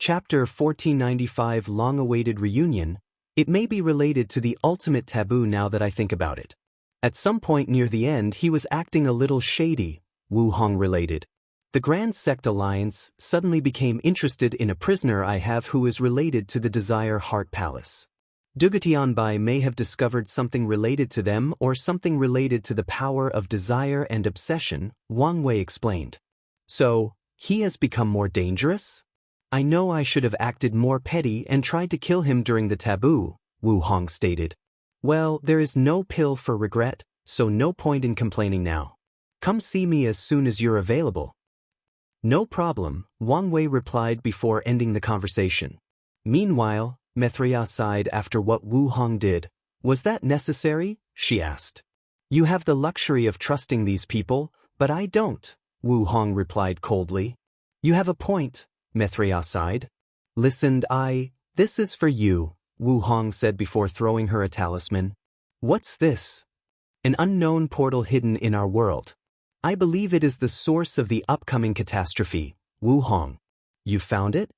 Chapter 1495 Long-awaited reunion. It may be related to the ultimate taboo now that I think about it. At some point near the end he was acting a little shady, Wu Hong related. The Grand Sect Alliance suddenly became interested in a prisoner I have who is related to the Desire Heart Palace. Dugutianbai may have discovered something related to them or something related to the power of desire and obsession, Wang Wei explained. So, he has become more dangerous? I know I should have acted more petty and tried to kill him during the taboo, Wu Hong stated. Well, there is no pill for regret, so no point in complaining now. Come see me as soon as you're available. No problem, Wang Wei replied before ending the conversation. Meanwhile, Mithria sighed after what Wu Hong did. Was that necessary? She asked. You have the luxury of trusting these people, but I don't, Wu Hong replied coldly. You have a point, Mithria sighed. Listened, this is for you, Wu Hong said before throwing her a talisman. What's this? An unknown portal hidden in our world. I believe it is the source of the upcoming catastrophe, Wu Hong. You found it?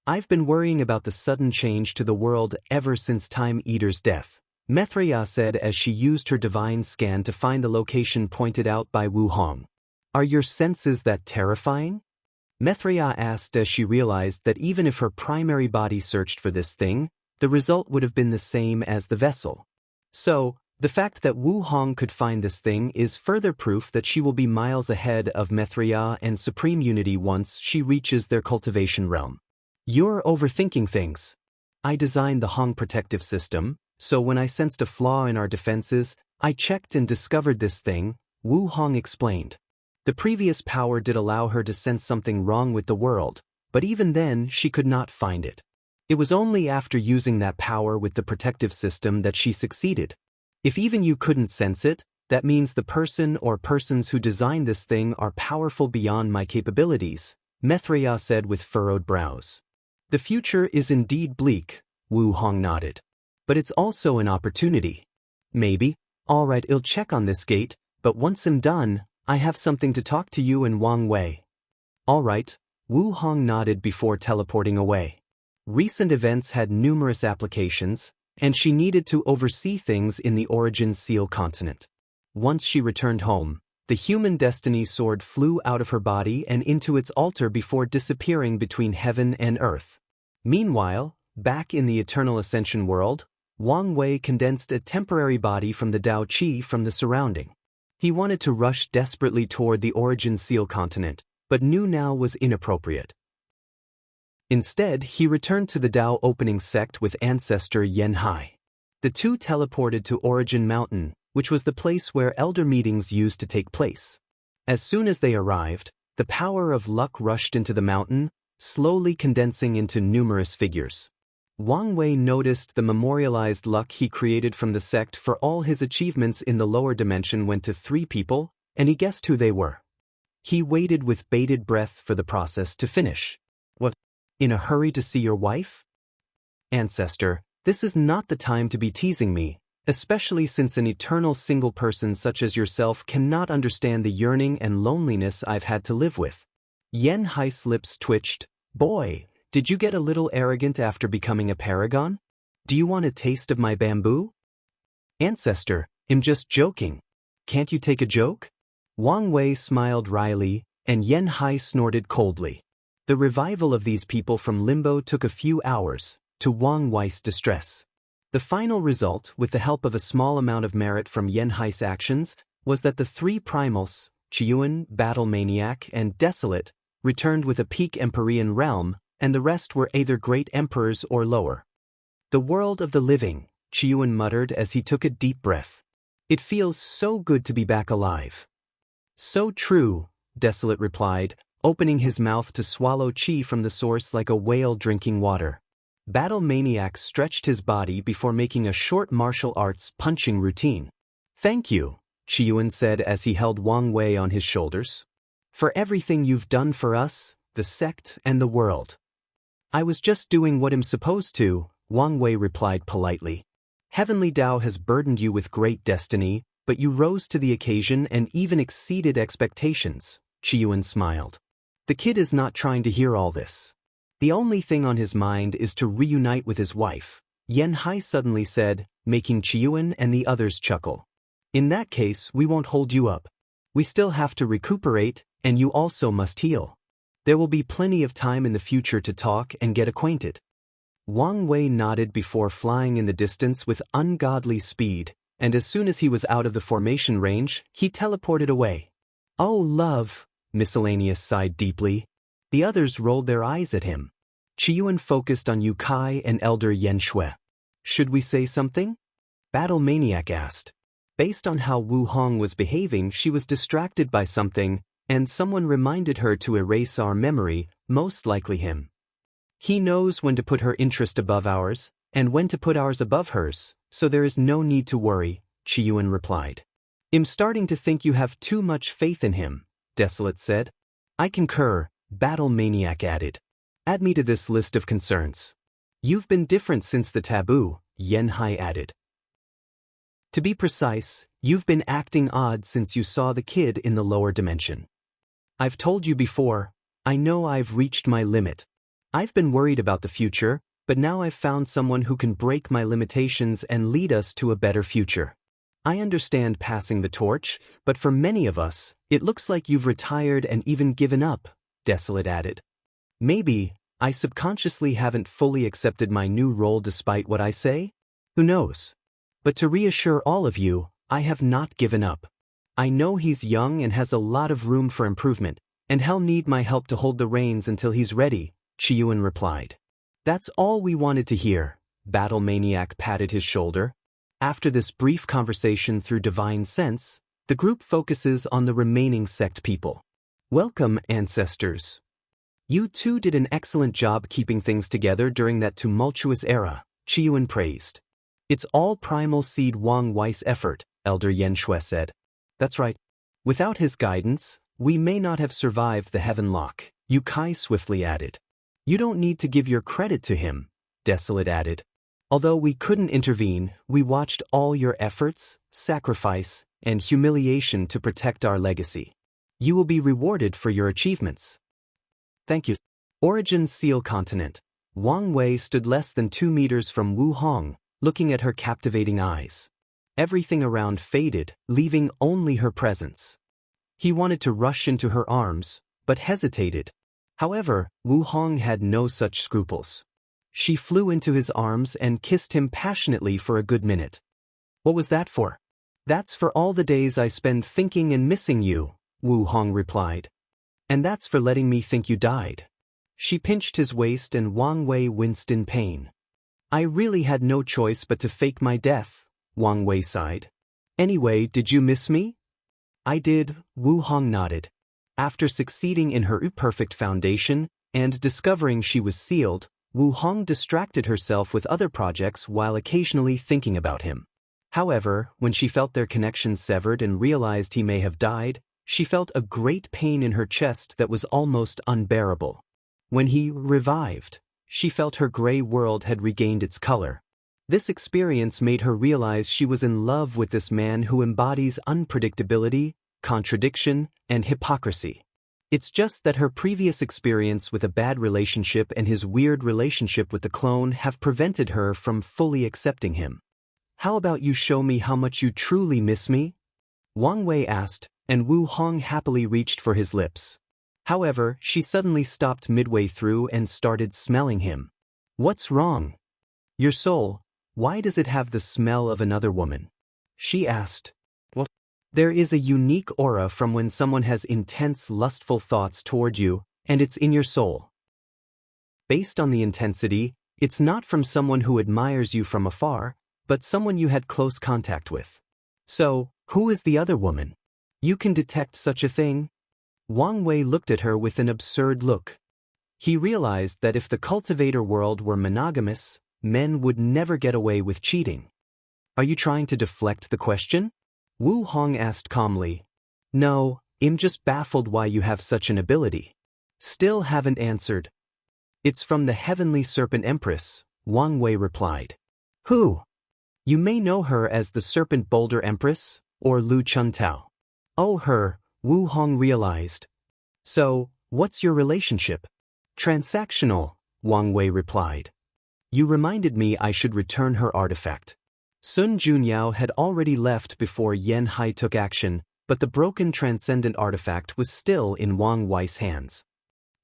I've been worrying about the sudden change to the world ever since Time Eater's death, Mithria said as she used her divine scan to find the location pointed out by Wu Hong. Are your senses that terrifying? Mithria asked as she realized that even if her primary body searched for this thing, the result would have been the same as the vessel. So, the fact that Wu Hong could find this thing is further proof that she will be miles ahead of Mithria and Supreme Unity once she reaches their cultivation realm. You're overthinking things. I designed the Hong protective system, so when I sensed a flaw in our defenses, I checked and discovered this thing, Wu Hong explained. The previous power did allow her to sense something wrong with the world, but even then she could not find it. It was only after using that power with the protective system that she succeeded. If even you couldn't sense it, that means the person or persons who designed this thing are powerful beyond my capabilities, Mithria said with furrowed brows. The future is indeed bleak, Wu Hong nodded. But it's also an opportunity. Maybe, alright, I'll check on this gate, but once I'm done, I have something to talk to you and Wang Wei. Alright, Wu Hong nodded before teleporting away. Recent events had numerous applications, and she needed to oversee things in the Origin Seal continent. Once she returned home, the human destiny sword flew out of her body and into its altar before disappearing between heaven and earth. Meanwhile, back in the Eternal Ascension world, Wang Wei condensed a temporary body from the Dao Qi from the surrounding. He wanted to rush desperately toward the Origin Seal continent, but knew now was inappropriate. Instead, he returned to the Dao opening sect with ancestor Yen Hai. The two teleported to Origin Mountain, which was the place where elder meetings used to take place. As soon as they arrived, the power of luck rushed into the mountain, slowly condensing into numerous figures. Wang Wei noticed the memorialized luck he created from the sect for all his achievements in the lower dimension went to 3 people, and he guessed who they were. He waited with bated breath for the process to finish. What? In a hurry to see your wife? Ancestor, this is not the time to be teasing me, especially since an eternal single person such as yourself cannot understand the yearning and loneliness I've had to live with. Yen Hai's lips twitched. Boy, did you get a little arrogant after becoming a paragon? Do you want a taste of my bamboo? Ancestor, I'm just joking. Can't you take a joke? Wang Wei smiled wryly, and Yen Hai snorted coldly. The revival of these people from limbo took a few hours, to Wang Wei's distress. The final result, with the help of a small amount of merit from Yen Hai's actions, was that the 3 primals, Chiyuan, Battle Maniac, and Desolate, returned with a peak Empyrean realm, and the rest were either great emperors or lower. The world of the living, Chiyuan muttered as he took a deep breath. It feels so good to be back alive. So true, Desolate replied, opening his mouth to swallow chi from the source like a whale drinking water. Battle Maniac stretched his body before making a short martial arts punching routine. Thank you, Chiyuan said as he held Wang Wei on his shoulders. For everything you've done for us, the sect, and the world. I was just doing what I'm supposed to, Wang Wei replied politely. Heavenly Dao has burdened you with great destiny, but you rose to the occasion and even exceeded expectations, Chiyuan smiled. The kid is not trying to hear all this. The only thing on his mind is to reunite with his wife, Yen Hai suddenly said, making Chiyuan and the others chuckle. In that case, we won't hold you up. We still have to recuperate, and you also must heal. There will be plenty of time in the future to talk and get acquainted. Wang Wei nodded before flying in the distance with ungodly speed, and as soon as he was out of the formation range, he teleported away. Oh, love, Miscellaneous sighed deeply. The others rolled their eyes at him. Chiyuan focused on Yu Kai and Elder Yen Shui. Should we say something? Battle Maniac asked. Based on how Wu Hong was behaving, she was distracted by something, and someone reminded her to erase our memory, most likely him. He knows when to put her interest above ours, and when to put ours above hers, so there is no need to worry, Chiyuan replied. I'm starting to think you have too much faith in him, Desolate said. I concur, Battle Maniac added. Add me to this list of concerns. You've been different since the taboo, Yen Hai added. To be precise, you've been acting odd since you saw the kid in the lower dimension. I've told you before, I know I've reached my limit. I've been worried about the future, but now I've found someone who can break my limitations and lead us to a better future. I understand passing the torch, but for many of us, it looks like you've retired and even given up, Desolate added. Maybe, I subconsciously haven't fully accepted my new role despite what I say? Who knows? But to reassure all of you, I have not given up. I know he's young and has a lot of room for improvement, and he'll need my help to hold the reins until he's ready, Chiyuan replied. That's all we wanted to hear, Battle Maniac patted his shoulder. After this brief conversation through divine sense, the group focuses on the remaining sect people. Welcome, ancestors. You two did an excellent job keeping things together during that tumultuous era, Chiyuan praised. It's all Primal Seed Wang Wei's effort, Elder Yen Shui said. That's right. Without his guidance, we may not have survived the Heaven Lock, Yu Kai swiftly added. You don't need to give your credit to him, Desolate added. Although we couldn't intervene, we watched all your efforts, sacrifice, and humiliation to protect our legacy. You will be rewarded for your achievements. Thank you. Origin Seal Continent. Wang Wei stood less than 2 meters from Wu Hong, looking at her captivating eyes. Everything around faded, leaving only her presence. He wanted to rush into her arms, but hesitated. However, Wu Hong had no such scruples. She flew into his arms and kissed him passionately for a good minute. What was that for? That's for all the days I spend thinking and missing you, Wu Hong replied. And that's for letting me think you died. She pinched his waist and Wang Wei winced in pain. I really had no choice but to fake my death, Wang Wei sighed. Anyway, did you miss me? I did, Wu Hong nodded. After succeeding in her perfect foundation and discovering she was sealed, Wu Hong distracted herself with other projects while occasionally thinking about him. However, when she felt their connection severed and realized he may have died, she felt a great pain in her chest that was almost unbearable. When he revived, she felt her gray world had regained its color. This experience made her realize she was in love with this man who embodies unpredictability, contradiction, and hypocrisy. It's just that her previous experience with a bad relationship and his weird relationship with the clone have prevented her from fully accepting him. How about you show me how much you truly miss me? Wang Wei asked, and Wu Hong happily reached for his lips. However, she suddenly stopped midway through and started smelling him. What's wrong? Your soul, why does it have the smell of another woman? She asked. What? There is a unique aura from when someone has intense lustful thoughts toward you, and it's in your soul. Based on the intensity, it's not from someone who admires you from afar, but someone you had close contact with. So, who is the other woman? You can detect such a thing? Wang Wei looked at her with an absurd look. He realized that if the cultivator world were monogamous, men would never get away with cheating. Are you trying to deflect the question? Wu Hong asked calmly. No, I'm just baffled why you have such an ability. Still haven't answered. It's from the Heavenly Serpent Empress, Wang Wei replied. Who? You may know her as the Serpent Boulder Empress, or Lu Chuntao. Oh, her, Wu Hong realized. So, what's your relationship? Transactional, Wang Wei replied. You reminded me I should return her artifact. Sun Junyao had already left before Yen Hai took action, but the broken transcendent artifact was still in Wang Wei's hands.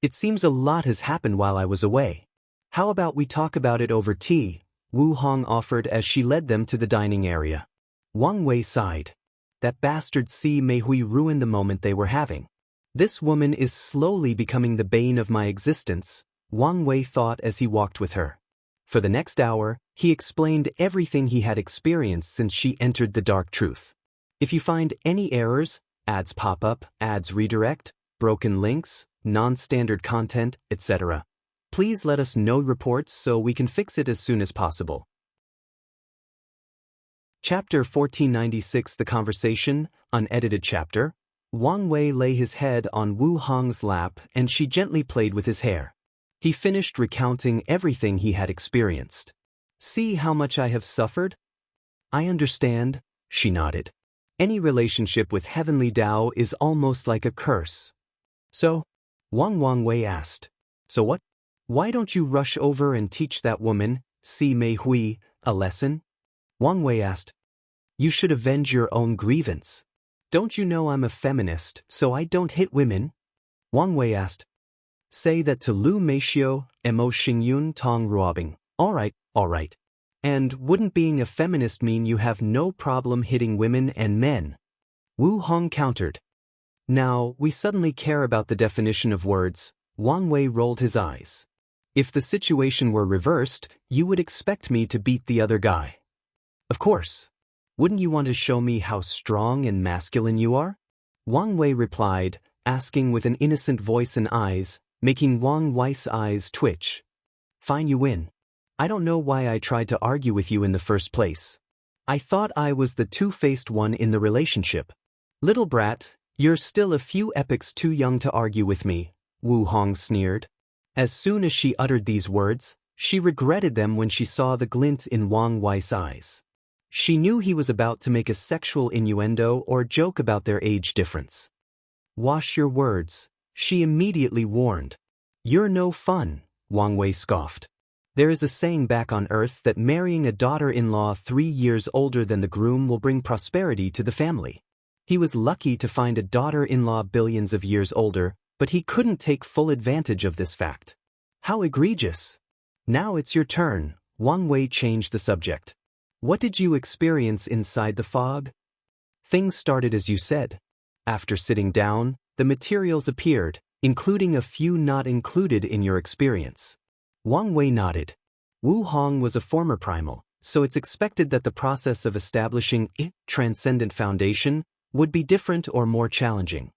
It seems a lot has happened while I was away. How about we talk about it over tea? Wu Hong offered as she led them to the dining area. Wang Wei sighed. That bastard Si Meihui ruined the moment they were having. This woman is slowly becoming the bane of my existence, Wang Wei thought as he walked with her. For the next hour, he explained everything he had experienced since she entered the dark truth. If you find any errors, ads pop up, ads redirect, broken links, non-standard content, etc., please let us know reports so we can fix it as soon as possible. Chapter 1496 The Conversation, unedited chapter. Wang Wei lay his head on Wu Hong's lap and she gently played with his hair. He finished recounting everything he had experienced. See how much I have suffered? I understand, she nodded. Any relationship with heavenly Tao is almost like a curse. So? Wang Wei asked. So what? Why don't you rush over and teach that woman, Si Meihui, a lesson? Wang Wei asked. You should avenge your own grievance. Don't you know I'm a feminist, so I don't hit women? Wang Wei asked. Say that to Lu Meishio, Mo Xingyun Tong Ruobing. All right. And wouldn't being a feminist mean you have no problem hitting women and men? Wu Hong countered. Now, we suddenly care about the definition of words. Wang Wei rolled his eyes. If the situation were reversed, you would expect me to beat the other guy. Of course. Wouldn't you want to show me how strong and masculine you are? Wang Wei replied, asking with an innocent voice and eyes, making Wang Wei's eyes twitch. Fine, you win. I don't know why I tried to argue with you in the first place. I thought I was the two-faced one in the relationship. Little brat, you're still a few epochs too young to argue with me, Wu Hong sneered. As soon as she uttered these words, she regretted them when she saw the glint in Wang Wei's eyes. She knew he was about to make a sexual innuendo or joke about their age difference. Wash your words, she immediately warned. You're no fun, Wang Wei scoffed. There is a saying back on Earth that marrying a daughter-in-law 3 years older than the groom will bring prosperity to the family. He was lucky to find a daughter-in-law billions of years older, but he couldn't take full advantage of this fact. How egregious! Now it's your turn, Wang Wei changed the subject. What did you experience inside the fog? Things started as you said. After sitting down, the materials appeared, including a few not included in your experience. Wang Wei nodded. Wu Hong was a former primal, so it's expected that the process of establishing a transcendent foundation would be different or more challenging.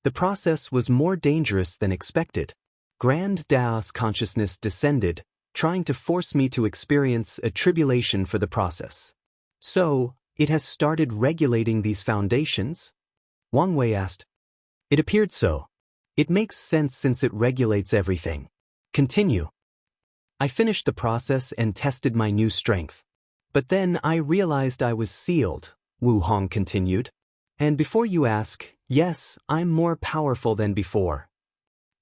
The process was more dangerous than expected. Grand Dao's consciousness descended, trying to force me to experience a tribulation for the process. So, it has started regulating these foundations? Wang Wei asked. It appeared so. It makes sense since it regulates everything. Continue. I finished the process and tested my new strength. But then I realized I was sealed, Wu Hong continued. And before you ask, yes, I'm more powerful than before.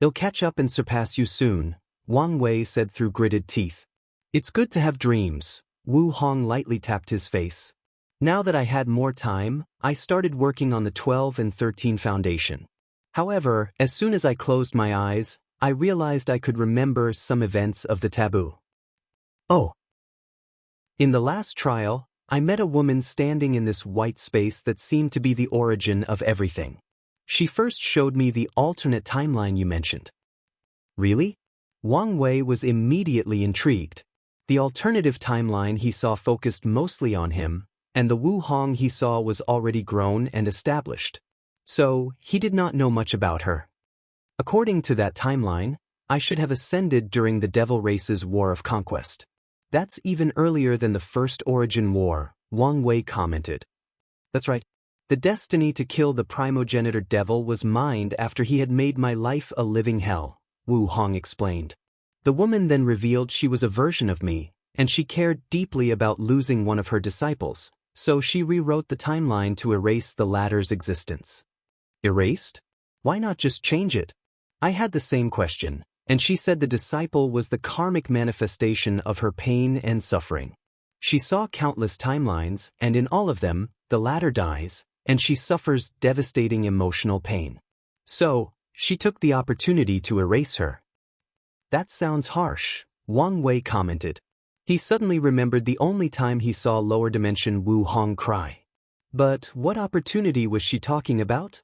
They'll catch up and surpass you soon, Wang Wei said through gritted teeth. It's good to have dreams, Wu Hong lightly tapped his face. Now that I had more time, I started working on the 12 and 13 foundation. However, as soon as I closed my eyes, I realized I could remember some events of the taboo. Oh. In the last trial, I met a woman standing in this white space that seemed to be the origin of everything. She first showed me the alternate timeline you mentioned. Really? Wang Wei was immediately intrigued. The alternative timeline he saw focused mostly on him, and the Wu Hong he saw was already grown and established. So, he did not know much about her. According to that timeline, I should have ascended during the Devil Race's War of Conquest. That's even earlier than the First Origin War, Wang Wei commented. That's right. The destiny to kill the primogenitor devil was mined after he had made my life a living hell, Wu Hong explained. The woman then revealed she was a version of me, and she cared deeply about losing one of her disciples, so she rewrote the timeline to erase the latter's existence. Erased? Why not just change it? I had the same question, and she said the disciple was the karmic manifestation of her pain and suffering. She saw countless timelines, and in all of them, the latter dies, and she suffers devastating emotional pain. So, she took the opportunity to erase her. That sounds harsh, Wang Wei commented. He suddenly remembered the only time he saw lower dimension Wu Hong cry. But what opportunity was she talking about?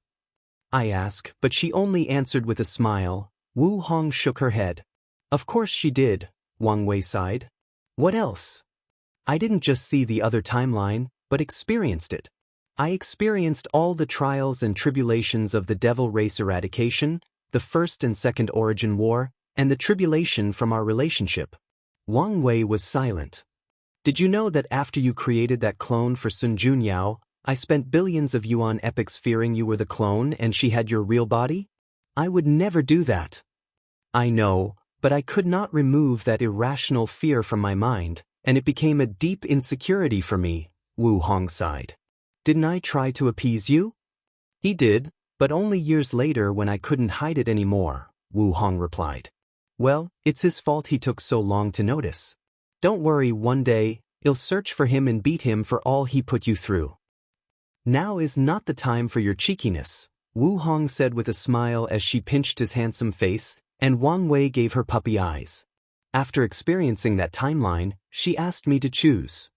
I asked, but she only answered with a smile. Wu Hong shook her head. Of course she did, Wang Wei sighed. What else? I didn't just see the other timeline, but experienced it. I experienced all the trials and tribulations of the devil race eradication, the First and Second Origin War, and the tribulation from our relationship. Wang Wei was silent. Did you know that after you created that clone for Sun Junyao, I spent billions of yuan epics fearing you were the clone and she had your real body? I would never do that. I know, but I could not remove that irrational fear from my mind, and it became a deep insecurity for me, Wu Hong sighed. Didn't I try to appease you? He did, but only years later when I couldn't hide it anymore, Wu Hong replied. Well, it's his fault he took so long to notice. Don't worry, one day, you'll search for him and beat him for all he put you through. Now is not the time for your cheekiness, Wu Hong said with a smile as she pinched his handsome face, and Wang Wei gave her puppy eyes. After experiencing that timeline, she asked me to choose.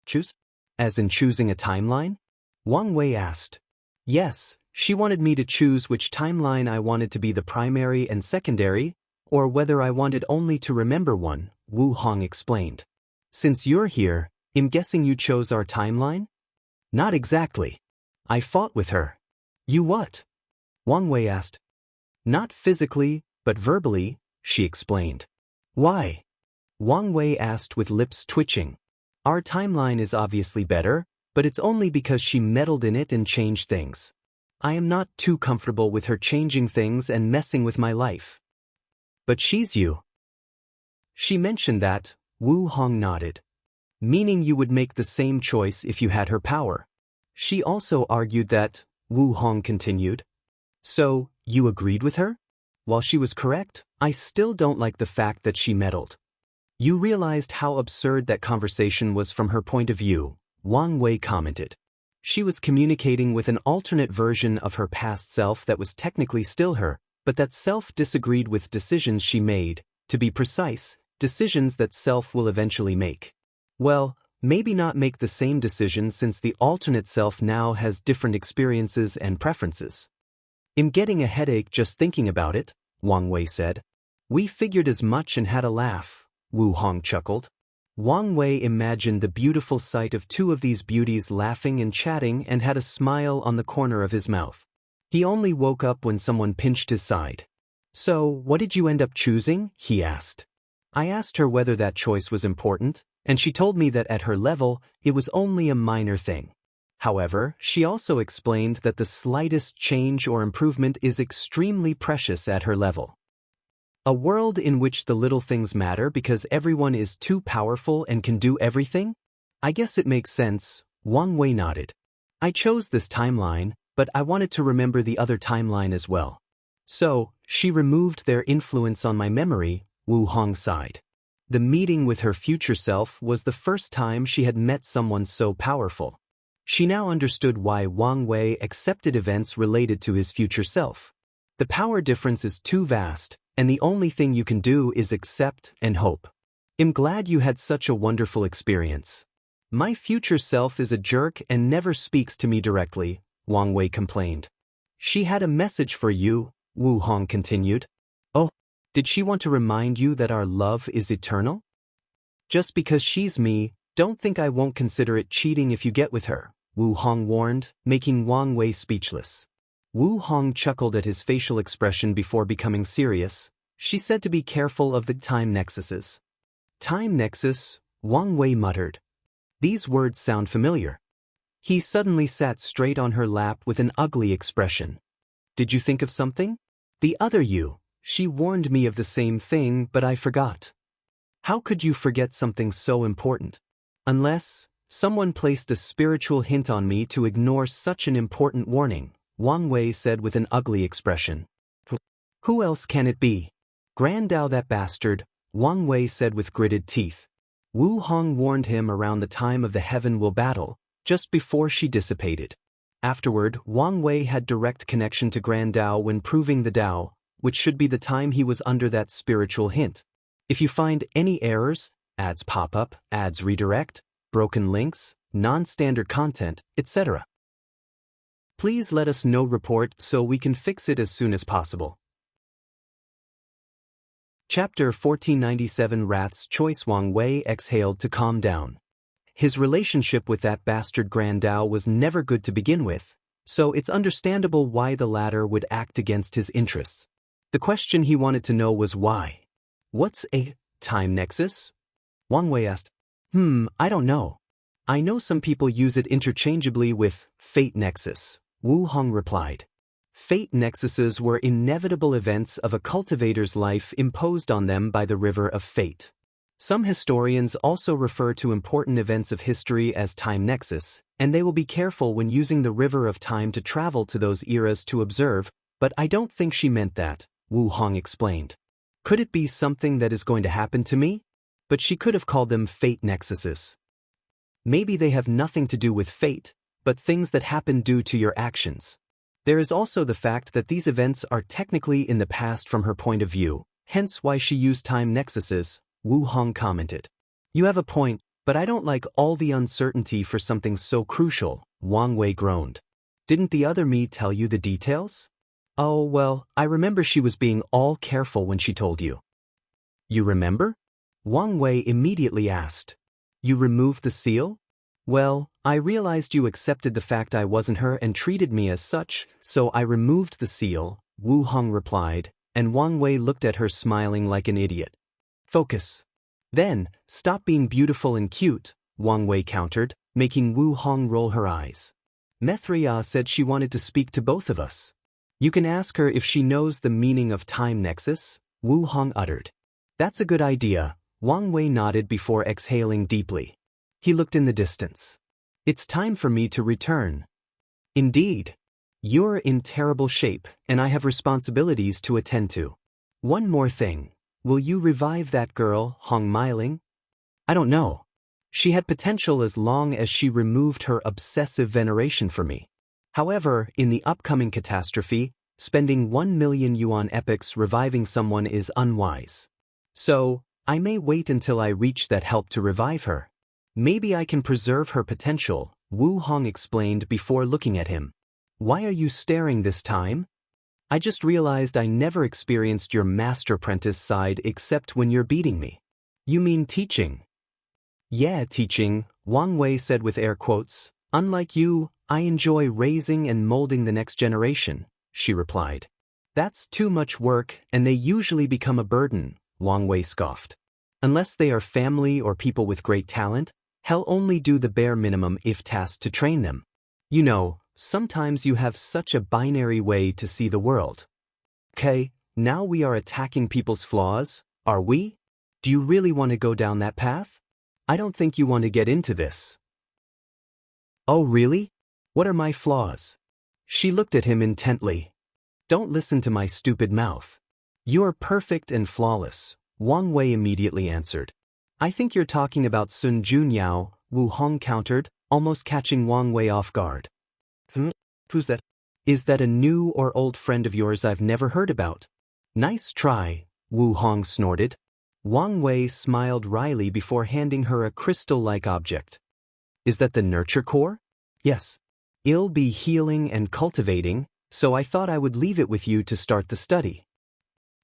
Choose? As in choosing a timeline? Wang Wei asked. Yes, she wanted me to choose which timeline I wanted to be the primary and secondary, or whether I wanted only to remember one, Wu Hong explained. Since you're here, I'm guessing you chose our timeline? Not exactly. I fought with her. You what? Wang Wei asked. Not physically, but verbally, she explained. Why? Wang Wei asked with lips twitching. Our timeline is obviously better, but it's only because she meddled in it and changed things. I am not too comfortable with her changing things and messing with my life. But she's you. She mentioned that, Wu Hong nodded. Meaning you would make the same choice if you had her power. She also argued that, Wu Hong continued. So, you agreed with her? While she was correct, I still don't like the fact that she meddled. You realized how absurd that conversation was from her point of view, Wang Wei commented. She was communicating with an alternate version of her past self that was technically still her, but that self disagreed with decisions she made, to be precise, decisions that self will eventually make. Well, maybe not make the same decision since the alternate self now has different experiences and preferences. I'm getting a headache just thinking about it, Wang Wei said. We figured as much and had a laugh, Wu Hong chuckled. Wang Wei imagined the beautiful sight of two of these beauties laughing and chatting and had a smile on the corner of his mouth. He only woke up when someone pinched his side. So, what did you end up choosing? He asked. I asked her whether that choice was important, and she told me that at her level, it was only a minor thing. However, she also explained that the slightest change or improvement is extremely precious at her level. A world in which the little things matter because everyone is too powerful and can do everything? I guess it makes sense, Wang Wei nodded. I chose this timeline, but I wanted to remember the other timeline as well. So, she removed their influence on my memory, Wu Hong sighed. The meeting with her future self was the first time she had met someone so powerful. She now understood why Wang Wei accepted events related to his future self. The power difference is too vast, and the only thing you can do is accept and hope. I'm glad you had such a wonderful experience. My future self is a jerk and never speaks to me directly, Wang Wei complained. She had a message for you, Wu Hong continued. Oh, did she want to remind you that our love is eternal? Just because she's me, don't think I won't consider it cheating if you get with her, Wu Hong warned, making Wang Wei speechless. Wu Hong chuckled at his facial expression before becoming serious. She said to be careful of the time nexuses. Time nexus, Wang Wei muttered. These words sound familiar. He suddenly sat straight on her lap with an ugly expression. Did you think of something? The other you, she warned me of the same thing, but I forgot. How could you forget something so important? Unless someone placed a spiritual hint on me to ignore such an important warning, Wang Wei said with an ugly expression. Who else can it be? Grandao that bastard, Wang Wei said with gritted teeth. Wu Hong warned him around the time of the heaven will battle, just before she dissipated. Afterward, Wang Wei had direct connection to Grandao when proving the Dao, which should be the time he was under that spiritual hint. If you find any errors, ads pop up, ads redirect, broken links, non-standard content, etc., please let us know report so we can fix it as soon as possible. Chapter 1497 Wrath's Choice. Wang Wei exhaled to calm down. His relationship with that bastard Grandao was never good to begin with, so it's understandable why the latter would act against his interests. The question he wanted to know was why. What's a time nexus? Wang Wei asked. I don't know. I know some people use it interchangeably with fate nexus, Wu Hong replied. Fate nexuses were inevitable events of a cultivator's life imposed on them by the river of fate. Some historians also refer to important events of history as time nexus, and they will be careful when using the river of time to travel to those eras to observe, but I don't think she meant that, Wu Hong explained. Could it be something that is going to happen to me? But she could have called them fate nexuses. Maybe they have nothing to do with fate, but things that happen due to your actions. There is also the fact that these events are technically in the past from her point of view, hence why she used time nexuses, Wu Hong commented. You have a point, but I don't like all the uncertainty for something so crucial, Wang Wei groaned. Didn't the other me tell you the details? Oh, well, I remember she was being all careful when she told you. You remember? Wang Wei immediately asked. You removed the seal? Well, I realized you accepted the fact I wasn't her and treated me as such, so I removed the seal, Wu Hong replied, and Wang Wei looked at her smiling like an idiot. Focus. Then, stop being beautiful and cute, Wang Wei countered, making Wu Hong roll her eyes. Methria said she wanted to speak to both of us. You can ask her if she knows the meaning of time nexus, Wu Hong uttered. That's a good idea, Wang Wei nodded before exhaling deeply. He looked in the distance. It's time for me to return. Indeed. You're in terrible shape, and I have responsibilities to attend to. One more thing. Will you revive that girl, Hong Meiling? I don't know. She had potential as long as she removed her obsessive veneration for me. However, in the upcoming catastrophe, spending 1 million yuan epics reviving someone is unwise. So, I may wait until I reach that help to revive her. Maybe I can preserve her potential, Wu Hong explained before looking at him. Why are you staring this time? I just realized I never experienced your master apprentice side except when you're beating me. You mean teaching? Yeah, teaching, Wang Wei said with air quotes. Unlike you, I enjoy raising and molding the next generation, she replied. That's too much work, and they usually become a burden, Wang Wei scoffed. Unless they are family or people with great talent, I'll only do the bare minimum if tasked to train them. You know, sometimes you have such a binary way to see the world. Okay, now we are attacking people's flaws, are we? Do you really want to go down that path? I don't think you want to get into this. Oh really? What are my flaws? She looked at him intently. Don't listen to my stupid mouth. You're perfect and flawless, Wang Wei immediately answered. I think you're talking about Sun Junyao, Wu Hong countered, almost catching Wang Wei off guard. Who's that? Is that a new or old friend of yours I've never heard about? Nice try, Wu Hong snorted. Wang Wei smiled wryly before handing her a crystal-like object. Is that the nurture core? Yes. It'll be healing and cultivating, so I thought I would leave it with you to start the study.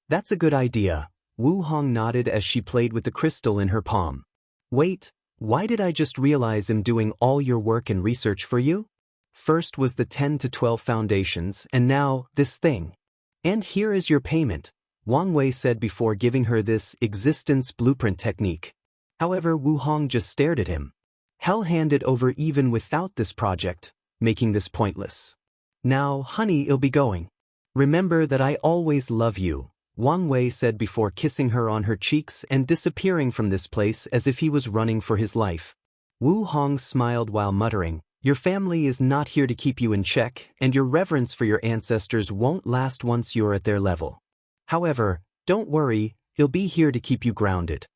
That's a good idea, Wu Hong nodded as she played with the crystal in her palm. Wait, why did I just realize I'm doing all your work and research for you? First was the 10 to 12 foundations, and now this thing. And here is your payment, Wang Wei said before giving her this existence blueprint technique. However, Wu Hong just stared at him. Hell handed over even without this project, making this pointless. Now, honey, it'll be going. Remember that I always love you, Wang Wei said before kissing her on her cheeks and disappearing from this place as if he was running for his life. Wu Hong smiled while muttering, your family is not here to keep you in check, and your reverence for your ancestors won't last once you're at their level. However, Don't worry, he'll be here to keep you grounded.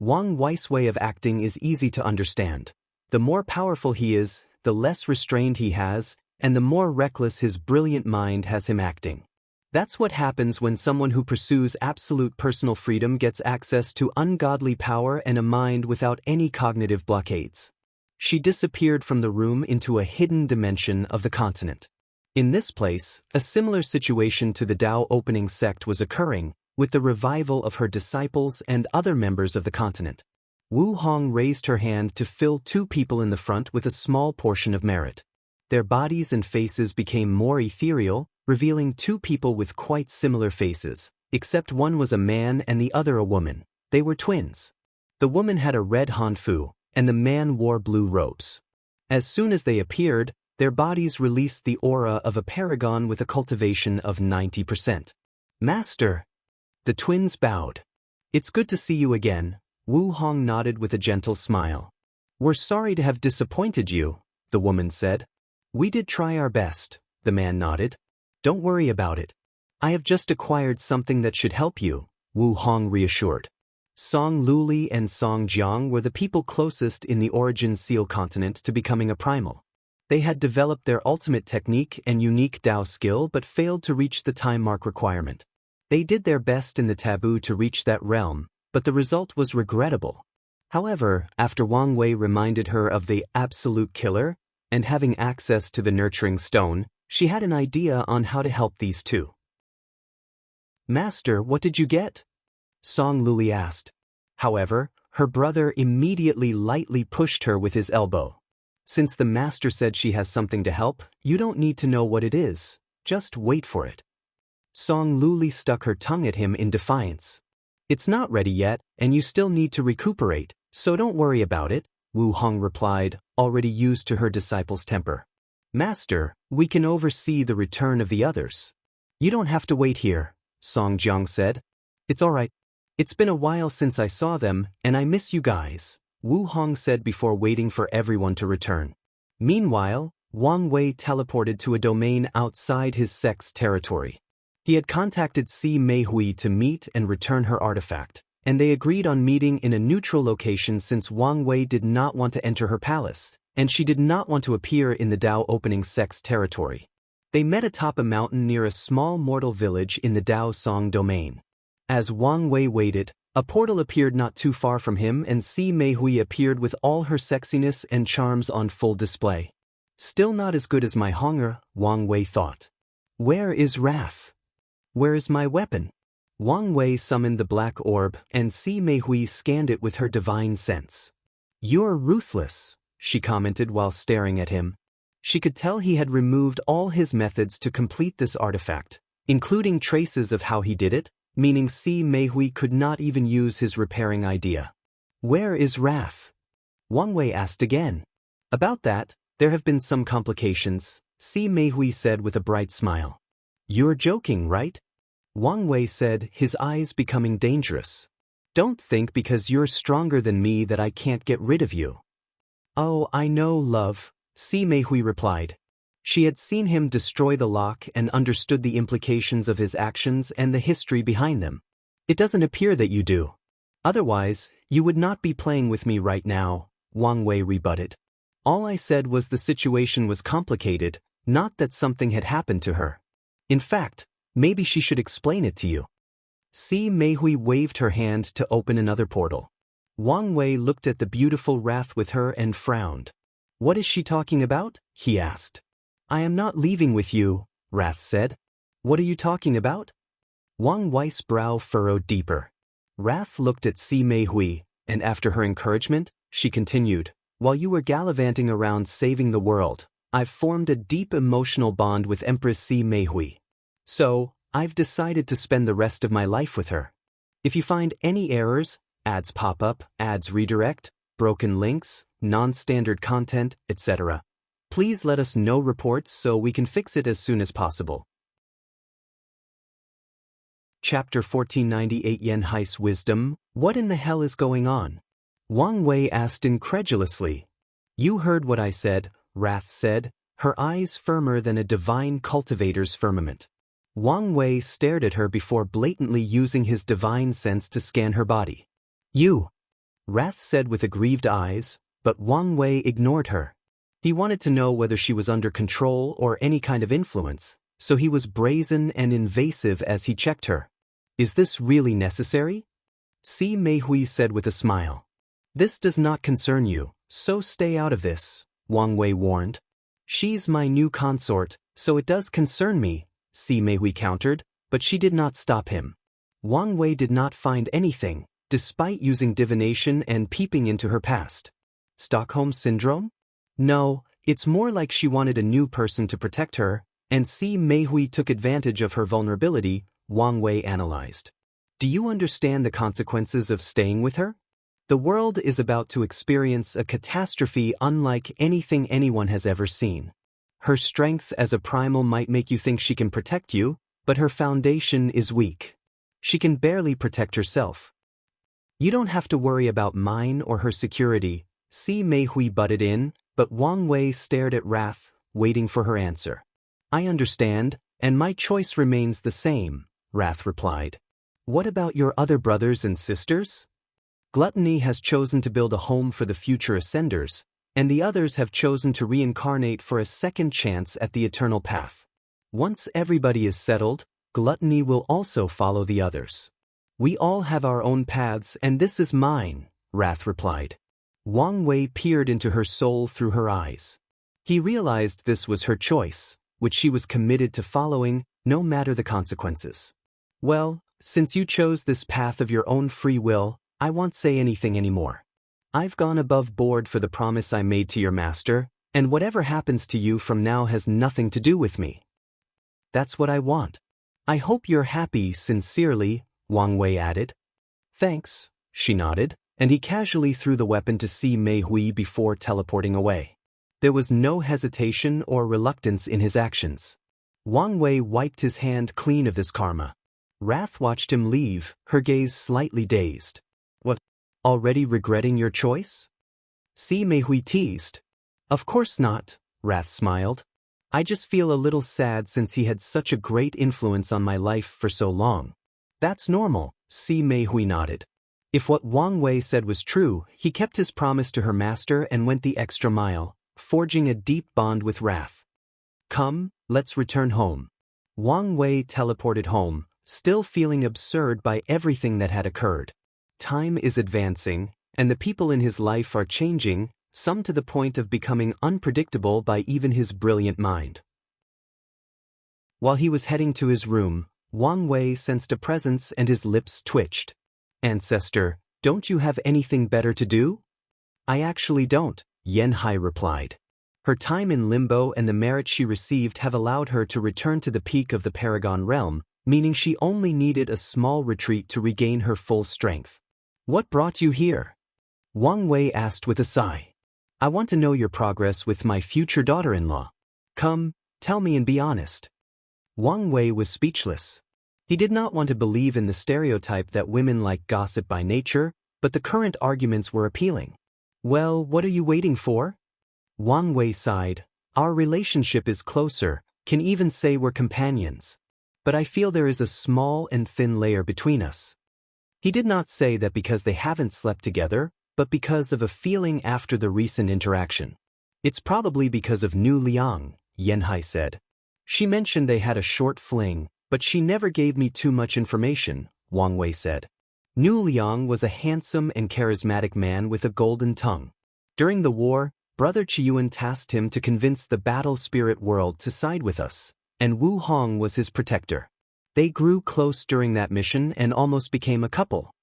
Wang Wei's way of acting is easy to understand. The more powerful he is, the less restraint he has, and the more reckless his brilliant mind has him acting. That's what happens when someone who pursues absolute personal freedom gets access to ungodly power and a mind without any cognitive blockades. She disappeared from the room into a hidden dimension of the continent. In this place, a similar situation to the Tao opening sect was occurring, with the revival of her disciples and other members of the continent. Wu Hong raised her hand to fill 2 people in the front with a small portion of merit. Their bodies and faces became more ethereal, revealing 2 people with quite similar faces, except one was a man and the other a woman. They were twins. The woman had a red hanfu, and the man wore blue robes. As soon as they appeared, their bodies released the aura of a paragon with a cultivation of 90%. Master! The twins bowed. It's good to see you again. Wu Hong nodded with a gentle smile. We're sorry to have disappointed you, the woman said. We did try our best, the man nodded. Don't worry about it. I have just acquired something that should help you, Wu Hong reassured. Song Luli and Song Jiang were the people closest in the Origin Seal continent to becoming a primal. They had developed their ultimate technique and unique Dao skill but failed to reach the time mark requirement. They did their best in the taboo to reach that realm, but the result was regrettable. However, after Wang Wei reminded her of the absolute killer, and having access to the nurturing stone, she had an idea on how to help these 2. Master, what did you get? Song Luli asked. However, her brother immediately lightly pushed her with his elbow. Since the master said she has something to help, you don't need to know what it is, just wait for it. Song Luli stuck her tongue at him in defiance. It's not ready yet, and you still need to recuperate, so don't worry about it, Wu Hong replied, already used to her disciple's temper. Master, we can oversee the return of the others. You don't have to wait here, Song Jiang said. It's all right. It's been a while since I saw them, and I miss you guys, Wu Hong said before waiting for everyone to return. Meanwhile, Wang Wei teleported to a domain outside his sect's territory. He had contacted Si Meihui to meet and return her artifact, and they agreed on meeting in a neutral location since Wang Wei did not want to enter her palace, and she did not want to appear in the Dao opening sect's territory. They met atop a mountain near a small mortal village in the Dao Song domain. As Wang Wei waited, a portal appeared not too far from him and Si Meihui appeared with all her sexiness and charms on full display. Still not as good as my hunger, Wang Wei thought. Where is wrath? Where is my weapon? Wang Wei summoned the black orb, and Si Meihui scanned it with her divine sense. You're ruthless, she commented while staring at him. She could tell he had removed all his methods to complete this artifact, including traces of how he did it, meaning Si Meihui could not even use his repairing idea. Where is wrath? Wang Wei asked again. About that, there have been some complications, Si Meihui said with a bright smile. You're joking, right? Wang Wei said, his eyes becoming dangerous. Don't think because you're stronger than me that I can't get rid of you. Oh, I know, love, Si Meihui replied. She had seen him destroy the lock and understood the implications of his actions and the history behind them. It doesn't appear that you do. Otherwise, you would not be playing with me right now, Wang Wei rebutted. All I said was the situation was complicated, not that something had happened to her. In fact, maybe she should explain it to you. Si Meihui waved her hand to open another portal. Wang Wei looked at the beautiful wrath with her and frowned. What is she talking about? He asked. I am not leaving with you, Wrath said. What are you talking about? Wang Wei's brow furrowed deeper. Wrath looked at Si Meihui, and after her encouragement, she continued, while you were gallivanting around saving the world, I've formed a deep emotional bond with Empress Si Meihui. So, I've decided to spend the rest of my life with her. If you find any errors, ads pop up, ads redirect, broken links, non-standard content, etc., please let us know reports so we can fix it as soon as possible. Chapter 1498 Yen Hai's Wisdom. What in the hell is going on? Wang Wei asked incredulously. You heard what I said, Wrath said, her eyes firmer than a divine cultivator's firmament. Wang Wei stared at her before blatantly using his divine sense to scan her body. You, Wrath said with aggrieved eyes, but Wang Wei ignored her. He wanted to know whether she was under control or any kind of influence, so he was brazen and invasive as he checked her. Is this really necessary? Si Meihui said with a smile. This does not concern you, so stay out of this, Wang Wei warned. She's my new consort, so it does concern me, Si Meihui countered, but she did not stop him. Wang Wei did not find anything, despite using divination and peeping into her past. Stockholm Syndrome? No, it's more like she wanted a new person to protect her, and Si Meihui took advantage of her vulnerability, Wang Wei analyzed. Do you understand the consequences of staying with her? The world is about to experience a catastrophe unlike anything anyone has ever seen. Her strength as a primal might make you think she can protect you, but her foundation is weak. She can barely protect herself. You don't have to worry about mine or her security, Si Meihui butted in, but Wang Wei stared at Wrath, waiting for her answer. I understand, and my choice remains the same, Wrath replied. What about your other brothers and sisters? Gluttony has chosen to build a home for the future ascenders, and the others have chosen to reincarnate for a second chance at the eternal path. Once everybody is settled, Gluttony will also follow the others. We all have our own paths and this is mine, Wrath replied. Wang Wei peered into her soul through her eyes. He realized this was her choice, which she was committed to following, no matter the consequences. Well, since you chose this path of your own free will, I won't say anything anymore. I've gone above board for the promise I made to your master, and whatever happens to you from now has nothing to do with me. That's what I want. I hope you're happy, sincerely, Wang Wei added. Thanks, she nodded, and he casually threw the weapon to Si Meihui before teleporting away. There was no hesitation or reluctance in his actions. Wang Wei wiped his hand clean of this karma. Wrath watched him leave, her gaze slightly dazed. What? Already regretting your choice? Si Meihui teased. Of course not, Wrath smiled. I just feel a little sad since he had such a great influence on my life for so long. That's normal, Si Meihui nodded. If what Wang Wei said was true, he kept his promise to her master and went the extra mile, forging a deep bond with Wrath. Come, let's return home. Wang Wei teleported home, still feeling absurd by everything that had occurred. Time is advancing, and the people in his life are changing, some to the point of becoming unpredictable by even his brilliant mind. While he was heading to his room, Wang Wei sensed a presence and his lips twitched. Ancestor, don't you have anything better to do? I actually don't, Yen Hai replied. Her time in limbo and the merit she received have allowed her to return to the peak of the Paragon realm, meaning she only needed a small retreat to regain her full strength. What brought you here? Wang Wei asked with a sigh. I want to know your progress with my future daughter-in-law. Come, tell me and be honest. Wang Wei was speechless. He did not want to believe in the stereotype that women like gossip by nature, but the current arguments were appealing. Well, what are you waiting for? Wang Wei sighed. Our relationship is closer, can even say we're companions. But I feel there is a small and thin layer between us. He did not say that because they haven't slept together, but because of a feeling after the recent interaction. It's probably because of Nu Liang, Yen Hai said. She mentioned they had a short fling, but she never gave me too much information, Wang Wei said. Nu Liang was a handsome and charismatic man with a golden tongue. During the war, Brother Qiyuan tasked him to convince the battle spirit world to side with us, and Wu Hong was his protector. They grew close during that mission and almost became a couple.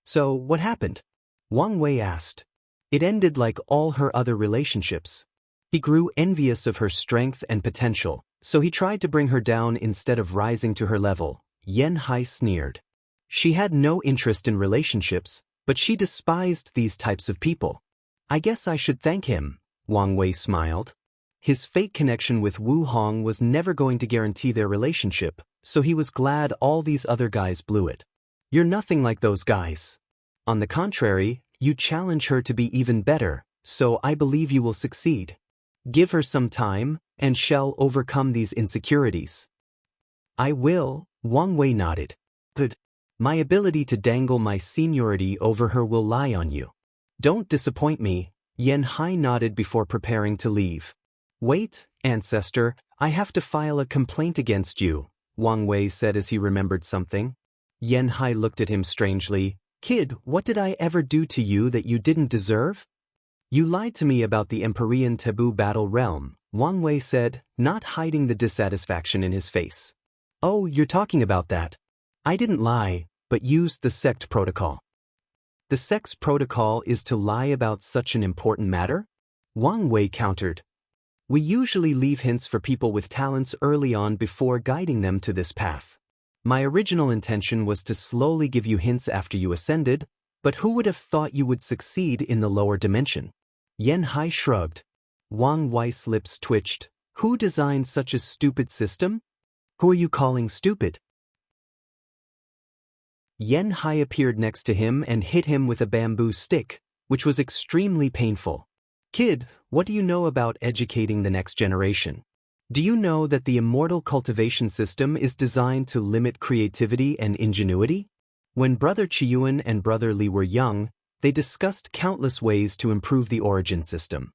So, what happened? Wang Wei asked. It ended like all her other relationships. He grew envious of her strength and potential, so he tried to bring her down instead of rising to her level, Yen Hai sneered. She had no interest in relationships, but she despised these types of people. I guess I should thank him, Wang Wei smiled. His fake connection with Wu Hong was never going to guarantee their relationship, so he was glad all these other guys blew it. You're nothing like those guys. On the contrary, you challenge her to be even better, so I believe you will succeed. Give her some time, and she'll overcome these insecurities. I will, Wang Wei nodded. But my ability to dangle my seniority over her will lie on you. Don't disappoint me, Yen Hai nodded before preparing to leave. Wait, ancestor, I have to file a complaint against you, Wang Wei said as he remembered something. Yen Hai looked at him strangely. Kid, what did I ever do to you that you didn't deserve? You lied to me about the Empyrean Taboo Battle Realm, Wang Wei said, not hiding the dissatisfaction in his face. Oh, you're talking about that. I didn't lie, but used the sect protocol. The sect's protocol is to lie about such an important matter? Wang Wei countered. We usually leave hints for people with talents early on before guiding them to this path. My original intention was to slowly give you hints after you ascended, but who would have thought you would succeed in the lower dimension? Yen Hai shrugged. Wang Wei's lips twitched. Who designed such a stupid system? Who are you calling stupid? Yen Hai appeared next to him and hit him with a bamboo stick, which was extremely painful. Kid, what do you know about educating the next generation? Do you know that the Immortal cultivation system is designed to limit creativity and ingenuity? When Brother Qiyuan and Brother Li were young, they discussed countless ways to improve the origin system.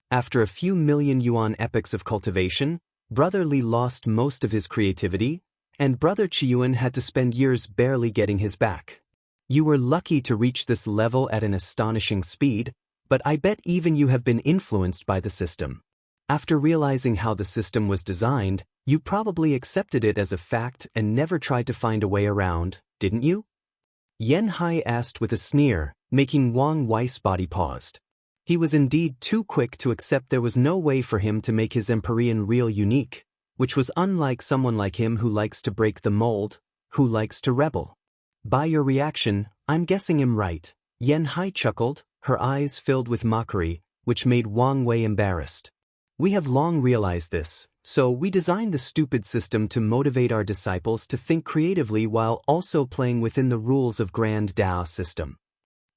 After a few million yuan epochs of cultivation, Brother Li lost most of his creativity, and Brother Qiyuan had to spend years barely getting his back. You were lucky to reach this level at an astonishing speed, but I bet even you have been influenced by the system. After realizing how the system was designed, you probably accepted it as a fact and never tried to find a way around, didn't you? Yen Hai asked with a sneer, making Wang Wei's body paused. He was indeed too quick to accept there was no way for him to make his Empyrean real unique, which was unlike someone like him who likes to break the mold, who likes to rebel. By your reaction, I'm guessing him right. Yen Hai chuckled, her eyes filled with mockery, which made Wang Wei embarrassed. We have long realized this, so we designed the stupid system to motivate our disciples to think creatively while also playing within the rules of Grand Dao system.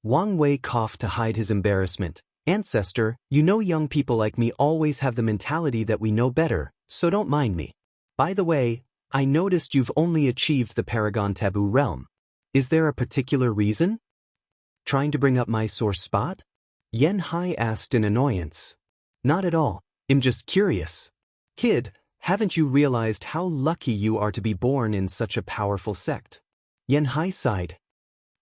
Wang Wei coughed to hide his embarrassment. Ancestor, you know young people like me always have the mentality that we know better, so don't mind me. By the way, I noticed you've only achieved the Paragon Taboo Realm. Is there a particular reason? Trying to bring up my sore spot? Yen Hai asked in annoyance. Not at all. I'm just curious. Kid, haven't you realized how lucky you are to be born in such a powerful sect? Yen Hai sighed.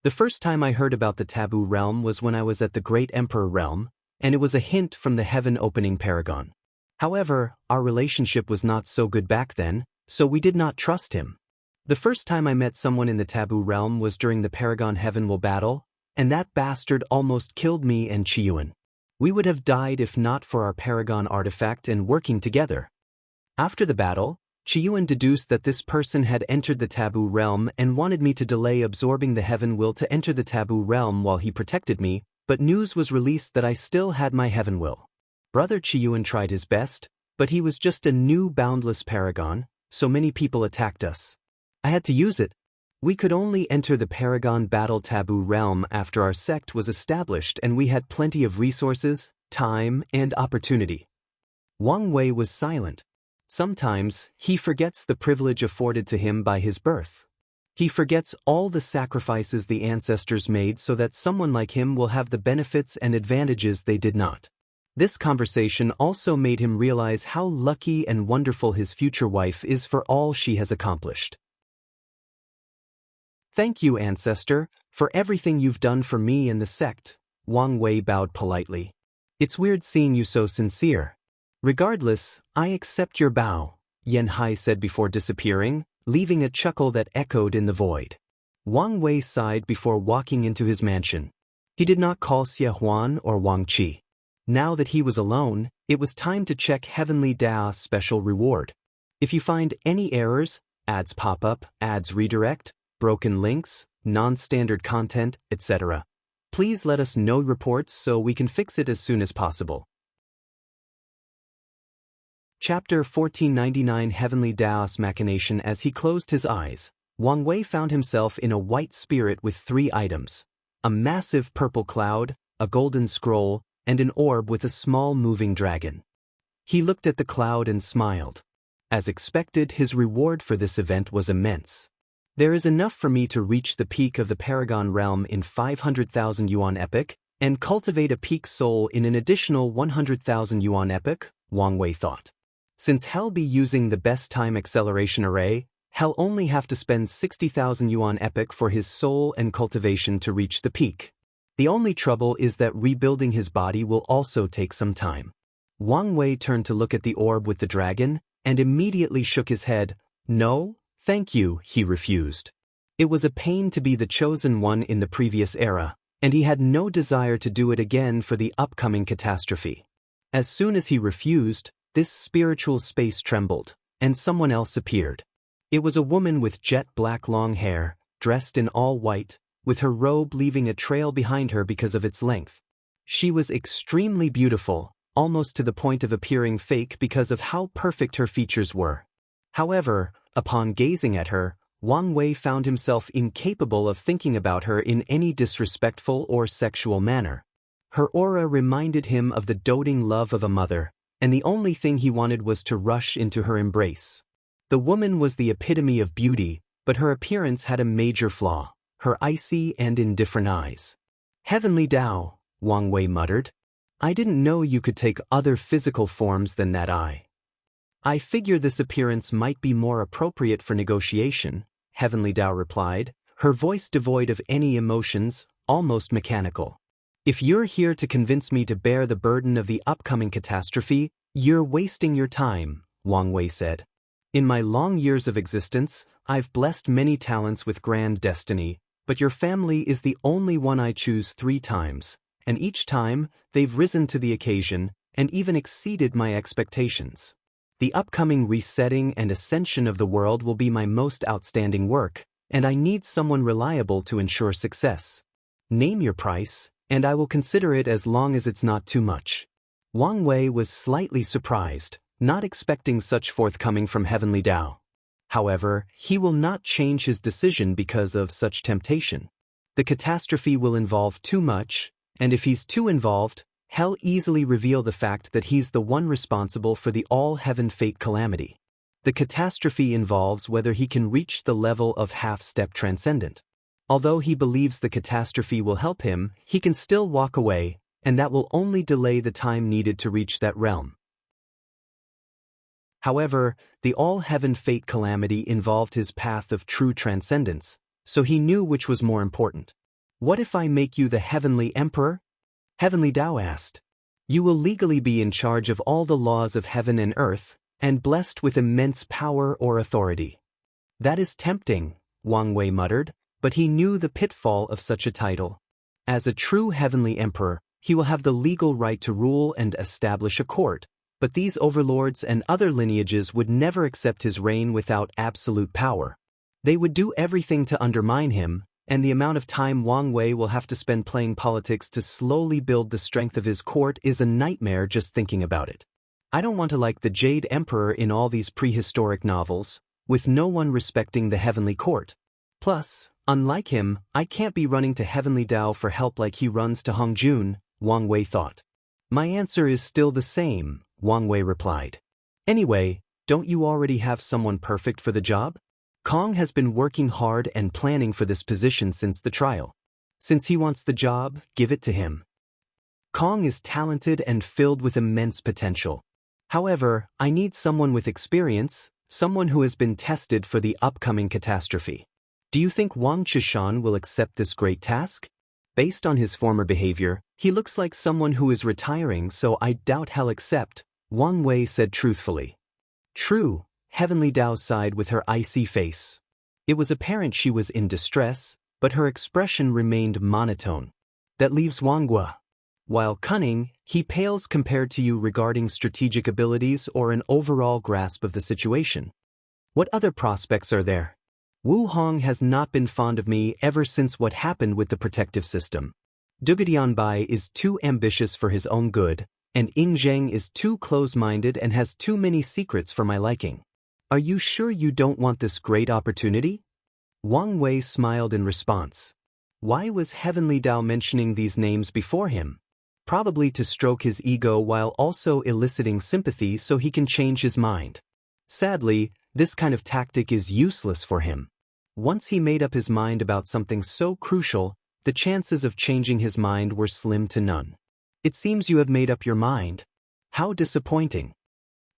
The first time I heard about the Taboo Realm was when I was at the Great Emperor Realm, and it was a hint from the heaven-opening Paragon. However, our relationship was not so good back then, so we did not trust him. The first time I met someone in the Taboo Realm was during the Paragon Heaven Will battle, and that bastard almost killed me and Qiyuan. We would have died if not for our Paragon artifact and working together. After the battle, Qiyuan deduced that this person had entered the Taboo Realm and wanted me to delay absorbing the Heaven Will to enter the Taboo Realm while he protected me, but news was released that I still had my Heaven Will. Brother Qiyuan tried his best, but he was just a new boundless Paragon, so many people attacked us. I had to use it. We could only enter the Paragon Battle Taboo Realm after our sect was established and we had plenty of resources, time, and opportunity. Wang Wei was silent. Sometimes, he forgets the privilege afforded to him by his birth. He forgets all the sacrifices the ancestors made so that someone like him will have the benefits and advantages they did not. This conversation also made him realize how lucky and wonderful his future wife is for all she has accomplished. Thank you, ancestor, for everything you've done for me and the sect, Wang Wei bowed politely. It's weird seeing you so sincere. Regardless, I accept your bow, Yen Hai said before disappearing, leaving a chuckle that echoed in the void. Wang Wei sighed before walking into his mansion. He did not call Xie Huan or Wang Qi. Now that he was alone, it was time to check Heavenly Dao's special reward. If you find any errors, ads pop up, ads redirect, broken links, non-standard content, etc., please let us know reports so we can fix it as soon as possible. Chapter 1499 Heavenly Dao's Machination. As he closed his eyes, Wang Wei found himself in a white spirit with 3 items: a massive purple cloud, a golden scroll, and an orb with a small moving dragon. He looked at the cloud and smiled. As expected, his reward for this event was immense. There is enough for me to reach the peak of the Paragon realm in 500,000 yuan epoch, and cultivate a peak soul in an additional 100,000 yuan epoch, Wang Wei thought. Since he'll be using the best time acceleration array, he'll only have to spend 60,000 yuan epoch for his soul and cultivation to reach the peak. The only trouble is that rebuilding his body will also take some time. Wang Wei turned to look at the orb with the dragon, and immediately shook his head. No, thank you, he refused. It was a pain to be the chosen one in the previous era, and he had no desire to do it again for the upcoming catastrophe. As soon as he refused, this spiritual space trembled, and someone else appeared. It was a woman with jet black long hair, dressed in all white, with her robe leaving a trail behind her because of its length. She was extremely beautiful, almost to the point of appearing fake because of how perfect her features were. However, upon gazing at her, Wang Wei found himself incapable of thinking about her in any disrespectful or sexual manner. Her aura reminded him of the doting love of a mother, and the only thing he wanted was to rush into her embrace. The woman was the epitome of beauty, but her appearance had a major flaw: her icy and indifferent eyes. "Heavenly Tao," Wang Wei muttered. "I didn't know you could take other physical forms than that eye." "I figure this appearance might be more appropriate for negotiation," Heavenly Tao replied, her voice devoid of any emotions, almost mechanical. "If you're here to convince me to bear the burden of the upcoming catastrophe, you're wasting your time," Wang Wei said. "In my long years of existence, I've blessed many talents with grand destiny, but your family is the only one I choose 3 times, and each time, they've risen to the occasion, and even exceeded my expectations. The upcoming resetting and ascension of the world will be my most outstanding work, and I need someone reliable to ensure success. Name your price, and I will consider it as long as it's not too much." Wang Wei was slightly surprised, not expecting such forthcoming from Heavenly Tao. However, he will not change his decision because of such temptation. The catastrophe will involve too much, and if he's too involved, he'll easily reveal the fact that he's the one responsible for the all-heaven fate calamity. The catastrophe involves whether he can reach the level of half-step transcendent. Although he believes the catastrophe will help him, he can still walk away, and that will only delay the time needed to reach that realm. However, the all-heaven fate calamity involved his path of true transcendence, so he knew which was more important. "What if I make you the Heavenly Emperor?" Heavenly Tao asked. "You will legally be in charge of all the laws of heaven and earth, and blessed with immense power or authority." "That is tempting," Wang Wei muttered, but he knew the pitfall of such a title. As a true Heavenly Emperor, he will have the legal right to rule and establish a court, but these overlords and other lineages would never accept his reign without absolute power. They would do everything to undermine him, and the amount of time Wang Wei will have to spend playing politics to slowly build the strength of his court is a nightmare just thinking about it. I don't want to like the Jade Emperor in all these prehistoric novels, with no one respecting the heavenly court. Plus, unlike him, I can't be running to Heavenly Tao for help like he runs to Hongjun, Wang Wei thought. "My answer is still the same," Wang Wei replied. "Anyway, don't you already have someone perfect for the job? Kong has been working hard and planning for this position since the trial. Since he wants the job, give it to him. Kong is talented and filled with immense potential. However, I need someone with experience, someone who has been tested for the upcoming catastrophe. Do you think Wang Chishan will accept this great task? Based on his former behavior, he looks like someone who is retiring, so I doubt he'll accept," Wang Wei said truthfully. "True," Heavenly Tao sighed with her icy face. It was apparent she was in distress, but her expression remained monotone. "That leaves Wang Gua. While cunning, he pales compared to you regarding strategic abilities or an overall grasp of the situation. What other prospects are there? Wu Hong has not been fond of me ever since what happened with the protective system. Dugadianbai is too ambitious for his own good, and Ing Zheng is too close-minded and has too many secrets for my liking. Are you sure you don't want this great opportunity?" Wang Wei smiled in response. Why was Heavenly Tao mentioning these names before him? Probably to stroke his ego while also eliciting sympathy so he can change his mind. Sadly, this kind of tactic is useless for him. Once he made up his mind about something so crucial, the chances of changing his mind were slim to none. It seems you have made up your mind. How disappointing.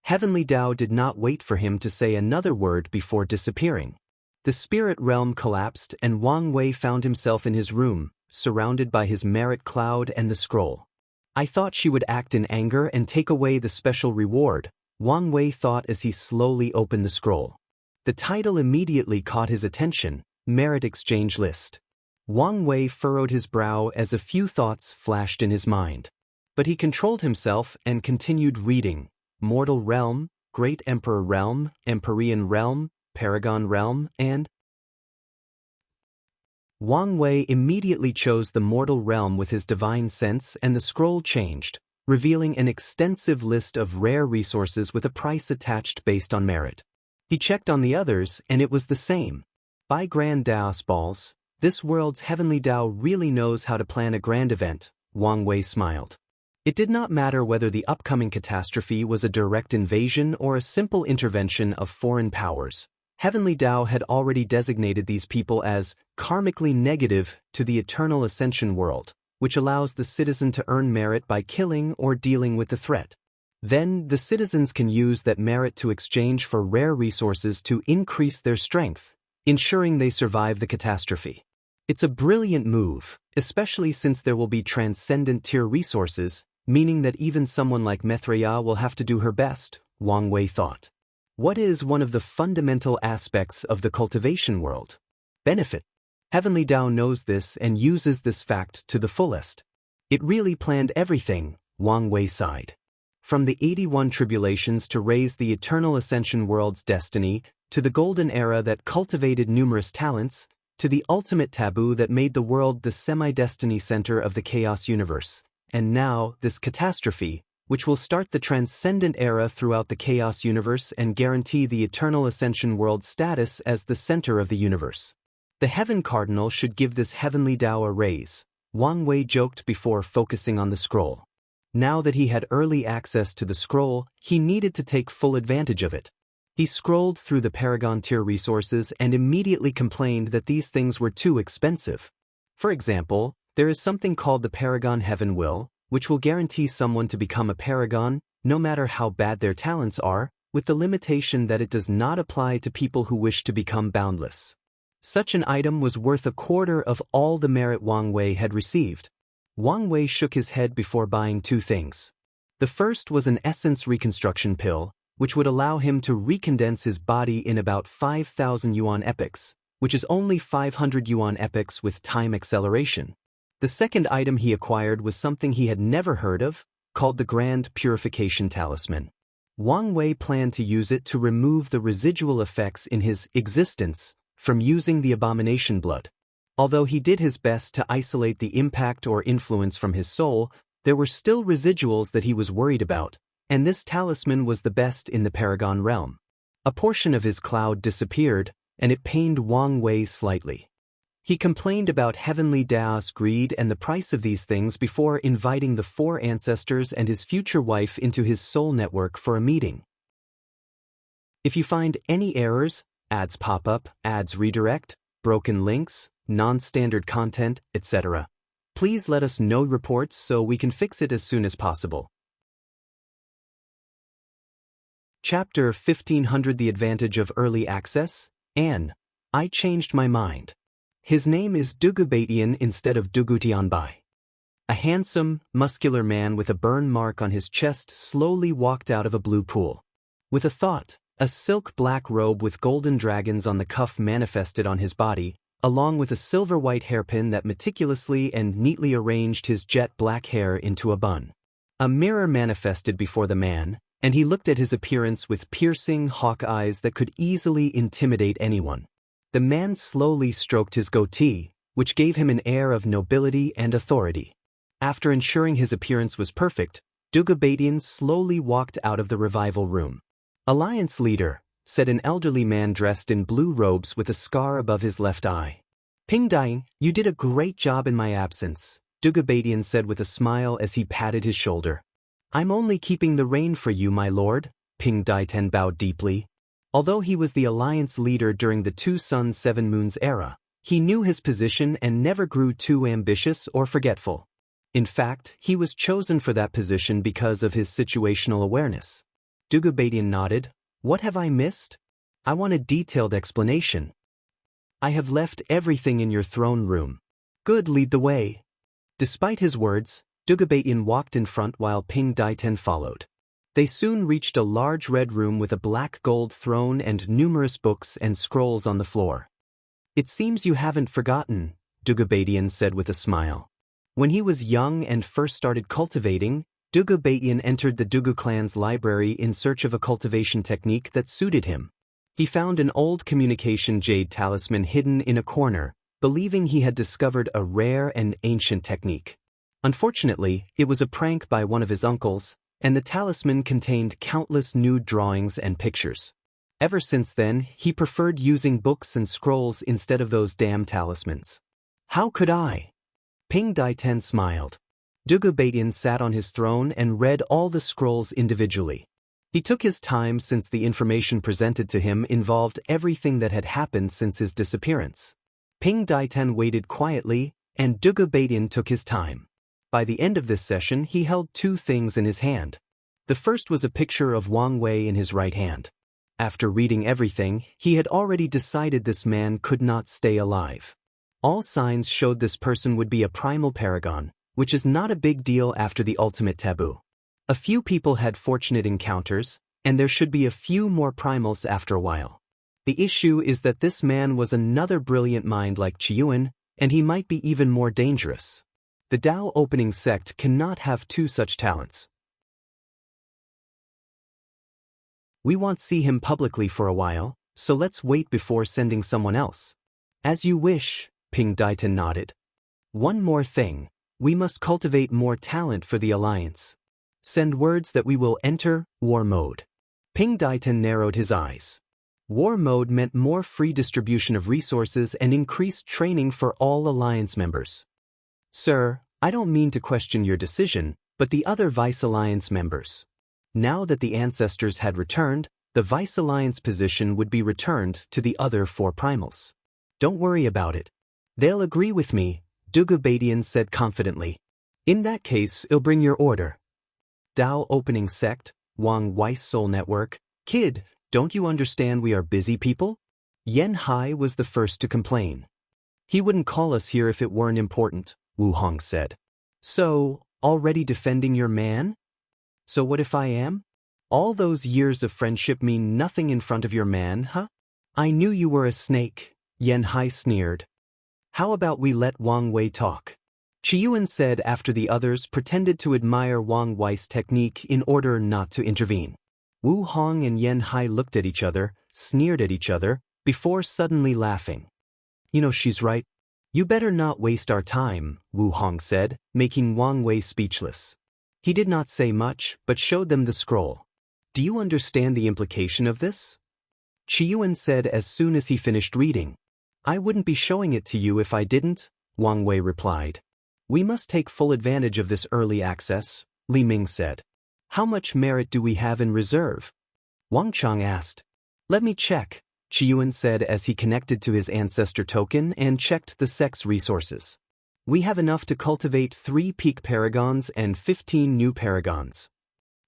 Heavenly Tao did not wait for him to say another word before disappearing. The spirit realm collapsed and Wang Wei found himself in his room, surrounded by his merit cloud and the scroll. I thought she would act in anger and take away the special reward, Wang Wei thought as he slowly opened the scroll. The title immediately caught his attention, Merit Exchange List. Wang Wei furrowed his brow as a few thoughts flashed in his mind. But he controlled himself and continued reading. Mortal Realm, Great Emperor Realm, Empyrean Realm, Paragon Realm, and... Wang Wei immediately chose the mortal realm with his divine sense and the scroll changed, revealing an extensive list of rare resources with a price attached based on merit. He checked on the others and it was the same. By Grand Daos Balls, this world's Heavenly Tao really knows how to plan a grand event, Wang Wei smiled. It did not matter whether the upcoming catastrophe was a direct invasion or a simple intervention of foreign powers. Heavenly Tao had already designated these people as karmically negative to the eternal ascension world, which allows the citizen to earn merit by killing or dealing with the threat. Then, the citizens can use that merit to exchange for rare resources to increase their strength, ensuring they survive the catastrophe. It's a brilliant move, especially since there will be transcendent tier resources, meaning that even someone like Mithriya will have to do her best, Wang Wei thought. What is one of the fundamental aspects of the cultivation world? Benefit. Heavenly Tao knows this and uses this fact to the fullest. It really planned everything, Wang Wei sighed. From the 81 tribulations to raise the eternal ascension world's destiny, to the golden era that cultivated numerous talents, to the ultimate taboo that made the world the semi-destiny center of the chaos universe, and now this catastrophe, which will start the transcendent era throughout the chaos universe and guarantee the eternal ascension world's status as the center of the universe. The Heaven Cardinal should give this Heavenly Tao a raise, Wang Wei joked before focusing on the scroll. Now that he had early access to the scroll, he needed to take full advantage of it. He scrolled through the Paragon tier resources and immediately complained that these things were too expensive. For example, there is something called the Paragon Heaven Will, which will guarantee someone to become a paragon, no matter how bad their talents are, with the limitation that it does not apply to people who wish to become boundless. Such an item was worth a quarter of all the merit Wang Wei had received. Wang Wei shook his head before buying two things. The first was an essence reconstruction pill, which would allow him to recondense his body in about 5,000 yuan epochs, which is only 500 yuan epochs with time acceleration. The second item he acquired was something he had never heard of, called the Grand Purification Talisman. Wang Wei planned to use it to remove the residual effects in his existence from using the abomination blood. Although he did his best to isolate the impact or influence from his soul, there were still residuals that he was worried about, and this talisman was the best in the Paragon realm. A portion of his cloud disappeared, and it pained Wang Wei slightly. He complained about Heavenly Tao's greed and the price of these things before inviting the four ancestors and his future wife into his soul network for a meeting. If you find any errors, ads pop up, ads redirect, broken links, non-standard content, etc., please let us know reports so we can fix it as soon as possible. Chapter 1500 The Advantage of Early Access, and I changed my mind. His name is Dugubatian instead of Dugutianbai. A handsome, muscular man with a burn mark on his chest slowly walked out of a blue pool. With a thought, a silk black robe with golden dragons on the cuff manifested on his body, along with a silver-white hairpin that meticulously and neatly arranged his jet black hair into a bun. A mirror manifested before the man, and he looked at his appearance with piercing hawk eyes that could easily intimidate anyone. The man slowly stroked his goatee, which gave him an air of nobility and authority. After ensuring his appearance was perfect, Dugubatian slowly walked out of the revival room. Alliance leader, said an elderly man dressed in blue robes with a scar above his left eye. Ping Dai, you did a great job in my absence, Dugubatian said with a smile as he patted his shoulder. I'm only keeping the rein for you, my lord, Ping Dai Ten bowed deeply. Although he was the alliance leader during the Two Suns Seven Moons era, he knew his position and never grew too ambitious or forgetful. In fact, he was chosen for that position because of his situational awareness. Dugubadian nodded. What have I missed? I want a detailed explanation. I have left everything in your throne room. Good, lead the way. Despite his words, Dugubadian walked in front while Ping Daiten followed. They soon reached a large red room with a black gold throne and numerous books and scrolls on the floor. It seems you haven't forgotten, Dugubadian said with a smile. When he was young and first started cultivating, Dugubadian entered the Dugu clan's library in search of a cultivation technique that suited him. He found an old communication jade talisman hidden in a corner, believing he had discovered a rare and ancient technique. Unfortunately, it was a prank by one of his uncles, and the talisman contained countless nude drawings and pictures. Ever since then, he preferred using books and scrolls instead of those damn talismans. How could I? Ping Daiten smiled. Dugubadian sat on his throne and read all the scrolls individually. He took his time since the information presented to him involved everything that had happened since his disappearance. Ping Daiten waited quietly, and Dugubadian took his time. By the end of this session, he held two things in his hand. The first was a picture of Wang in his right hand. After reading everything, he had already decided this man could not stay alive. All signs showed this person would be a primal paragon, which is not a big deal after the ultimate taboo. A few people had fortunate encounters, and there should be a few more primals after a while. The issue is that this man was another brilliant mind like Chiyuan, and he might be even more dangerous. The Dao opening sect cannot have two such talents. We won't see him publicly for a while, so let's wait before sending someone else. As you wish, Ping Daiten nodded. One more thing, we must cultivate more talent for the alliance. Send words that we will enter war mode. Ping Daiten narrowed his eyes. War mode meant more free distribution of resources and increased training for all alliance members. Sir, I don't mean to question your decision, but the other Vice Alliance members. Now that the ancestors had returned, the Vice Alliance position would be returned to the other four primals. Don't worry about it. They'll agree with me, Dugubadian said confidently. In that case, I'll bring your order. Dao opening sect, Wang Weiss Soul Network. Kid, don't you understand we are busy people? Yen Hai was the first to complain. He wouldn't call us here if it weren't important, Wu Hong said. So, already defending your man? So what if I am? All those years of friendship mean nothing in front of your man, huh? I knew you were a snake, Yen Hai sneered. How about we let Wang Wei talk? Chiyuan said after the others pretended to admire Wang Wei's technique in order not to intervene. Wu Hong and Yen Hai looked at each other, sneered at each other, before suddenly laughing. You know she's right. You better not waste our time, Wu Hong said, making Wang Wei speechless. He did not say much, but showed them the scroll. Do you understand the implication of this? Chiyuan said as soon as he finished reading. I wouldn't be showing it to you if I didn't, Wang Wei replied. We must take full advantage of this early access, Li Ming said. How much merit do we have in reserve? Wang Chang asked. Let me check, Chiyuan said as he connected to his ancestor token and checked the sect's resources. We have enough to cultivate 3 peak paragons and 15 new paragons.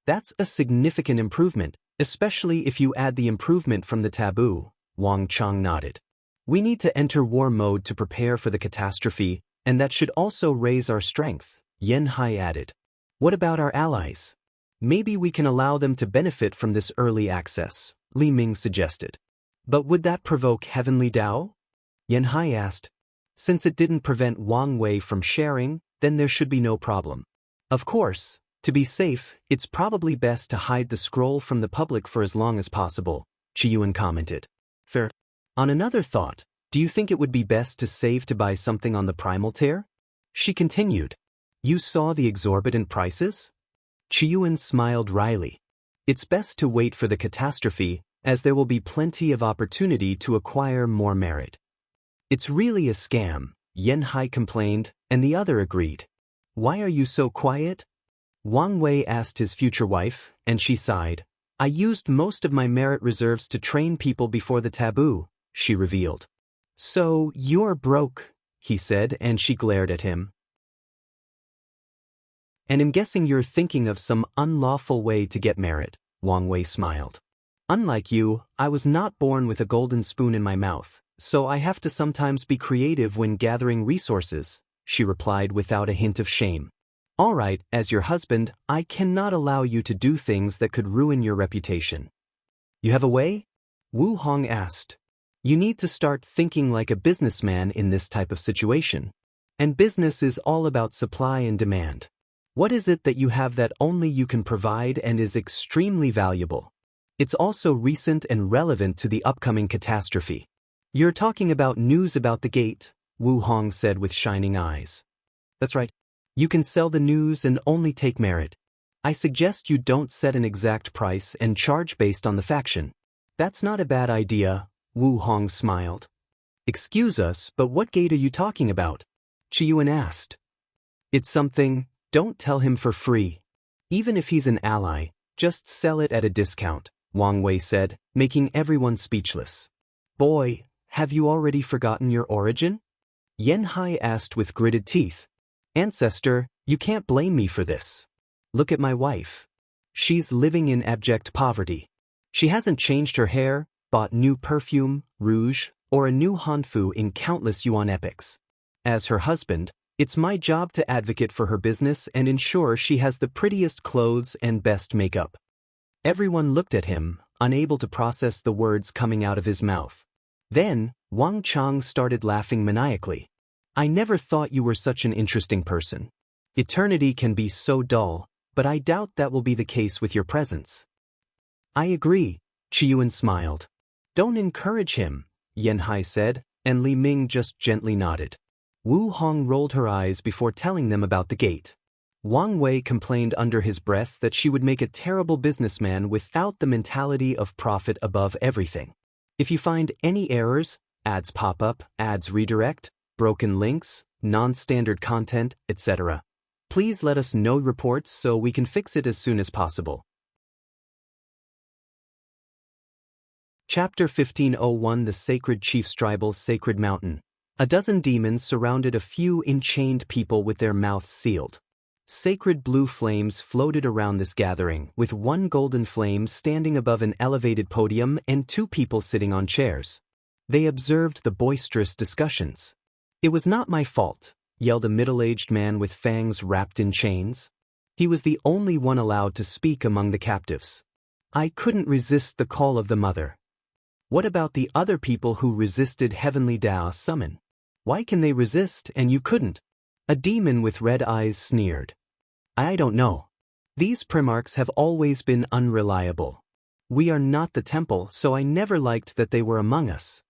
That's a significant improvement, especially if you add the improvement from the taboo, Wang Chang nodded. We need to enter war mode to prepare for the catastrophe, and that should also raise our strength, Yen Hai added. What about our allies? Maybe we can allow them to benefit from this early access, Li Ming suggested. But would that provoke heavenly Dao? Yen Hai asked. Since it didn't prevent Wang Wei from sharing, then there should be no problem. Of course, to be safe, it's probably best to hide the scroll from the public for as long as possible, Chiyuan commented. Fair. On another thought, do you think it would be best to save to buy something on the primal tier? She continued. You saw the exorbitant prices? Chiyuan smiled wryly. It's best to wait for the catastrophe, as there will be plenty of opportunity to acquire more merit. It's really a scam, Yen Hai complained, and the other agreed. Why are you so quiet? Wang Wei asked his future wife, and she sighed. I used most of my merit reserves to train people before the taboo, she revealed. So, you're broke, he said, and she glared at him. And I'm guessing you're thinking of some unlawful way to get merit, Wang Wei smiled. Unlike you, I was not born with a golden spoon in my mouth, so I have to sometimes be creative when gathering resources, she replied without a hint of shame. All right, as your husband, I cannot allow you to do things that could ruin your reputation. You have a way? Wu Hong asked. You need to start thinking like a businessman in this type of situation. And business is all about supply and demand. What is it that you have that only you can provide and is extremely valuable? It's also recent and relevant to the upcoming catastrophe. You're talking about news about the gate, Wu Hong said with shining eyes. That's right. You can sell the news and only take merit. I suggest you don't set an exact price and charge based on the faction. That's not a bad idea, Wu Hong smiled. Excuse us, but what gate are you talking about? Qiyuan asked. It's something, don't tell him for free. Even if he's an ally, just sell it at a discount, Wang Wei said, making everyone speechless. Boy, have you already forgotten your origin? Yen Hai asked with gritted teeth. Ancestor, you can't blame me for this. Look at my wife. She's living in abject poverty. She hasn't changed her hair, bought new perfume, rouge, or a new hanfu in countless yuan epochs. As her husband, it's my job to advocate for her business and ensure she has the prettiest clothes and best makeup. Everyone looked at him, unable to process the words coming out of his mouth. Then, Wang Chang started laughing maniacally. I never thought you were such an interesting person. Eternity can be so dull, but I doubt that will be the case with your presence. I agree, Qiyuan smiled. Don't encourage him, Yen Hai said, and Li Ming just gently nodded. Wu Hong rolled her eyes before telling them about the gate. Wang Wei complained under his breath that she would make a terrible businessman without the mentality of profit above everything. If you find any errors, ads pop up, ads redirect, broken links, non-standard content, etc., please let us know reports so we can fix it as soon as possible. Chapter 1501 The Sacred Chief's Tribal's Sacred Mountain. A dozen demons surrounded a few enchained people with their mouths sealed. Sacred blue flames floated around this gathering, with one golden flame standing above an elevated podium and two people sitting on chairs. They observed the boisterous discussions. It was not my fault, yelled a middle-aged man with fangs wrapped in chains. He was the only one allowed to speak among the captives. I couldn't resist the call of the mother. What about the other people who resisted Heavenly Tao's summon? Why can they resist and you couldn't? A demon with red eyes sneered. I don't know. These primarchs have always been unreliable. We are not the temple, so I never liked that they were among us.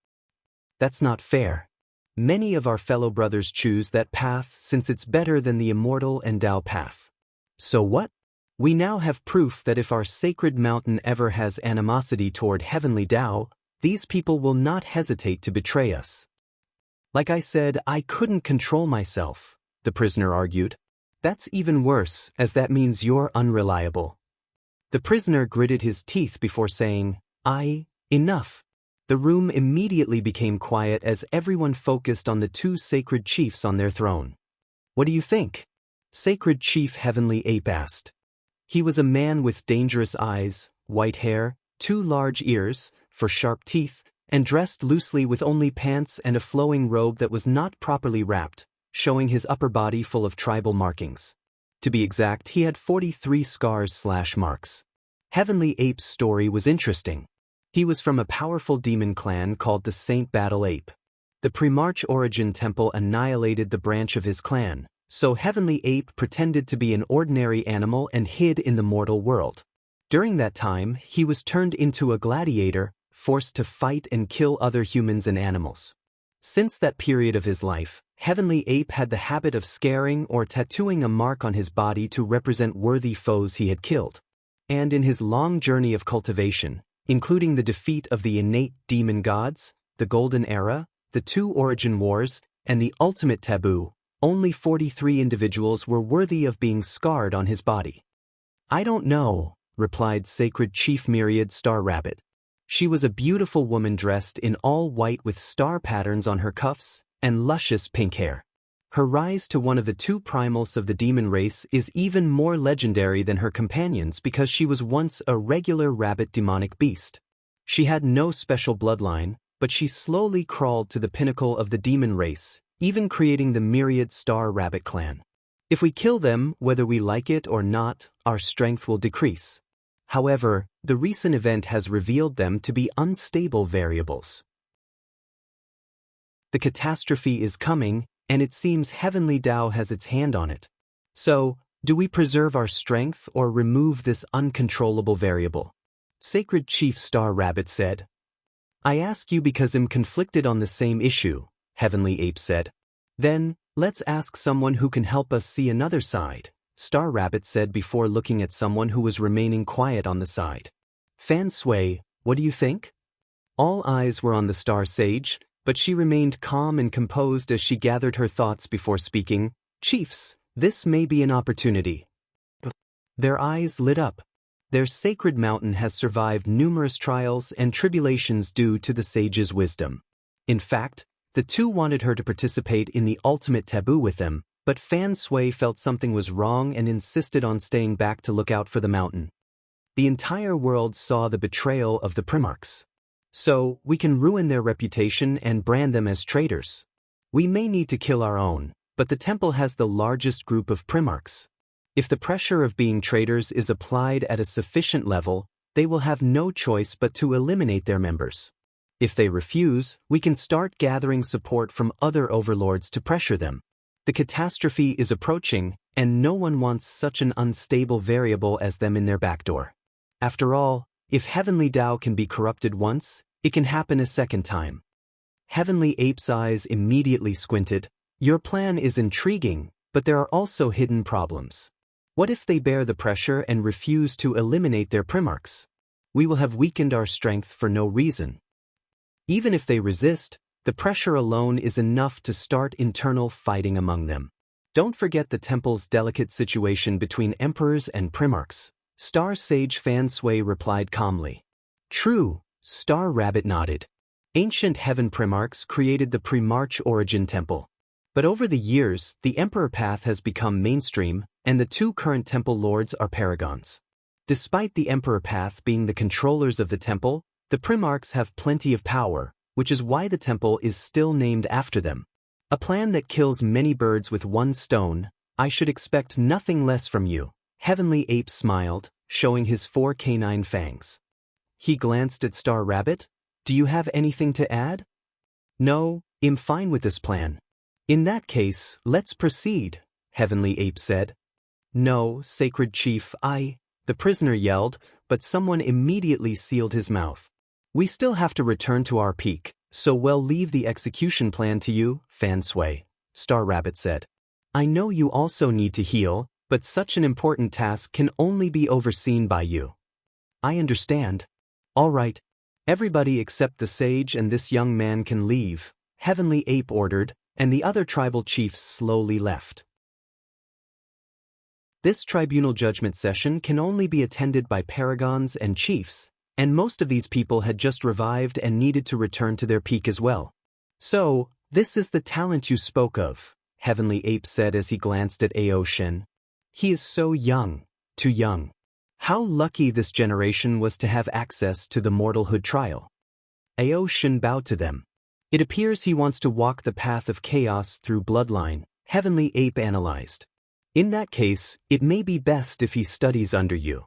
That's not fair. Many of our fellow brothers choose that path since it's better than the Immortal and Tao path. So what? We now have proof that if our sacred mountain ever has animosity toward Heavenly Tao, these people will not hesitate to betray us. Like I said, I couldn't control myself, the prisoner argued. That's even worse, as that means you're unreliable. The prisoner gritted his teeth before saying, enough. The room immediately became quiet as everyone focused on the two sacred chiefs on their throne. What do you think? Sacred Chief Heavenly Ape asked. He was a man with dangerous eyes, white hair, two large ears, for sharp teeth, and dressed loosely with only pants and a flowing robe that was not properly wrapped, showing his upper body full of tribal markings. To be exact, he had 43 scars/marks. Heavenly Ape's story was interesting. He was from a powerful demon clan called the Saint Battle Ape. The Primarch Origin Temple annihilated the branch of his clan, so Heavenly Ape pretended to be an ordinary animal and hid in the mortal world. During that time, he was turned into a gladiator, forced to fight and kill other humans and animals. Since that period of his life, Heavenly Ape had the habit of scaring or tattooing a mark on his body to represent worthy foes he had killed. And in his long journey of cultivation, including the defeat of the innate demon gods, the Golden Era, the two Origin Wars, and the ultimate taboo, only 43 individuals were worthy of being scarred on his body. I don't know, replied Sacred Chief Myriad Star Rabbit. She was a beautiful woman dressed in all white with star patterns on her cuffs and luscious pink hair. Her rise to one of the two primals of the demon race is even more legendary than her companions because she was once a regular rabbit demonic beast. She had no special bloodline, but she slowly crawled to the pinnacle of the demon race, even creating the Myriad Star Rabbit clan. If we kill them, whether we like it or not, our strength will decrease. However, the recent event has revealed them to be unstable variables. The catastrophe is coming, and it seems Heavenly Tao has its hand on it. So, do we preserve our strength or remove this uncontrollable variable? Sacred Chief Star Rabbit said. I ask you because I'm conflicted on the same issue, Heavenly Ape said. Then, let's ask someone who can help us see another side, Star Rabbit said before looking at someone who was remaining quiet on the side. Fan Sui, what do you think? All eyes were on the Star Sage, but she remained calm and composed as she gathered her thoughts before speaking. Chiefs, this may be an opportunity. Their eyes lit up. Their sacred mountain has survived numerous trials and tribulations due to the sage's wisdom. In fact, the two wanted her to participate in the ultimate taboo with them, but Fan Sui felt something was wrong and insisted on staying back to look out for the mountain. The entire world saw the betrayal of the Primarchs. So, we can ruin their reputation and brand them as traitors. We may need to kill our own, but the temple has the largest group of Primarchs. If the pressure of being traitors is applied at a sufficient level, they will have no choice but to eliminate their members. If they refuse, we can start gathering support from other overlords to pressure them. The catastrophe is approaching, and no one wants such an unstable variable as them in their backdoor. After all, if Heavenly Tao can be corrupted once, it can happen a second time. Heavenly Ape's eyes immediately squinted. Your plan is intriguing, but there are also hidden problems. What if they bear the pressure and refuse to eliminate their Primarchs? We will have weakened our strength for no reason. Even if they resist, the pressure alone is enough to start internal fighting among them. Don't forget the temple's delicate situation between emperors and Primarchs. Star Sage Fan Sui replied calmly. True, Star Rabbit nodded. Ancient Heaven Primarchs created the Primarch Origin Temple. But over the years, the Emperor path has become mainstream, and the two current temple lords are paragons. Despite the Emperor path being the controllers of the temple, the Primarchs have plenty of power, which is why the temple is still named after them. A plan that kills many birds with one stone. I should expect nothing less from you. Heavenly Ape smiled, showing his 4 canine fangs. He glanced at Star Rabbit. Do you have anything to add? No, I'm fine with this plan. In that case, let's proceed, Heavenly Ape said. No, Sacred Chief, the prisoner yelled, but someone immediately sealed his mouth. We still have to return to our peak, so we'll leave the execution plan to you, Fan Sui, Star Rabbit said. I know you also need to heal, but such an important task can only be overseen by you. I understand. All right. Everybody except the sage and this young man can leave, Heavenly Ape ordered, and the other tribal chiefs slowly left. This tribunal judgment session can only be attended by paragons and chiefs, and most of these people had just revived and needed to return to their peak as well. So, this is the talent you spoke of, Heavenly Ape said as he glanced at Ao Shen. He is so young, too young. How lucky this generation was to have access to the mortalhood trial. Ao Shen bowed to them. It appears he wants to walk the path of chaos through bloodline, Heavenly Ape analyzed. In that case, it may be best if he studies under you.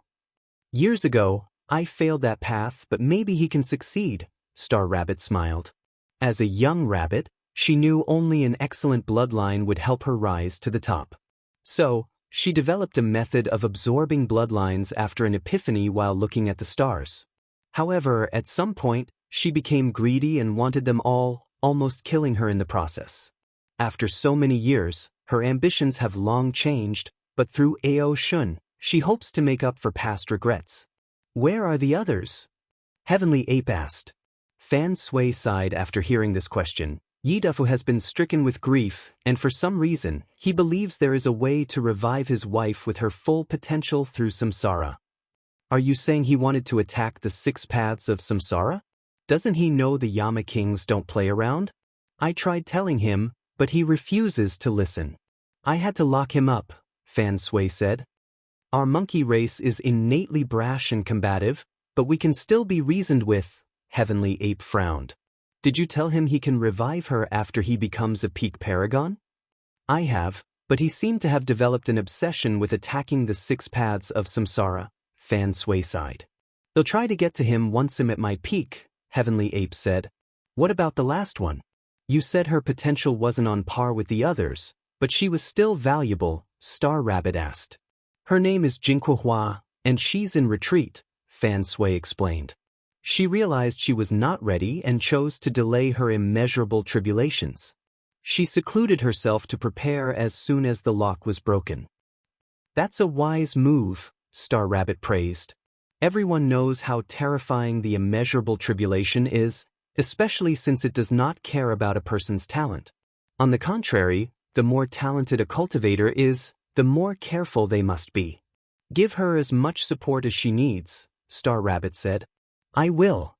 Years ago, I failed that path, but maybe he can succeed, Star Rabbit smiled. As a young rabbit, she knew only an excellent bloodline would help her rise to the top. So, she developed a method of absorbing bloodlines after an epiphany while looking at the stars. However, at some point, she became greedy and wanted them all, almost killing her in the process. After so many years, her ambitions have long changed, but through Ao Shun, she hopes to make up for past regrets. Where are the others? Heavenly Ape asked. Fan Sui sighed after hearing this question. Yidafu has been stricken with grief, and for some reason, he believes there is a way to revive his wife with her full potential through samsara. Are you saying he wanted to attack the 6 paths of samsara? Doesn't he know the Yama kings don't play around? I tried telling him, but he refuses to listen. I had to lock him up, Fan Sui said. Our monkey race is innately brash and combative, but we can still be reasoned with, Heavenly Ape frowned. Did you tell him he can revive her after he becomes a peak paragon? I have, but he seemed to have developed an obsession with attacking the 6 paths of samsara, Fan Sui sighed. They'll try to get to him once I'm at my peak, Heavenly Ape said. What about the last one? You said her potential wasn't on par with the others, but she was still valuable, Star Rabbit asked. Her name is Jinquehua, and she's in retreat, Fan Sui explained. She realized she was not ready and chose to delay her immeasurable tribulations. She secluded herself to prepare as soon as the lock was broken. That's a wise move, Star Rabbit praised. Everyone knows how terrifying the immeasurable tribulation is, especially since it does not care about a person's talent. On the contrary, the more talented a cultivator is, the more careful they must be. Give her as much support as she needs, Star Rabbit said. I will.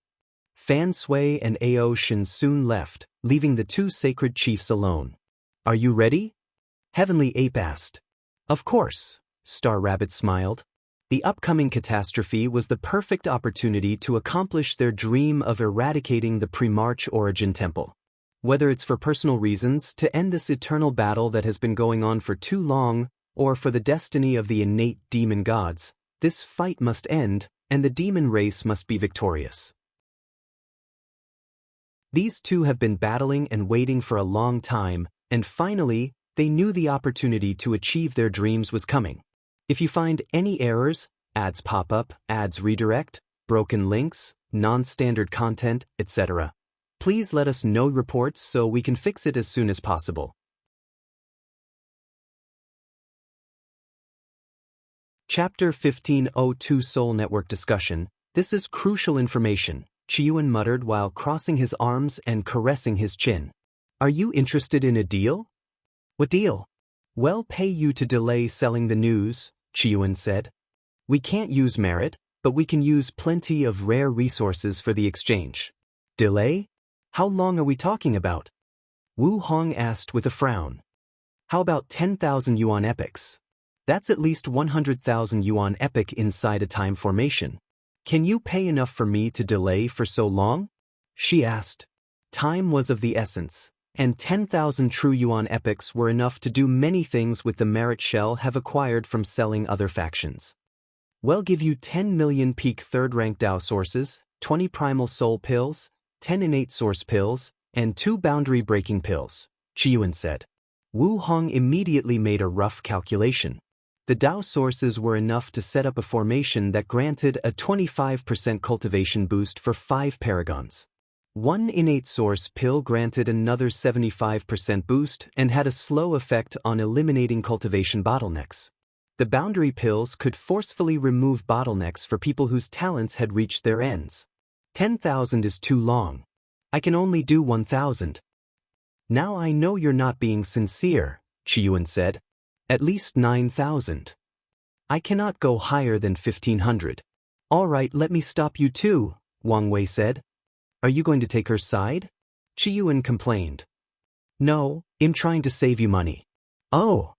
Fan Sui and Ao Shin soon left, leaving the 2 sacred chiefs alone. Are you ready? Heavenly Ape asked. Of course, Star Rabbit smiled. The upcoming catastrophe was the perfect opportunity to accomplish their dream of eradicating the pre-March origin temple. Whether it's for personal reasons to end this eternal battle that has been going on for too long, or for the destiny of the innate demon gods, this fight must end, and the demon race must be victorious. These 2 have been battling and waiting for a long time, and finally, they knew the opportunity to achieve their dreams was coming. If you find any errors, ads pop up, ads redirect, broken links, non-standard content, etc., please let us know reports so we can fix it as soon as possible. Chapter 1502 Soul Network Discussion. This is crucial information, Chiyuan muttered while crossing his arms and caressing his chin. Are you interested in a deal? What deal? We'll pay you to delay selling the news, Chiyuan said. We can't use merit, but we can use plenty of rare resources for the exchange. Delay? How long are we talking about? Wu Hong asked with a frown. How about 10,000 yuan epics? That's at least 100,000 yuan epic inside a time formation. Can you pay enough for me to delay for so long? She asked. Time was of the essence, and 10,000 true yuan epics were enough to do many things with the merit shell have acquired from selling other factions. We'll give you 10 million peak 3rd rank Dao sources, 20 primal soul pills, 10 innate source pills, and 2 boundary breaking pills, Chiyuan said. Wu Hong immediately made a rough calculation. The Dao sources were enough to set up a formation that granted a 25% cultivation boost for 5 paragons. 1 innate source pill granted another 75% boost and had a slow effect on eliminating cultivation bottlenecks. The boundary pills could forcefully remove bottlenecks for people whose talents had reached their ends. 10,000 is too long. I can only do 1,000. Now I know you're not being sincere, Chiyuan said. At least 9,000. I cannot go higher than 1,500. All right, let me stop you too, Wang Wei said. Are you going to take her side? Chiyuan complained. No, I'm trying to save you money. Oh.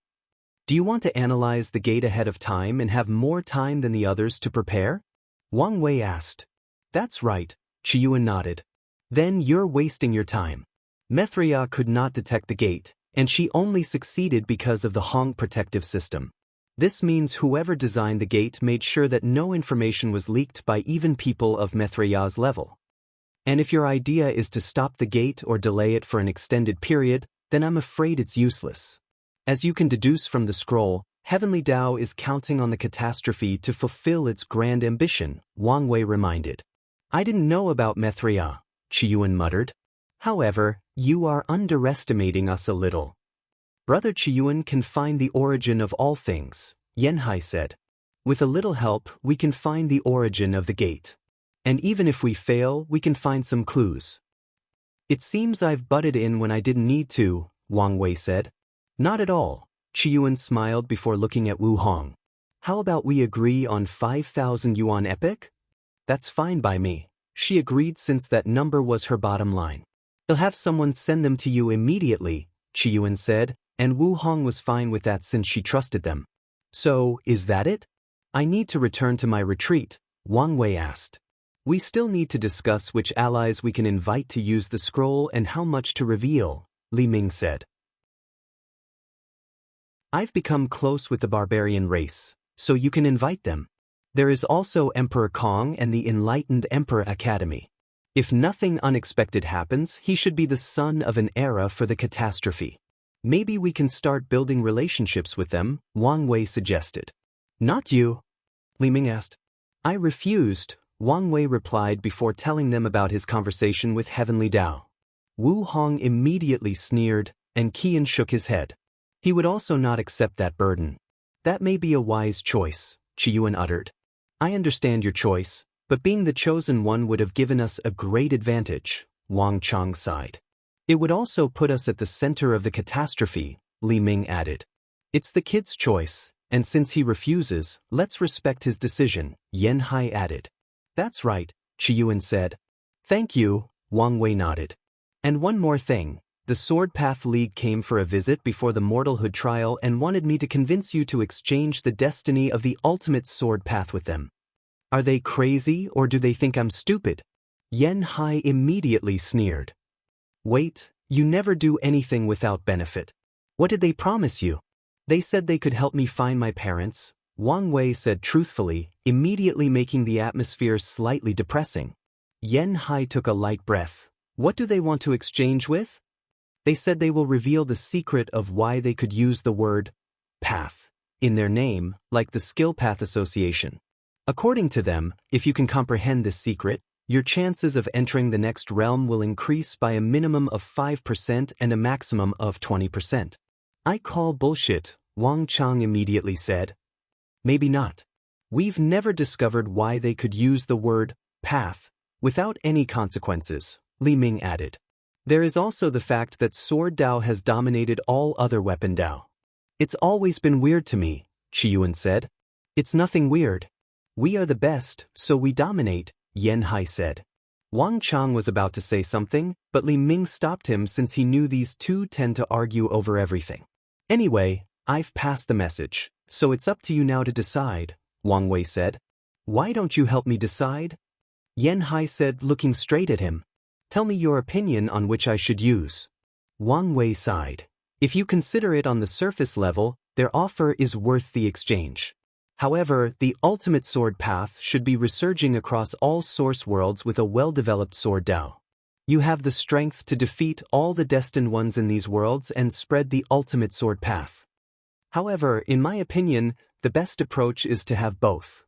Do you want to analyze the gate ahead of time and have more time than the others to prepare? Wang Wei asked. That's right, Chiyuan nodded. Then you're wasting your time. Mithria could not detect the gate, and she only succeeded because of the Hong protective system. This means whoever designed the gate made sure that no information was leaked by even people of Mithria's level. And if your idea is to stop the gate or delay it for an extended period, then I'm afraid it's useless. As you can deduce from the scroll, Heavenly Dao is counting on the catastrophe to fulfill its grand ambition, Wang Wei reminded. I didn't know about Mithria, Chiyuan muttered. However, you are underestimating us a little. Brother Chiyuan can find the origin of all things, Yanhai said. With a little help, we can find the origin of the gate. And even if we fail, we can find some clues. It seems I've butted in when I didn't need to, Wang Wei said. Not at all, Chiyuan smiled before looking at Wu Hong. How about we agree on 5,000 yuan epic? That's fine by me. She agreed since that number was her bottom line. I'll have someone send them to you immediately, Qiyuan said, and Wu Hong was fine with that since she trusted them. So, is that it? I need to return to my retreat, Wang Wei asked. We still need to discuss which allies we can invite to use the scroll and how much to reveal, Li Ming said. I've become close with the barbarian race, so you can invite them. There is also Emperor Kong and the Enlightened Emperor Academy. If nothing unexpected happens, he should be the son of an era for the catastrophe. Maybe we can start building relationships with them, Wang Wei suggested. Not you, Li Ming asked. I refused, Wang Wei replied before telling them about his conversation with Heavenly Dao. Wu Hong immediately sneered, and Qian shook his head. He would also not accept that burden. That may be a wise choice, Qiyuan uttered. I understand your choice, but being the chosen one would have given us a great advantage, Wang Chang sighed. It would also put us at the center of the catastrophe, Li Ming added. It's the kid's choice, and since he refuses, let's respect his decision, Yan Hai added. That's right, Qiyuan said. Thank you, Wang Wei nodded. And one more thing, the Sword Path League came for a visit before the Mortalhood trial and wanted me to convince you to exchange the destiny of the ultimate sword path with them. Are they crazy or do they think I'm stupid? Yan Hai immediately sneered. Wait, you never do anything without benefit. What did they promise you? They said they could help me find my parents, Wang Wei said truthfully, immediately making the atmosphere slightly depressing. Yan Hai took a light breath. What do they want to exchange with? They said they will reveal the secret of why they could use the word path in their name, like the Skill Path Association. According to them, if you can comprehend this secret, your chances of entering the next realm will increase by a minimum of 5% and a maximum of 20%. I call bullshit, Wang Chang immediately said. Maybe not. We've never discovered why they could use the word path without any consequences, Li Ming added. There is also the fact that Sword Dao has dominated all other weapon Dao. It's always been weird to me, Qiyuan said. It's nothing weird. We are the best, so we dominate, Yan Hai said. Wang Chang was about to say something, but Li Ming stopped him since he knew these two tend to argue over everything. Anyway, I've passed the message, so it's up to you now to decide, Wang Wei said. Why don't you help me decide? Yan Hai said, looking straight at him. Tell me your opinion on which I should use. Wang Wei sighed. If you consider it on the surface level, their offer is worth the exchange. However, the ultimate sword path should be resurging across all source worlds with a well-developed sword Dao. You have the strength to defeat all the destined ones in these worlds and spread the ultimate sword path. However, in my opinion, the best approach is to have both.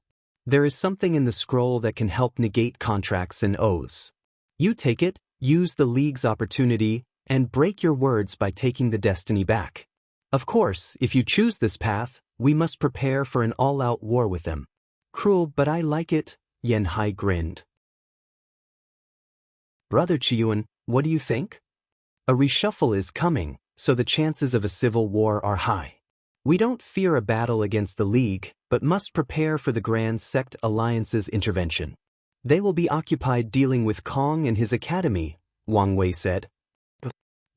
There is something in the scroll that can help negate contracts and oaths. You take it, use the League's opportunity, and break your words by taking the destiny back. Of course, if you choose this path, we must prepare for an all-out war with them. Cruel, but I like it, Yan Hai grinned. Brother Qiyuan, what do you think? A reshuffle is coming, so the chances of a civil war are high. We don't fear a battle against the League, but must prepare for the Grand Sect Alliance's intervention. They will be occupied dealing with Kong and his academy, Wang Wei said.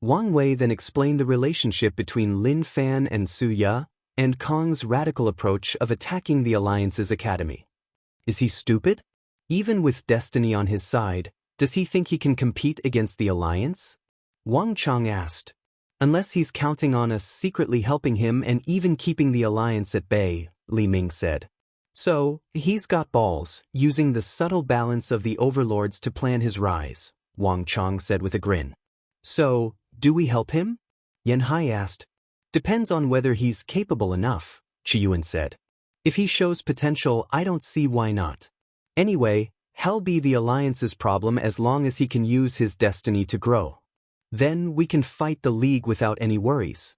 Wang Wei then explained the relationship between Lin Fan and Su Ya, and Kong's radical approach of attacking the Alliance's academy. Is he stupid? Even with destiny on his side, does he think he can compete against the Alliance? Wang Chang asked. Unless he's counting on us secretly helping him and even keeping the Alliance at bay, Li Ming said. So, he's got balls, using the subtle balance of the overlords to plan his rise, Wang Chang said with a grin. So, do we help him? Yan Hai asked. Depends on whether he's capable enough, Qiyuan said. If he shows potential, I don't see why not. Anyway, hell be the Alliance's problem as long as he can use his destiny to grow. Then we can fight the League without any worries.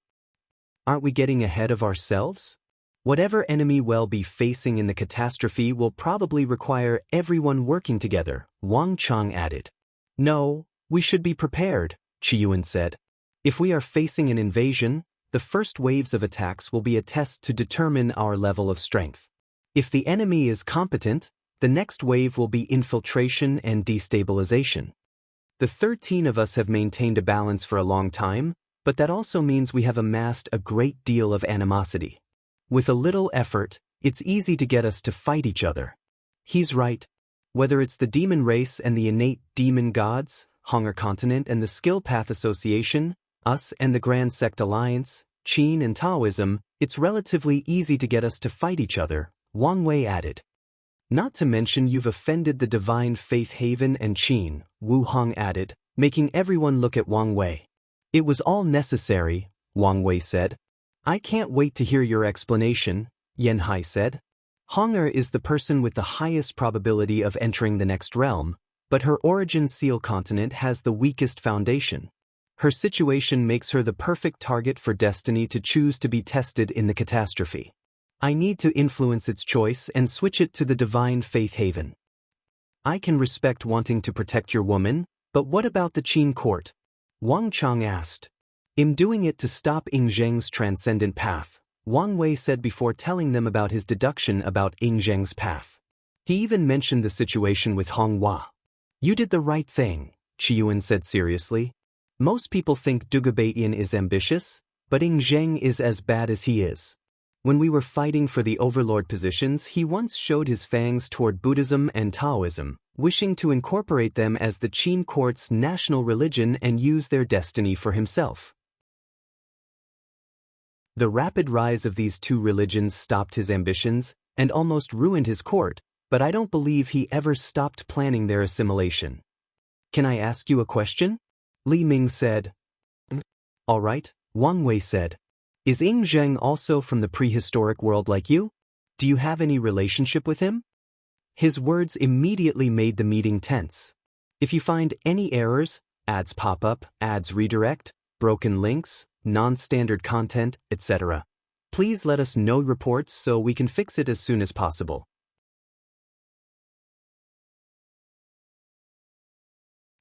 Aren't we getting ahead of ourselves? Whatever enemy we'll be facing in the catastrophe will probably require everyone working together, Wang Chang added. No, we should be prepared, Qiyuan said. If we are facing an invasion, the first waves of attacks will be a test to determine our level of strength. If the enemy is competent, the next wave will be infiltration and destabilization. The 13 of us have maintained a balance for a long time, but that also means we have amassed a great deal of animosity. With a little effort, it's easy to get us to fight each other. He's right. Whether it's the demon race and the innate demon gods, Hunger Continent and the Skill Path Association, us and the Grand Sect Alliance, Qin and Taoism, it's relatively easy to get us to fight each other, Wang Wei added. Not to mention you've offended the Divine Faith Haven and Qin, Wu Hong added, making everyone look at Wang Wei. It was all necessary, Wang Wei said. I can't wait to hear your explanation, Yan Hai said. Hunger is the person with the highest probability of entering the next realm, but her origin seal continent has the weakest foundation. Her situation makes her the perfect target for destiny to choose to be tested in the catastrophe. I need to influence its choice and switch it to the Divine Faith Haven. I can respect wanting to protect your woman, but what about the Qin court? Wang Chang asked. I'm doing it to stop Ying Zheng's transcendent path, Wang Wei said before telling them about his deduction about Ying Zheng's path. He even mentioned the situation with Hong Hua. You did the right thing, Qiyuan said seriously. Most people think Dugabatian is ambitious, but Ying Zheng is as bad as he is. When we were fighting for the overlord positions, he once showed his fangs toward Buddhism and Taoism, wishing to incorporate them as the Qin court's national religion and use their destiny for himself. The rapid rise of these two religions stopped his ambitions and almost ruined his court, but I don't believe he ever stopped planning their assimilation. Can I ask you a question? Li Ming said. All right, Wang Wei said. Is Ying Zheng also from the prehistoric world like you? Do you have any relationship with him? His words immediately made the meeting tense. If you find any errors, ads pop up, ads redirect, broken links, non-standard content, etc., please let us know reports so we can fix it as soon as possible.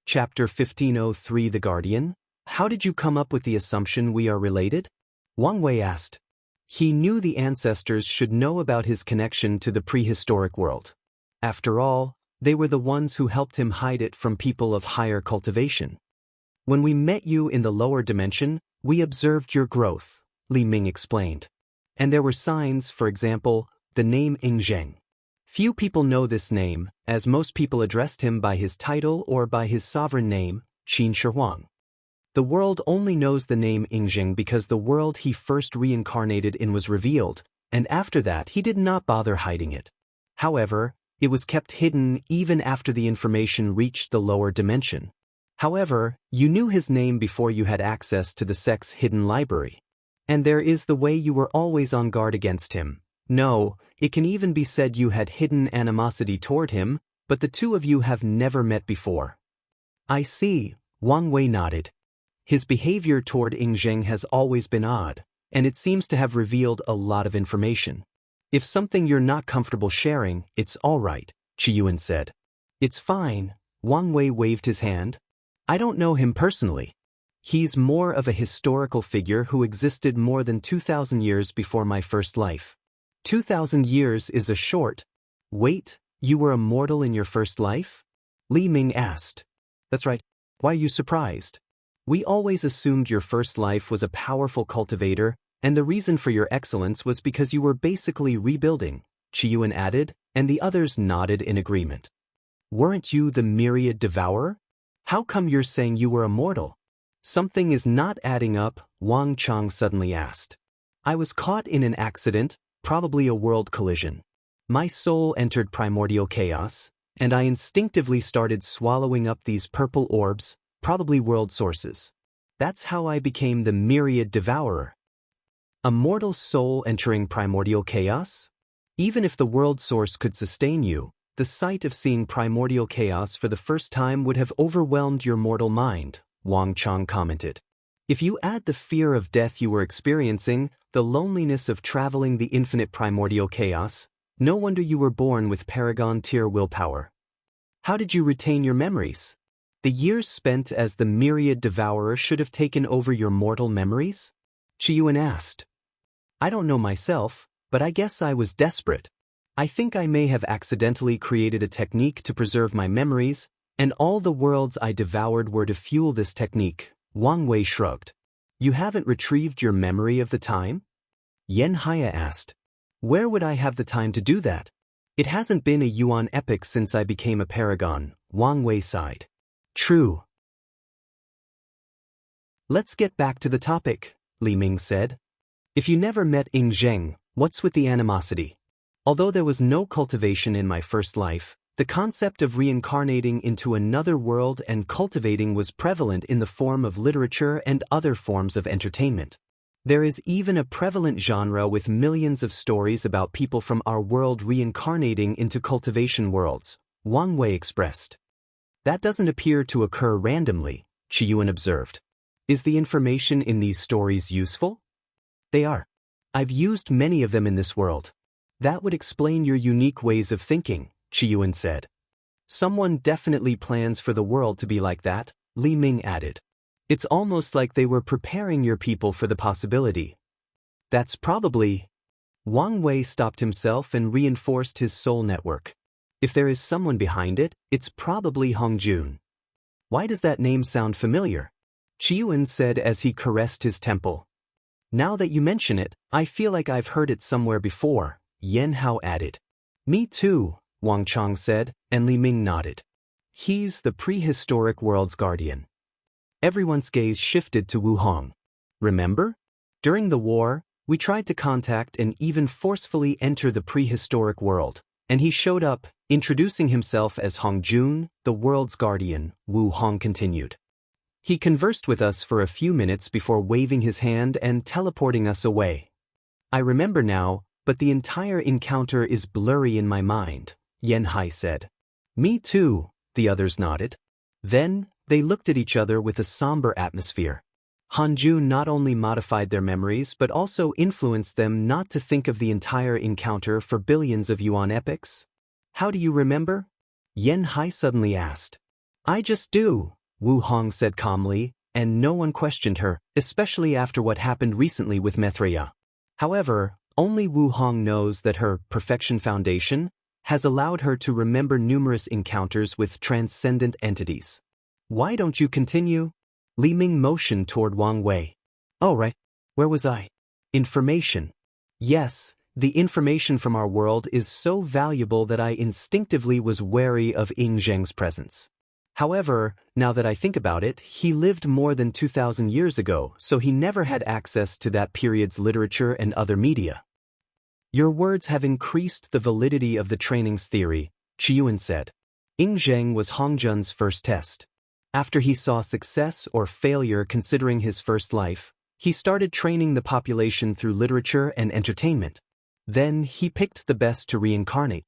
Chapter 1503 The Guardian. How did you come up with the assumption we are related? Wang Wei asked. He knew the ancestors should know about his connection to the prehistoric world. After all, they were the ones who helped him hide it from people of higher cultivation. When we met you in the lower dimension, we observed your growth, Li Ming explained. And there were signs, for example, the name Ying Zheng. Few people know this name, as most people addressed him by his title or by his sovereign name, Qin Shi Huang. The world only knows the name Ying Zheng because the world he first reincarnated in was revealed, and after that he did not bother hiding it. However, it was kept hidden even after the information reached the lower dimension. However, you knew his name before you had access to the sect's hidden library. And there is the way you were always on guard against him. No, it can even be said you had hidden animosity toward him, but the two of you have never met before. I see, Wang Wei nodded. His behavior toward Ying Zheng has always been odd, and it seems to have revealed a lot of information. If something you're not comfortable sharing, it's all right, Qiyuan said. It's fine, Wang Wei waved his hand. I don't know him personally. He's more of a historical figure who existed more than 2,000 years before my first life. 2,000 years is a short. Wait, you were immortal in your first life? Li Ming asked. That's right. Why are you surprised? We always assumed your first life was a powerful cultivator, and the reason for your excellence was because you were basically rebuilding, Qiyuan added, and the others nodded in agreement. Weren't you the myriad devourer? How come you're saying you were immortal? Something is not adding up, Wang Chang suddenly asked. I was caught in an accident, probably a world collision. My soul entered primordial chaos, and I instinctively started swallowing up these purple orbs, probably world sources. That's how I became the myriad devourer. A mortal soul entering primordial chaos? Even if the world source could sustain you, the sight of seeing primordial chaos for the first time would have overwhelmed your mortal mind, Wang Chang commented. If you add the fear of death you were experiencing, the loneliness of traveling the infinite primordial chaos, no wonder you were born with paragon-tier willpower. How did you retain your memories? The years spent as the myriad devourer should have taken over your mortal memories? Qiyuan asked. I don't know myself, but I guess I was desperate. I think I may have accidentally created a technique to preserve my memories, and all the worlds I devoured were to fuel this technique. Wang Wei shrugged. You haven't retrieved your memory of the time? Yen Haya asked. Where would I have the time to do that? It hasn't been a Yuan epoch since I became a paragon, Wang Wei sighed. True. Let's get back to the topic, Li Ming said. If you never met Ying Zheng, what's with the animosity? Although there was no cultivation in my first life, the concept of reincarnating into another world and cultivating was prevalent in the form of literature and other forms of entertainment. There is even a prevalent genre with millions of stories about people from our world reincarnating into cultivation worlds, Wang Wei expressed. That doesn't appear to occur randomly, Qiyuan observed. Is the information in these stories useful? They are. I've used many of them in this world. That would explain your unique ways of thinking, Qiyuan said. Someone definitely plans for the world to be like that, Li Ming added. It's almost like they were preparing your people for the possibility. That's probably... Wang Wei stopped himself and reinforced his soul network. If there is someone behind it, it's probably Hong Jun. Why does that name sound familiar? Qiyuan said as he caressed his temple. Now that you mention it, I feel like I've heard it somewhere before, Yen Hao added. Me too, Wang Chong said, and Li Ming nodded. He's the prehistoric world's guardian. Everyone's gaze shifted to Wu Hong. Remember? During the war, we tried to contact and even forcefully enter the prehistoric world, and he showed up, introducing himself as Hong Jun, the world's guardian, Wu Hong continued. He conversed with us for a few minutes before waving his hand and teleporting us away. I remember now, but the entire encounter is blurry in my mind, Yen Hai said. Me too, the others nodded. Then, they looked at each other with a somber atmosphere. Han Jun not only modified their memories but also influenced them not to think of the entire encounter for billions of Yuan epochs. How do you remember? Yen Hai suddenly asked. I just do, Wu Hong said calmly, and no one questioned her, especially after what happened recently with Maitreya. However, only Wu Hong knows that her perfection foundation has allowed her to remember numerous encounters with transcendent entities. Why don't you continue? Li Ming motioned toward Wang Wei. Oh right, where was I? Information. Yes, the information from our world is so valuable that I instinctively was wary of Ying Zheng's presence. However, now that I think about it, he lived more than 2,000 years ago, so he never had access to that period's literature and other media. Your words have increased the validity of the training's theory, Qiyuan said. Ying Zheng was Hong Jun's first test. After he saw success or failure considering his first life, he started training the population through literature and entertainment. Then he picked the best to reincarnate.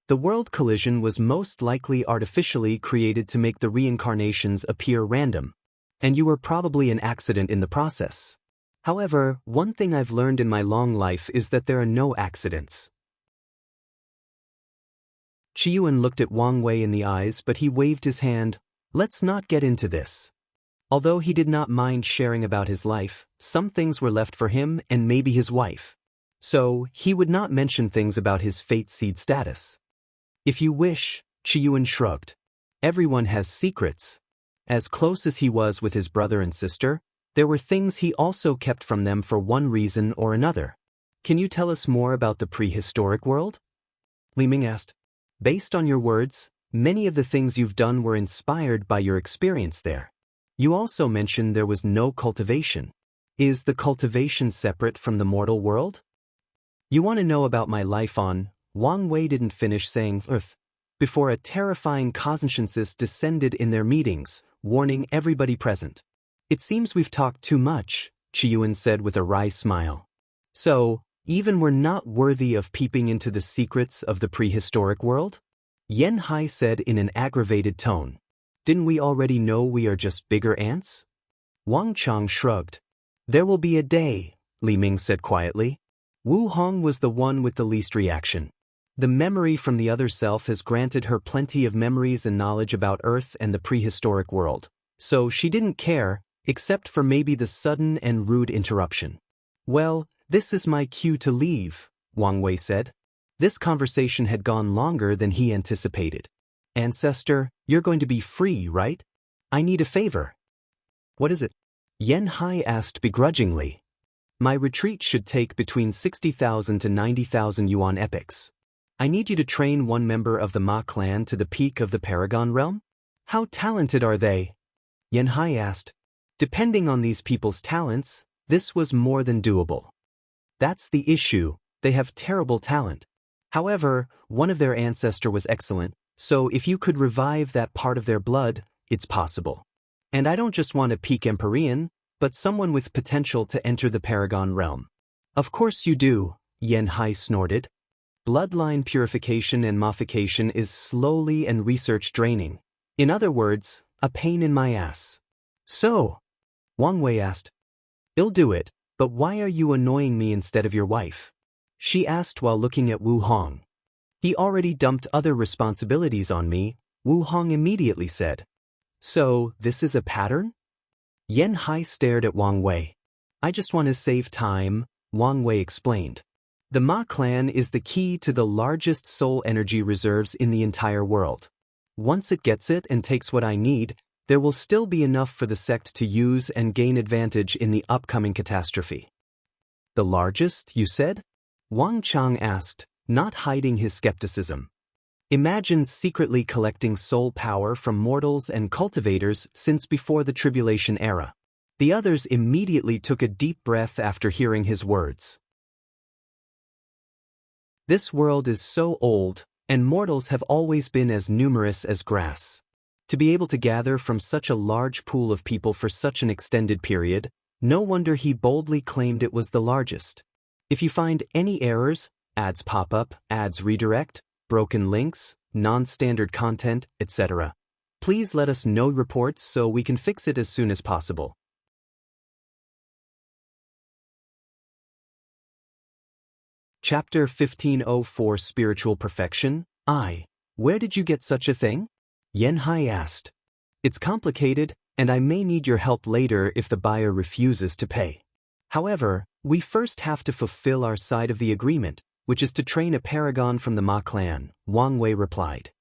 The world collision was most likely artificially created to make the reincarnations appear random, and you were probably an accident in the process. However, one thing I've learned in my long life is that there are no accidents. Qiyuan looked at Wang Wei in the eyes, but he waved his hand. Let's not get into this. Although he did not mind sharing about his life, some things were left for him and maybe his wife. So, he would not mention things about his fate seed status. If you wish, Qiyuan shrugged. Everyone has secrets. As close as he was with his brother and sister, there were things he also kept from them for one reason or another. Can you tell us more about the prehistoric world? Li Ming asked. Based on your words, many of the things you've done were inspired by your experience there. You also mentioned there was no cultivation. Is the cultivation separate from the mortal world? You want to know about my life on... Wang Wei didn't finish saying Earth before a terrifying conscience descended in their meetings, warning everybody present. It seems we've talked too much, Qiyuan said with a wry smile. So, even we're not worthy of peeping into the secrets of the prehistoric world? Yen Hai said in an aggravated tone. Didn't we already know we are just bigger ants? Wang Chong shrugged. There will be a day, Li Ming said quietly. Wu Hong was the one with the least reaction. The memory from the other self has granted her plenty of memories and knowledge about Earth and the prehistoric world, so she didn't care, except for maybe the sudden and rude interruption. Well, this is my cue to leave, Wang Wei said. This conversation had gone longer than he anticipated. Ancestor, you're going to be free, right? I need a favor. What is it? Yen Hai asked begrudgingly. My retreat should take between 60,000 to 90,000 yuan epics. I need you to train one member of the Ma clan to the peak of the Paragon realm? How talented are they? Yen Hai asked. Depending on these people's talents, this was more than doable. That's the issue, they have terrible talent. However, one of their ancestor was excellent, so if you could revive that part of their blood, it's possible. And I don't just want a peak Empyrean, but someone with potential to enter the Paragon realm. Of course you do, Yen Hai snorted. Bloodline purification and modification is slowly and research draining. In other words, a pain in my ass. So, Wang Wei asked. I'll do it, but why are you annoying me instead of your wife? She asked while looking at Wu Hong. He already dumped other responsibilities on me, Wu Hong immediately said. So, this is a pattern? Yen Hai stared at Wang Wei. I just want to save time, Wang Wei explained. The Ma clan is the key to the largest soul energy reserves in the entire world. Once it gets it and takes what I need, there will still be enough for the sect to use and gain advantage in the upcoming catastrophe. The largest, you said? Wang Chang asked, not hiding his skepticism. Imagine secretly collecting soul power from mortals and cultivators since before the tribulation era. The others immediately took a deep breath after hearing his words. This world is so old, and mortals have always been as numerous as grass. To be able to gather from such a large pool of people for such an extended period, no wonder he boldly claimed it was the largest. If you find any errors, ads pop up, ads redirect, broken links, non-standard content, etc., please let us know reports so we can fix it as soon as possible. Chapter 1504 Spiritual Perfection. Where did you get such a thing? Yen Hai asked. It's complicated, and I may need your help later if the buyer refuses to pay. However, we first have to fulfill our side of the agreement, which is to train a paragon from the Ma clan, Wang Wei replied.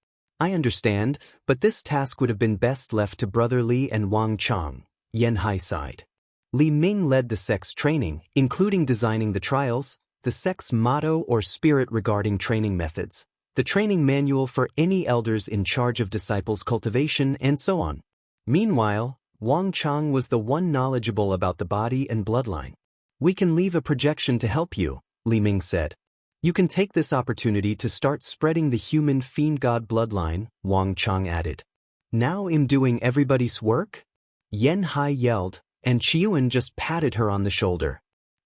I understand, but this task would have been best left to Brother Li and Wang Chang, Yen Hai sighed. Li Ming led the sect's training, including designing the trials, the sect's motto or spirit regarding training methods, the training manual for any elders in charge of disciples' cultivation, and so on. Meanwhile, Wang Chang was the one knowledgeable about the body and bloodline. We can leave a projection to help you, Li Ming said. You can take this opportunity to start spreading the human fiend god bloodline, Wang Chang added. Now I'm doing everybody's work? Yen Hai yelled, and Qiuan just patted her on the shoulder.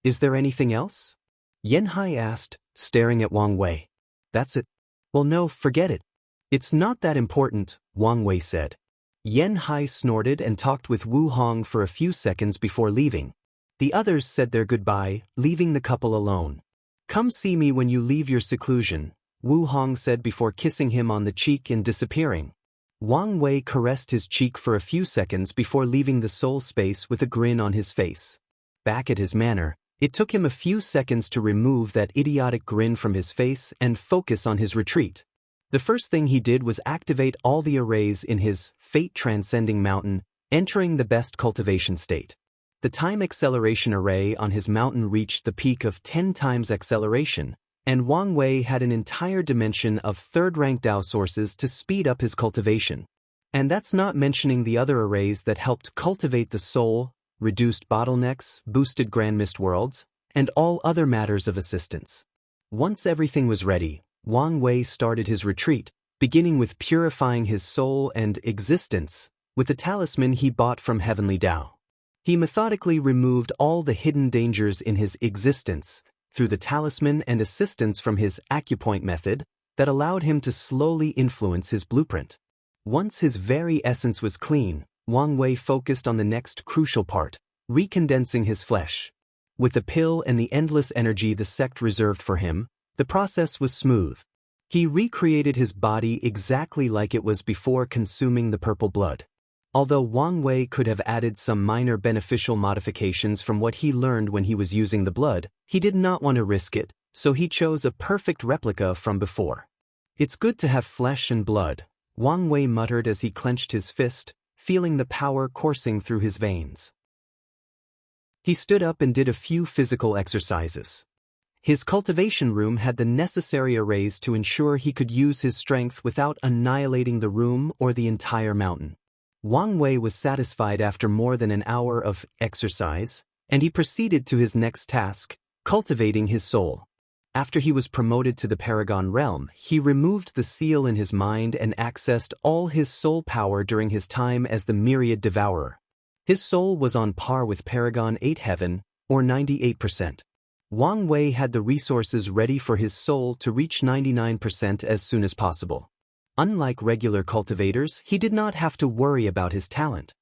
Is there anything else? Yen Hai asked, staring at Wang Wei. That's it. Well, no, forget it. It's not that important, Wang Wei said. Yen Hai snorted and talked with Wu Hong for a few seconds before leaving. The others said their goodbye, leaving the couple alone. Come see me when you leave your seclusion, Wu Hong said before kissing him on the cheek and disappearing. Wang Wei caressed his cheek for a few seconds before leaving the soul space with a grin on his face. Back at his manor, it took him a few seconds to remove that idiotic grin from his face and focus on his retreat. The first thing he did was activate all the arrays in his fate-transcending mountain, entering the best cultivation state. The time acceleration array on his mountain reached the peak of 10 times acceleration, and Wang Wei had an entire dimension of third-rank Dao sources to speed up his cultivation. And that's not mentioning the other arrays that helped cultivate the soul, reduced bottlenecks, boosted Grand Mist worlds, and all other matters of assistance. Once everything was ready, Wang Wei started his retreat, beginning with purifying his soul and existence with the talisman he bought from Heavenly Dao. He methodically removed all the hidden dangers in his existence through the talisman and assistance from his acupoint method that allowed him to slowly influence his blueprint. Once his very essence was clean, Wang Wei focused on the next crucial part, recondensing his flesh. With the pill and the endless energy the sect reserved for him, the process was smooth. He recreated his body exactly like it was before consuming the purple blood. Although Wang Wei could have added some minor beneficial modifications from what he learned when he was using the blood, he did not want to risk it, so he chose a perfect replica from before. It's good to have flesh and blood, Wang Wei muttered as he clenched his fist, feeling the power coursing through his veins. He stood up and did a few physical exercises. His cultivation room had the necessary arrays to ensure he could use his strength without annihilating the room or the entire mountain. Wang Wei was satisfied after more than an hour of exercise, and he proceeded to his next task, cultivating his soul. After he was promoted to the Paragon realm, he removed the seal in his mind and accessed all his soul power during his time as the Myriad Devourer. His soul was on par with Paragon 8 Heaven, or 98%. Wang Wei had the resources ready for his soul to reach 99% as soon as possible. Unlike regular cultivators, he did not have to worry about his talent.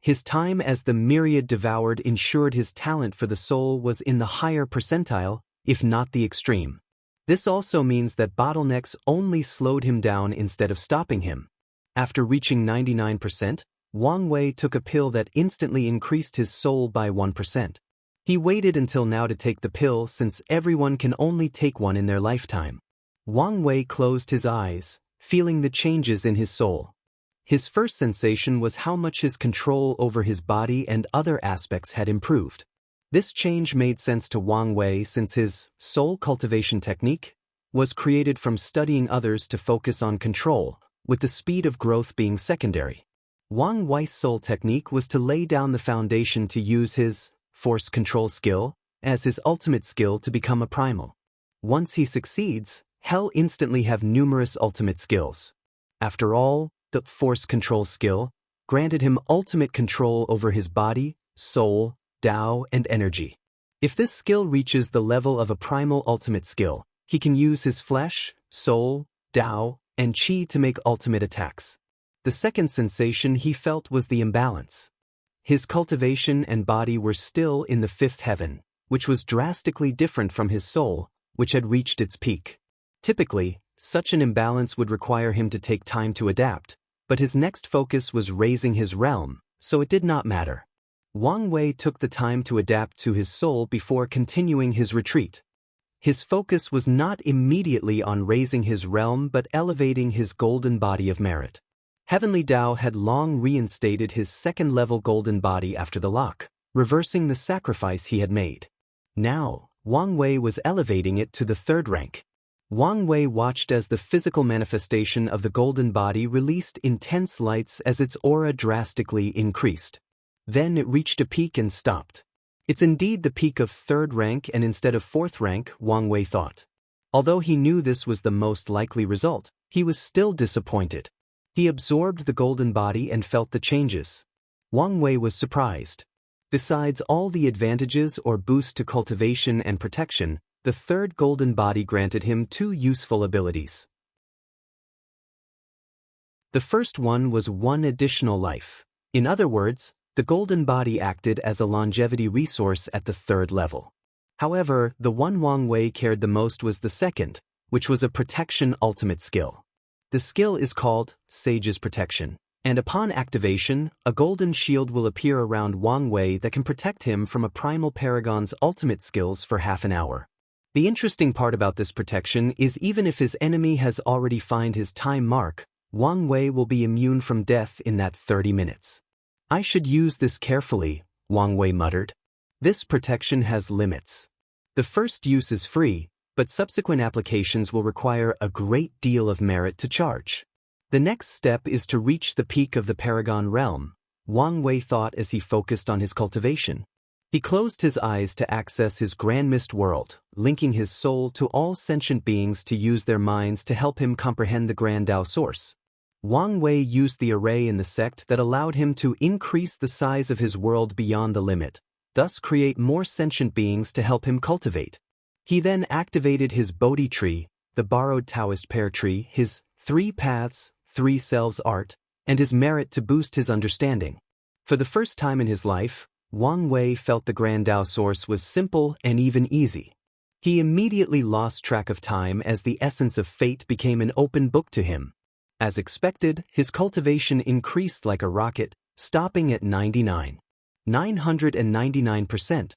His time as the Myriad Devoured ensured his talent for the soul was in the higher percentile, if not the extreme. This also means that bottlenecks only slowed him down instead of stopping him. After reaching 99%, Wang Wei took a pill that instantly increased his soul by 1%. He waited until now to take the pill since everyone can only take one in their lifetime. Wang Wei closed his eyes, feeling the changes in his soul. His first sensation was how much his control over his body and other aspects had improved. This change made sense to Wang Wei since his soul cultivation technique was created from studying others to focus on control, with the speed of growth being secondary. Wang Wei's soul technique was to lay down the foundation to use his force control skill as his ultimate skill to become a primal. Once he succeeds, he'll instantly have numerous ultimate skills. After all, the force control skill granted him ultimate control over his body, soul, Tao, and energy. If this skill reaches the level of a primal ultimate skill, he can use his flesh, soul, Tao, and Qi to make ultimate attacks. The second sensation he felt was the imbalance. His cultivation and body were still in the fifth heaven, which was drastically different from his soul, which had reached its peak. Typically, such an imbalance would require him to take time to adapt, but his next focus was raising his realm, so it did not matter. Wang Wei took the time to adapt to his soul before continuing his retreat. His focus was not immediately on raising his realm but elevating his golden body of merit. Heavenly Tao had long reinstated his second-level golden body after the lock, reversing the sacrifice he had made. Now, Wang Wei was elevating it to the third rank. Wang Wei watched as the physical manifestation of the golden body released intense lights as its aura drastically increased. Then it reached a peak and stopped. It's indeed the peak of third rank and instead of fourth rank, Wang Wei thought. Although he knew this was the most likely result, he was still disappointed. He absorbed the golden body and felt the changes. Wang Wei was surprised. Besides all the advantages or boost to cultivation and protection, the third golden body granted him two useful abilities. The first one was one additional life. In other words, the golden body acted as a longevity resource at the third level. However, the one Wang Wei cared the most was the second, which was a protection ultimate skill. The skill is called Sage's Protection, and upon activation, a golden shield will appear around Wang Wei that can protect him from a primal paragon's ultimate skills for half an hour. The interesting part about this protection is even if his enemy has already found his time mark, Wang Wei will be immune from death in that 30 minutes. I should use this carefully, Wang Wei muttered. This protection has limits. The first use is free, but subsequent applications will require a great deal of merit to charge. The next step is to reach the peak of the Paragon realm, Wang Wei thought as he focused on his cultivation. He closed his eyes to access his Grand Mist world, linking his soul to all sentient beings to use their minds to help him comprehend the Grand Tao source. Wang Wei used the array in the sect that allowed him to increase the size of his world beyond the limit, thus create more sentient beings to help him cultivate. He then activated his Bodhi tree, the borrowed Taoist pear tree, his 3 paths, 3 selves art, and his merit to boost his understanding. For the first time in his life, Wang Wei felt the Grand Tao source was simple and even easy. He immediately lost track of time as the essence of fate became an open book to him. As expected, his cultivation increased like a rocket, stopping at 999%.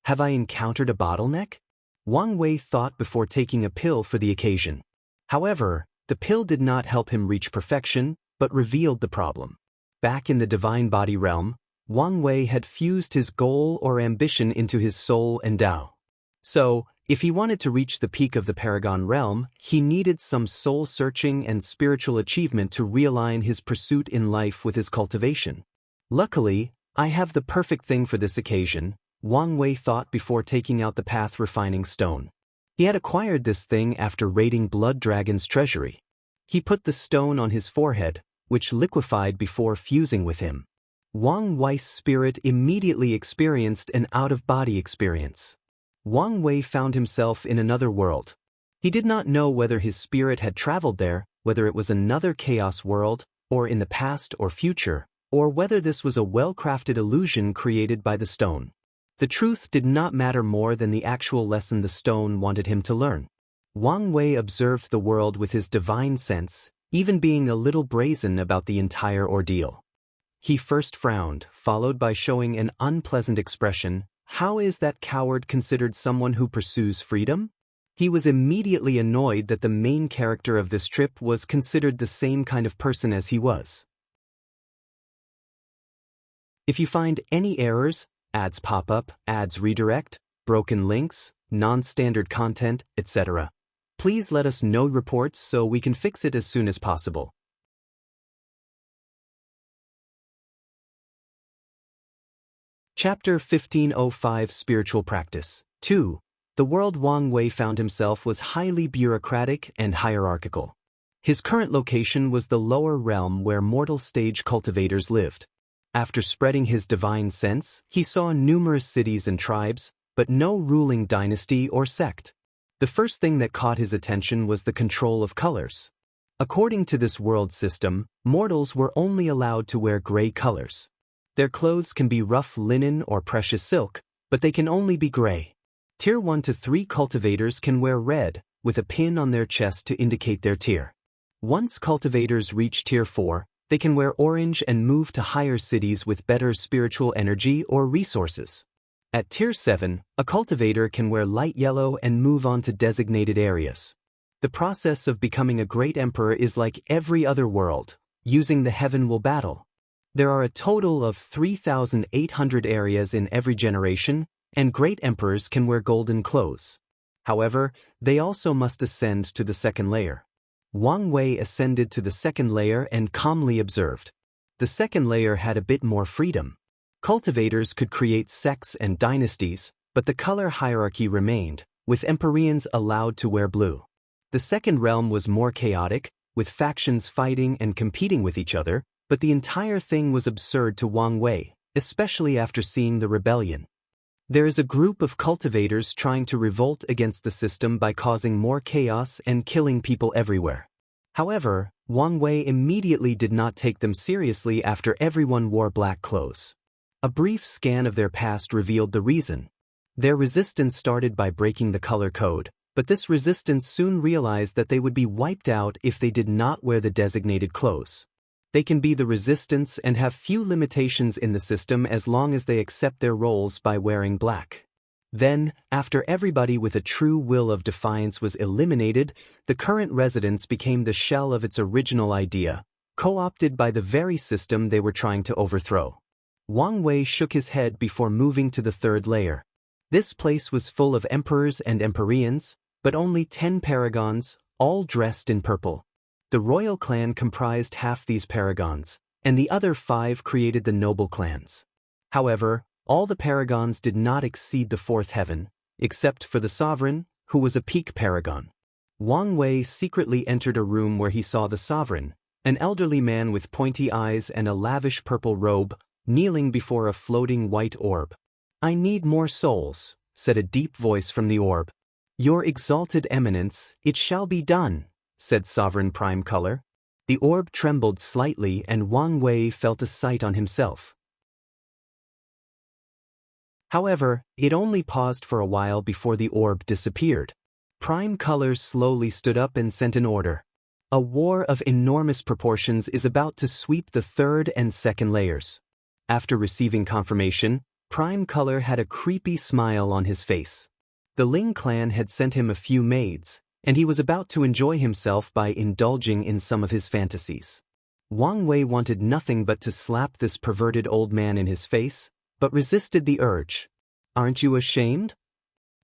Have I encountered a bottleneck? Wang Wei thought before taking a pill for the occasion. However, the pill did not help him reach perfection, but revealed the problem. Back in the divine body realm, Wang Wei had fused his goal or ambition into his soul and Tao. So, if he wanted to reach the peak of the Paragon realm, he needed some soul-searching and spiritual achievement to realign his pursuit in life with his cultivation. Luckily, I have the perfect thing for this occasion, Wang Wei thought before taking out the path-refining stone. He had acquired this thing after raiding Blood Dragon's treasury. He put the stone on his forehead, which liquefied before fusing with him. Wang Wei's spirit immediately experienced an out-of-body experience. Wang Wei found himself in another world. He did not know whether his spirit had traveled there, whether it was another chaos world, or in the past or future, or whether this was a well-crafted illusion created by the stone. The truth did not matter more than the actual lesson the stone wanted him to learn. Wang Wei observed the world with his divine sense, even being a little brazen about the entire ordeal. He first frowned, followed by showing an unpleasant expression. How is that coward considered someone who pursues freedom? He was immediately annoyed that the main character of this trip was considered the same kind of person as he was. If you find any errors, ads pop up, ads redirect, broken links, non-standard content, etc., please let us know reports so we can fix it as soon as possible. Chapter 1505 Spiritual Practice 2. The world Wang Wei found himself was highly bureaucratic and hierarchical. His current location was the lower realm where mortal stage cultivators lived. After spreading his divine sense, he saw numerous cities and tribes, but no ruling dynasty or sect. The first thing that caught his attention was the control of colors. According to this world system, mortals were only allowed to wear gray colors. Their clothes can be rough linen or precious silk, but they can only be gray. Tier 1 to 3 cultivators can wear red, with a pin on their chest to indicate their tier. Once cultivators reach Tier 4, they can wear orange and move to higher cities with better spiritual energy or resources. At Tier 7, a cultivator can wear light yellow and move on to designated areas. The process of becoming a great emperor is like every other world, using the heaven will battle. There are a total of 3,800 areas in every generation, and great emperors can wear golden clothes. However, they also must ascend to the second layer. Wang Wei ascended to the second layer and calmly observed. The second layer had a bit more freedom. Cultivators could create sects and dynasties, but the color hierarchy remained, with Empyreans allowed to wear blue. The second realm was more chaotic, with factions fighting and competing with each other, but the entire thing was absurd to Wang Wei, especially after seeing the rebellion. There is a group of cultivators trying to revolt against the system by causing more chaos and killing people everywhere. However, Wang Wei immediately did not take them seriously after everyone wore black clothes. A brief scan of their past revealed the reason. Their resistance started by breaking the color code, but this resistance soon realized that they would be wiped out if they did not wear the designated clothes. They can be the resistance and have few limitations in the system as long as they accept their roles by wearing black. Then, after everybody with a true will of defiance was eliminated, the current residence became the shell of its original idea, co-opted by the very system they were trying to overthrow. Wang Wei shook his head before moving to the third layer. This place was full of emperors and empyreans, but only 10 paragons, all dressed in purple. The royal clan comprised half these paragons, and the other 5 created the noble clans. However, all the paragons did not exceed the 4th heaven, except for the sovereign, who was a peak paragon. Wang Wei secretly entered a room where he saw the sovereign, an elderly man with pointy eyes and a lavish purple robe, kneeling before a floating white orb. "I need more souls," said a deep voice from the orb. "Your exalted eminence, it shall be done," said Sovereign Prime Color. The orb trembled slightly and Wang Wei felt a sight on himself. However, it only paused for a while before the orb disappeared. Prime Color slowly stood up and sent an order. A war of enormous proportions is about to sweep the third and second layers. After receiving confirmation, Prime Color had a creepy smile on his face. The Ling clan had sent him a few maids, and he was about to enjoy himself by indulging in some of his fantasies. Wang Wei wanted nothing but to slap this perverted old man in his face, but resisted the urge. "Aren't you ashamed?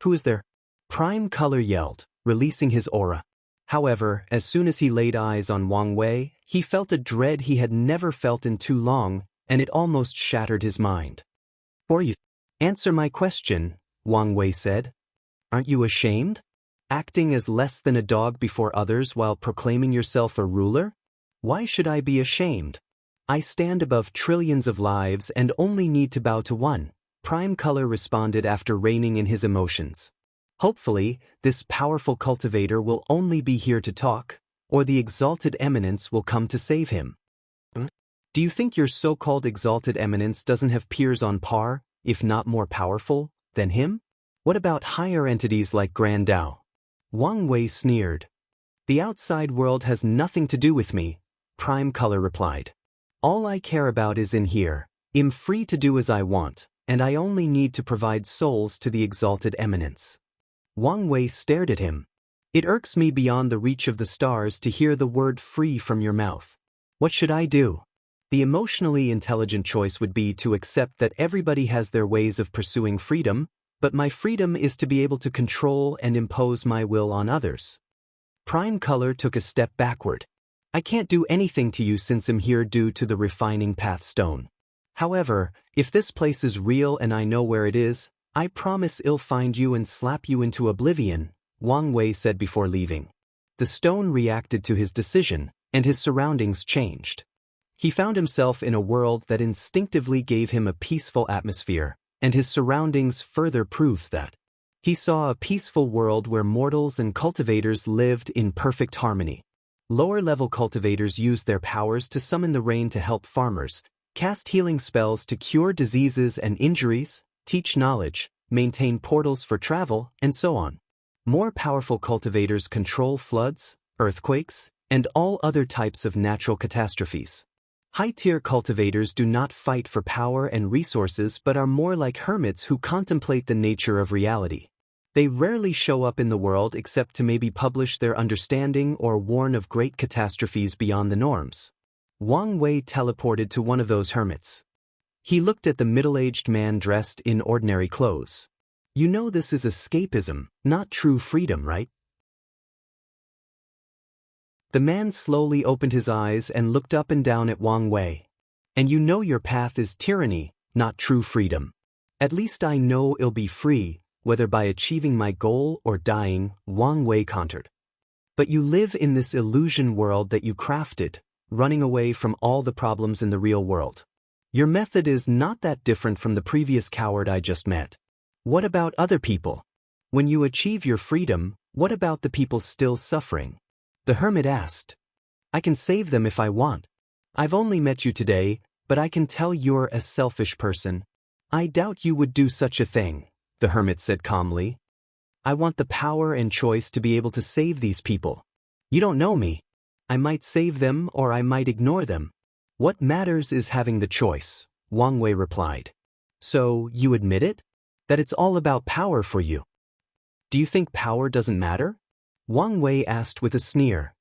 Who is there?" Prime Color yelled, releasing his aura. However, as soon as he laid eyes on Wang Wei, he felt a dread he had never felt in too long, and it almost shattered his mind. "For you, answer my question," Wang Wei said. "Aren't you ashamed? Acting as less than a dog before others while proclaiming yourself a ruler? Why should I be ashamed? I stand above trillions of lives and only need to bow to one," Prime Color responded after reining in his emotions. Hopefully, this powerful cultivator will only be here to talk, or the exalted eminence will come to save him. "Do you think your so-called exalted eminence doesn't have peers on par, if not more powerful, than him? What about higher entities like Grand Dao?" Wang Wei sneered. "The outside world has nothing to do with me," Prime Color replied. "All I care about is in here. I'm free to do as I want, and I only need to provide souls to the exalted eminence." Wang Wei stared at him. "It irks me beyond the reach of the stars to hear the word free from your mouth. What should I do?" The emotionally intelligent choice would be to accept that everybody has their ways of pursuing freedom, but my freedom is to be able to control and impose my will on others. Prime Color took a step backward. "I can't do anything to you since I'm here due to the refining path stone. However, if this place is real and I know where it is, I promise I'll find you and slap you into oblivion," Wang Wei said before leaving. The stone reacted to his decision, and his surroundings changed. He found himself in a world that instinctively gave him a peaceful atmosphere, and his surroundings further proved that. He saw a peaceful world where mortals and cultivators lived in perfect harmony. Lower-level cultivators used their powers to summon the rain to help farmers, cast healing spells to cure diseases and injuries, teach knowledge, maintain portals for travel, and so on. More powerful cultivators control floods, earthquakes, and all other types of natural catastrophes. High-tier cultivators do not fight for power and resources but are more like hermits who contemplate the nature of reality. They rarely show up in the world except to maybe publish their understanding or warn of great catastrophes beyond the norms. Wang Wei teleported to one of those hermits. He looked at the middle-aged man dressed in ordinary clothes. "You know this is escapism, not true freedom, right?" The man slowly opened his eyes and looked up and down at Wang Wei. "And you know your path is tyranny, not true freedom." "At least I know I'll be free, whether by achieving my goal or dying," Wang Wei countered. "But you live in this illusion world that you crafted, running away from all the problems in the real world. Your method is not that different from the previous coward I just met. What about other people? When you achieve your freedom, what about the people still suffering?" The hermit asked. "I can save them if I want. I've only met you today, but I can tell you're a selfish person. I doubt you would do such a thing," the hermit said calmly. "I want the power and choice to be able to save these people. You don't know me. I might save them or I might ignore them. What matters is having the choice," Wang Wei replied. "So, you admit it? That it's all about power for you? Do you think power doesn't matter?" Wang Wei asked with a sneer.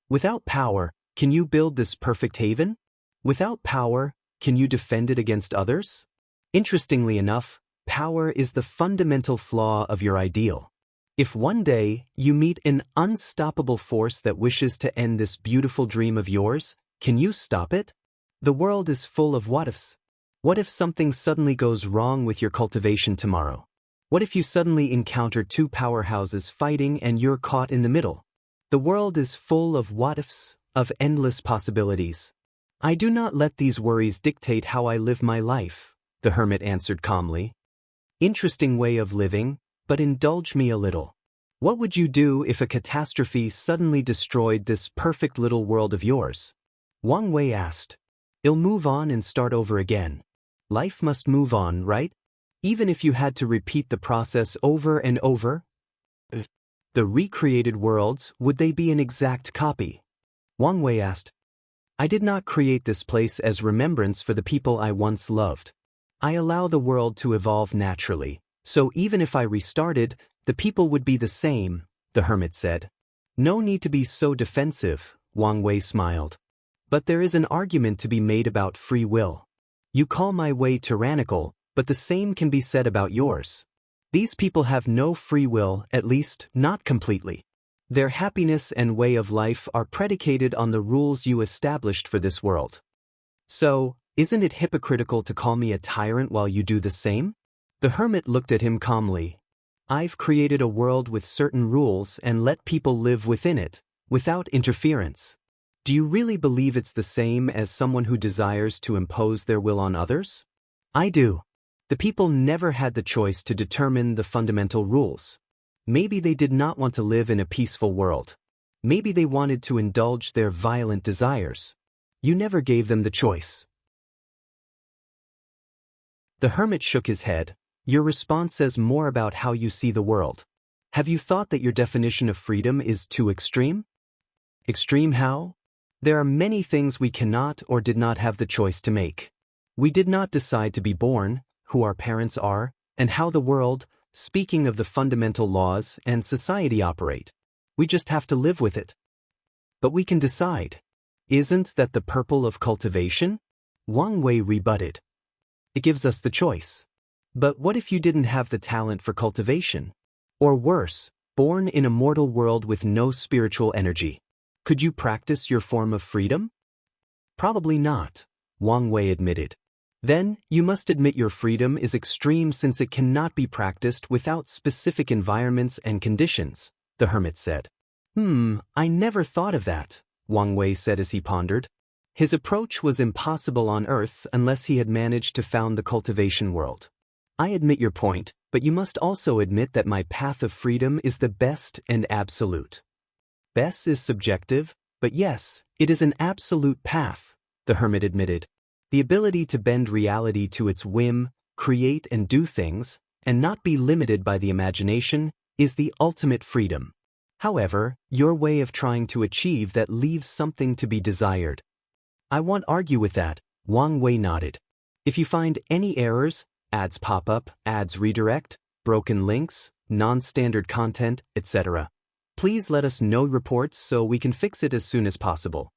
"Without power, can you build this perfect haven? Without power, can you defend it against others? Interestingly enough, power is the fundamental flaw of your ideal. If one day you meet an unstoppable force that wishes to end this beautiful dream of yours, can you stop it? The world is full of what-ifs. What if something suddenly goes wrong with your cultivation tomorrow? What if you suddenly encounter two powerhouses fighting and you're caught in the middle? The world is full of what-ifs, of endless possibilities. I do not let these worries dictate how I live my life," the hermit answered calmly. "Interesting way of living, but indulge me a little. What would you do if a catastrophe suddenly destroyed this perfect little world of yours?" Wang Wei asked. "I'll move on and start over again. Life must move on, right? Even if you had to repeat the process over and over?" "The recreated worlds, would they be an exact copy?" Wang Wei asked. "I did not create this place as remembrance for the people I once loved. I allow the world to evolve naturally, so even if I restarted, The people would be the same, the hermit said. No need to be so defensive, Wang Wei smiled. But there is an argument to be made about free will. You call my way tyrannical, but the same can be said about yours. These people have no free will, at least not completely. Their happiness and way of life are predicated on the rules you established for this world. So, isn't it hypocritical to call me a tyrant while you do the same? The hermit looked at him calmly. I've created a world with certain rules and let people live within it, without interference. Do you really believe it's the same as someone who desires to impose their will on others? I do. The people never had the choice to determine the fundamental rules. Maybe they did not want to live in a peaceful world. Maybe they wanted to indulge their violent desires. You never gave them the choice. The hermit shook his head. Your response says more about how you see the world. Have you thought that your definition of freedom is too extreme? Extreme how? There are many things we cannot or did not have the choice to make. We did not decide to be born, who our parents are, and how the world, speaking of the fundamental laws and society operate. We just have to live with it. But we can decide. Isn't that the purpose of cultivation? Wang Wei rebutted. It gives us the choice. But what if you didn't have the talent for cultivation? Or worse, born in a mortal world with no spiritual energy? Could you practice your form of freedom? Probably not, Wang Wei admitted. Then, you must admit your freedom is extreme since it cannot be practiced without specific environments and conditions, the hermit said. I never thought of that, Wang Wei said as he pondered. His approach was impossible on Earth unless he had managed to found the cultivation world. I admit your point, but you must also admit that my path of freedom is the best and absolute. Best is subjective, but yes, it is an absolute path, the hermit admitted. The ability to bend reality to its whim, create and do things, and not be limited by the imagination, is the ultimate freedom. However, your way of trying to achieve that leaves something to be desired. I won't argue with that, Wang Wei nodded. If you find any errors, ads pop up, ads redirect, broken links, non-standard content, etc. Please let us know reports so we can fix it as soon as possible.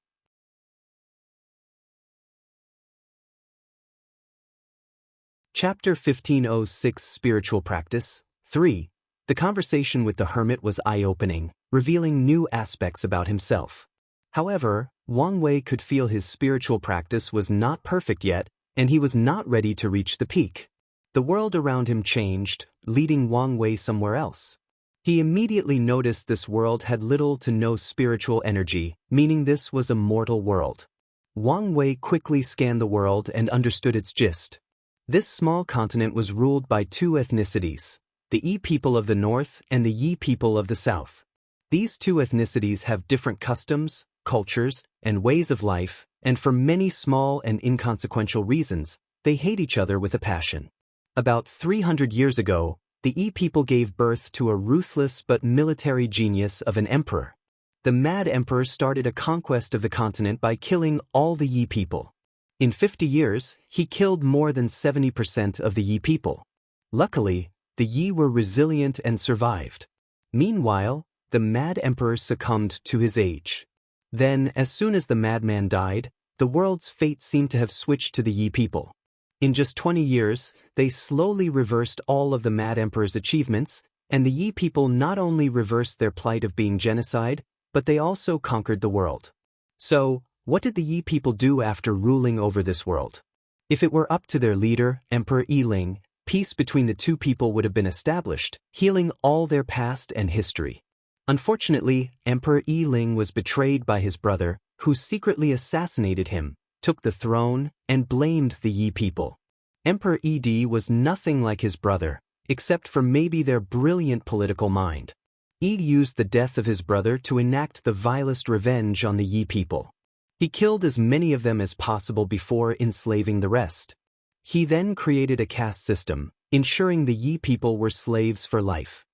Chapter 1506 Spiritual Practice 3. The conversation with the hermit was eye-opening, revealing new aspects about himself. However, Wang Wei could feel his spiritual practice was not perfect yet, and he was not ready to reach the peak. The world around him changed, leading Wang Wei somewhere else. He immediately noticed this world had little to no spiritual energy, meaning this was a mortal world. Wang Wei quickly scanned the world and understood its gist. This small continent was ruled by two ethnicities, the Yi people of the north and the Yi people of the south. These two ethnicities have different customs, cultures, and ways of life, and for many small and inconsequential reasons, they hate each other with a passion. About 300 years ago, the Yi people gave birth to a ruthless but military genius of an emperor. The Mad Emperor started a conquest of the continent by killing all the Yi people. In 50 years, he killed more than 70% of the Yi people. Luckily, the Yi were resilient and survived. Meanwhile, the Mad Emperor succumbed to his age. Then, as soon as the madman died, the world's fate seemed to have switched to the Yi people. In just 20 years, they slowly reversed all of the Mad Emperor's achievements, and the Yi people not only reversed their plight of being genocide, but they also conquered the world. So, what did the Yi people do after ruling over this world? If it were up to their leader, Emperor Yiling, peace between the two people would have been established, healing all their past and history. Unfortunately, Emperor Yiling was betrayed by his brother, who secretly assassinated him, took the throne, and blamed the Yi people. Emperor Ed was nothing like his brother, except for maybe their brilliant political mind. Ed used the death of his brother to enact the vilest revenge on the Yi people. He killed as many of them as possible before enslaving the rest. He then created a caste system, ensuring the Yi people were slaves for life.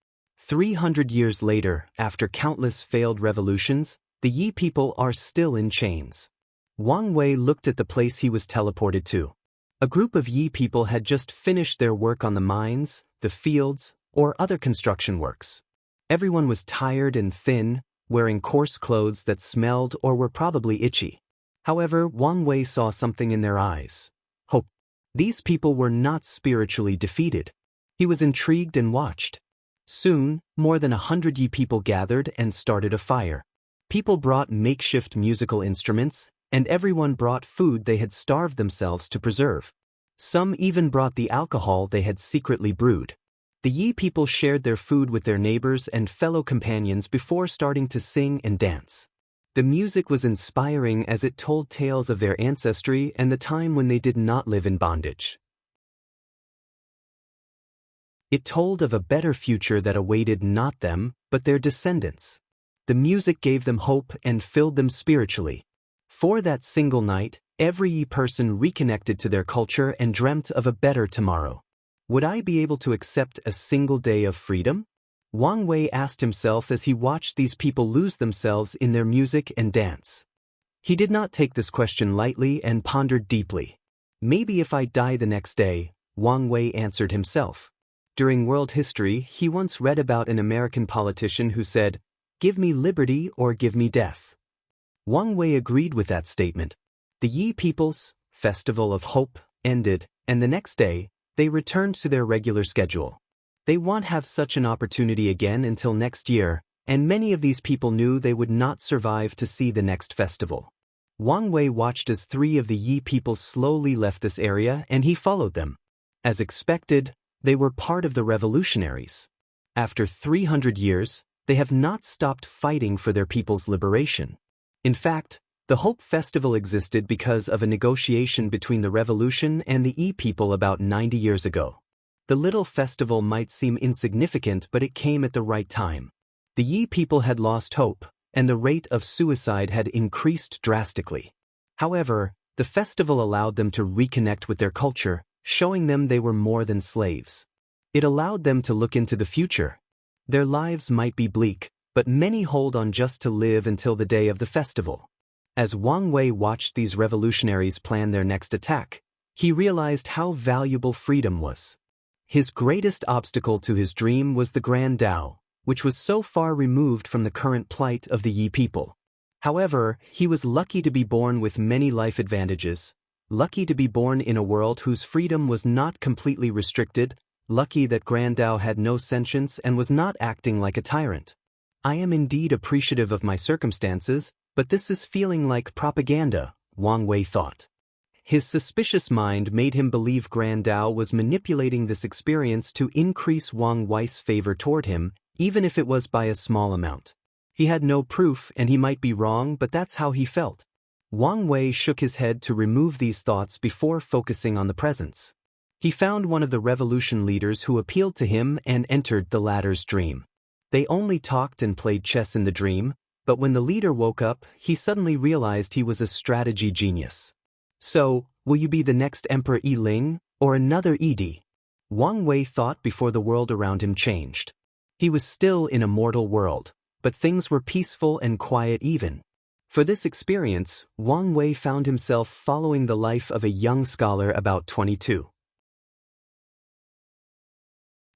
300 years later, after countless failed revolutions, the Yi people are still in chains. Wang Wei looked at the place he was teleported to. A group of Yi people had just finished their work on the mines, the fields, or other construction works. Everyone was tired and thin, wearing coarse clothes that smelled or were probably itchy. However, Wang Wei saw something in their eyes. Hope. These people were not spiritually defeated. He was intrigued and watched. Soon, more than 100 Yi people gathered and started a fire. People brought makeshift musical instruments, and everyone brought food they had starved themselves to preserve. Some even brought the alcohol they had secretly brewed. The Yi people shared their food with their neighbors and fellow companions before starting to sing and dance. The music was inspiring as it told tales of their ancestry and the time when they did not live in bondage. It told of a better future that awaited not them, but their descendants. The music gave them hope and filled them spiritually. For that single night, every Yi person reconnected to their culture and dreamt of a better tomorrow. Would I be able to accept a single day of freedom? Wang Wei asked himself as he watched these people lose themselves in their music and dance. He did not take this question lightly and pondered deeply. Maybe if I die the next day, Wang Wei answered himself. During world history, he once read about an American politician who said, "Give me liberty or give me death." Wang Wei agreed with that statement. The Yi people's Festival of Hope ended, and the next day, they returned to their regular schedule. They won't have such an opportunity again until next year, and many of these people knew they would not survive to see the next festival. Wang Wei watched as 3 of the Yi people slowly left this area and he followed them. As expected, they were part of the revolutionaries. After 300 years, they have not stopped fighting for their people's liberation. In fact, the Hope Festival existed because of a negotiation between the revolution and the Yi people about 90 years ago. The little festival might seem insignificant, but it came at the right time. The Yi people had lost hope, and the rate of suicide had increased drastically. However, the festival allowed them to reconnect with their culture, showing them they were more than slaves. It allowed them to look into the future. Their lives might be bleak, but many hold on just to live until the day of the festival. As Wang Wei watched these revolutionaries plan their next attack, he realized how valuable freedom was. His greatest obstacle to his dream was the Grand Tao, which was so far removed from the current plight of the Yi people. However, he was lucky to be born with many life advantages, lucky to be born in a world whose freedom was not completely restricted, lucky that Grand Tao had no sentience and was not acting like a tyrant. I am indeed appreciative of my circumstances, but this is feeling like propaganda, Wang Wei thought. His suspicious mind made him believe Grand Tao was manipulating this experience to increase Wang Wei's favor toward him, even if it was by a small amount. He had no proof and he might be wrong, but that's how he felt. Wang Wei shook his head to remove these thoughts before focusing on the presence. He found one of the revolution leaders who appealed to him and entered the latter's dream. They only talked and played chess in the dream, but when the leader woke up, he suddenly realized he was a strategy genius. So, will you be the next Emperor Yi Ling, or another Yi? Wang Wei thought before the world around him changed. He was still in a mortal world, but things were peaceful and quiet even. For this experience, Wang Wei found himself following the life of a young scholar about 22.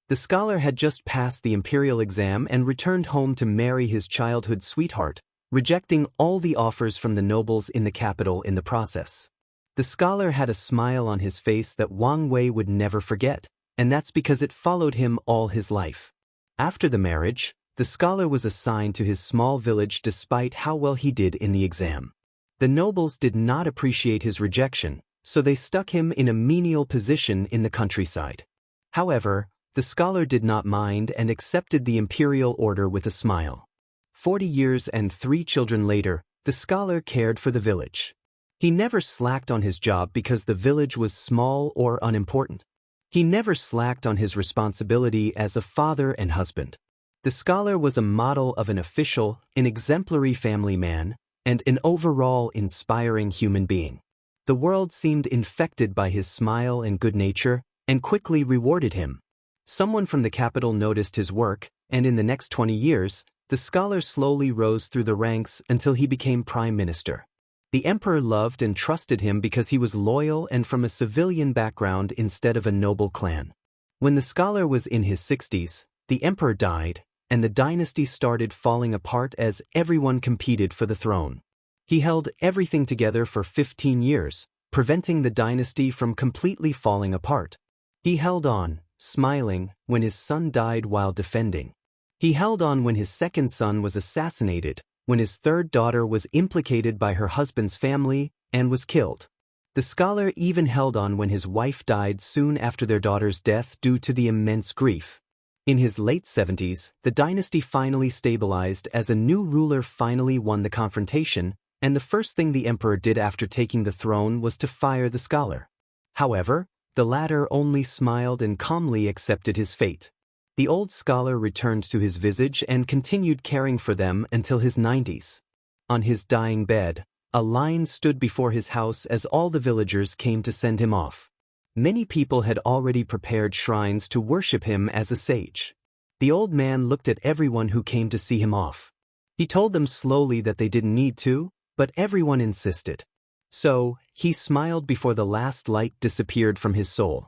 The scholar had just passed the imperial exam and returned home to marry his childhood sweetheart, rejecting all the offers from the nobles in the capital in the process. The scholar had a smile on his face that Wang Wei would never forget, and that's because it followed him all his life. After the marriage, the scholar was assigned to his small village despite how well he did in the exam. The nobles did not appreciate his rejection, so they stuck him in a menial position in the countryside. However, the scholar did not mind and accepted the imperial order with a smile. 40 years and 3 children later, the scholar cared for the village. He never slacked on his job because the village was small or unimportant. He never slacked on his responsibility as a father and husband. The scholar was a model of an official, an exemplary family man, and an overall inspiring human being. The world seemed infected by his smile and good nature, and quickly rewarded him. Someone from the capital noticed his work, and in the next 20 years, the scholar slowly rose through the ranks until he became prime minister. The emperor loved and trusted him because he was loyal and from a civilian background instead of a noble clan. When the scholar was in his 60s, the emperor died, and the dynasty started falling apart as everyone competed for the throne. He held everything together for 15 years, preventing the dynasty from completely falling apart. He held on, smiling, when his son died while defending. He held on when his second son was assassinated, when his third daughter was implicated by her husband's family and was killed. The scholar even held on when his wife died soon after their daughter's death due to the immense grief. In his late 70s, the dynasty finally stabilized as a new ruler finally won the confrontation, and the first thing the emperor did after taking the throne was to fire the scholar. However, the latter only smiled and calmly accepted his fate. The old scholar returned to his visage and continued caring for them until his 90s. On his dying bed, a line stood before his house as all the villagers came to send him off. Many people had already prepared shrines to worship him as a sage. The old man looked at everyone who came to see him off. He told them slowly that they didn't need to, but everyone insisted. So, he smiled before the last light disappeared from his soul.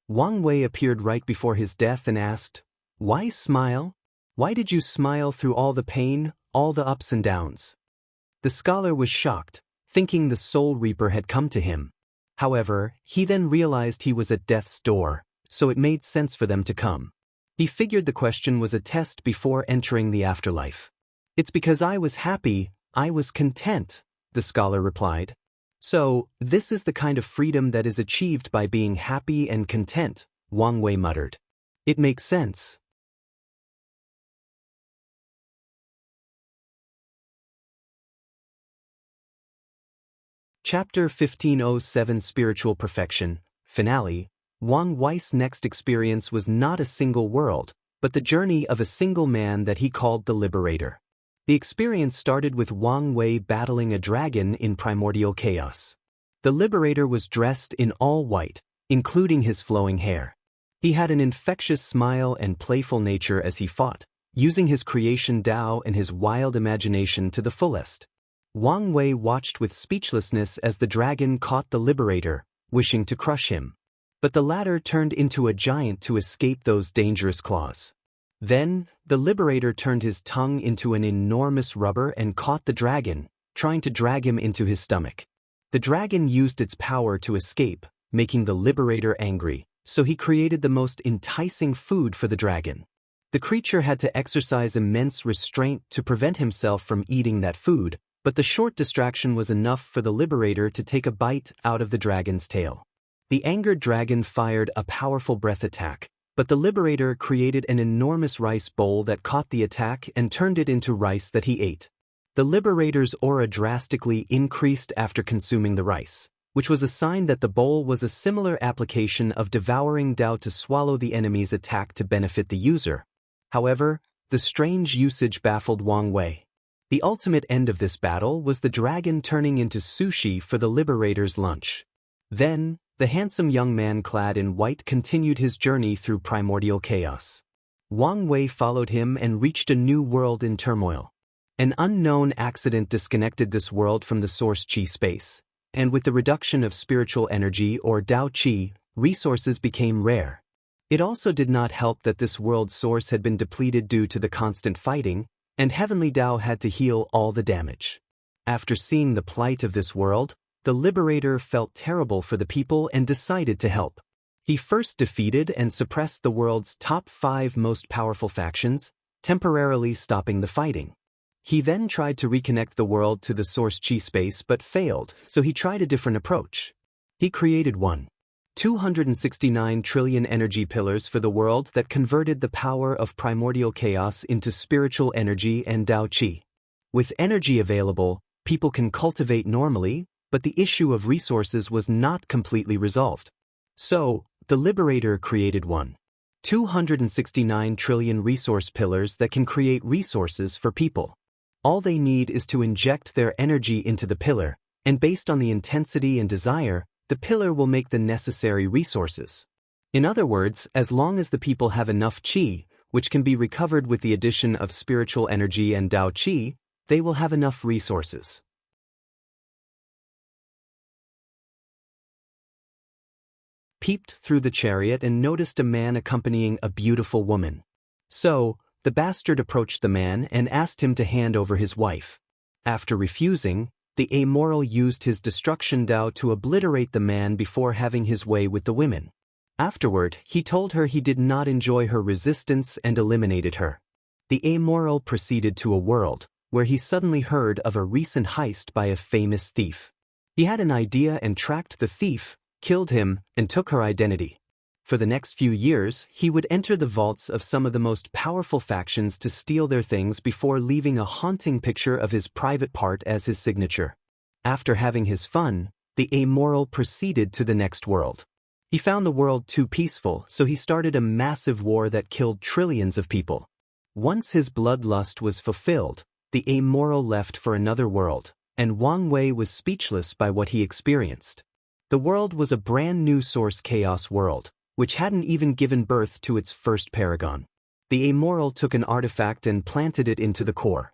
Wang appeared right before his death and asked, "Why smile? Why did you smile through all the pain, all the ups and downs?" The scholar was shocked, thinking the soul reaper had come to him. However, he then realized he was at death's door, so it made sense for them to come. He figured the question was a test before entering the afterlife. "It's because I was happy, I was content," the scholar replied. "So, this is the kind of freedom that is achieved by being happy and content," Wang muttered. "It makes sense." Chapter 1507 Spiritual Perfection, Finale. Wang Wei's next experience was not a single world, but the journey of a single man that he called the Liberator. The experience started with Wang Wei battling a dragon in primordial chaos. The Liberator was dressed in all white, including his flowing hair. He had an infectious smile and playful nature as he fought, using his creation Tao and his wild imagination to the fullest. Wang Wei watched with speechlessness as the dragon caught the Liberator, wishing to crush him. But the latter turned into a giant to escape those dangerous claws. Then, the Liberator turned his tongue into an enormous rubber and caught the dragon, trying to drag him into his stomach. The dragon used its power to escape, making the Liberator angry, so he created the most enticing food for the dragon. The creature had to exercise immense restraint to prevent himself from eating that food, but the short distraction was enough for the Liberator to take a bite out of the dragon's tail. The angered dragon fired a powerful breath attack, but the Liberator created an enormous rice bowl that caught the attack and turned it into rice that he ate. The Liberator's aura drastically increased after consuming the rice, which was a sign that the bowl was a similar application of devouring Tao to swallow the enemy's attack to benefit the user. However, the strange usage baffled Wang Wei. The ultimate end of this battle was the dragon turning into sushi for the Liberator's lunch. Then, the handsome young man clad in white continued his journey through primordial chaos. Wang Wei followed him and reached a new world in turmoil. An unknown accident disconnected this world from the source qi space, and with the reduction of spiritual energy or Tao qi, resources became rare. It also did not help that this world's source had been depleted due to the constant fighting, and heavenly Tao had to heal all the damage. After seeing the plight of this world, the Liberator felt terrible for the people and decided to help. He first defeated and suppressed the world's top 5 most powerful factions, temporarily stopping the fighting. He then tried to reconnect the world to the source qi space but failed, so he tried a different approach. He created 269 trillion energy pillars for the world that converted the power of primordial chaos into spiritual energy and Tao qi. With energy available, people can cultivate normally, but the issue of resources was not completely resolved. So, the Liberator created 269 trillion resource pillars that can create resources for people. All they need is to inject their energy into the pillar, and based on the intensity and desire, the pillar will make the necessary resources. In other words, as long as the people have enough qi, which can be recovered with the addition of spiritual energy and Tao qi, they will have enough resources. peeped through the chariot and noticed a man accompanying a beautiful woman. So, the bastard approached the man and asked him to hand over his wife. After refusing, the Immortal used his destruction Dao to obliterate the man before having his way with the women. Afterward, he told her he did not enjoy her resistance and eliminated her. The Immortal proceeded to a world where he suddenly heard of a recent heist by a famous thief. He had an idea and tracked the thief, killed him, and took her identity. For the next few years, he would enter the vaults of some of the most powerful factions to steal their things before leaving a haunting picture of his private part as his signature. After having his fun, the Immortal proceeded to the next world. He found the world too peaceful, so he started a massive war that killed trillions of people. Once his bloodlust was fulfilled, the Immortal left for another world, and Wang was speechless by what he experienced. The world was a brand new source chaos world, which hadn't even given birth to its first paragon. The Immortal took an artifact and planted it into the core.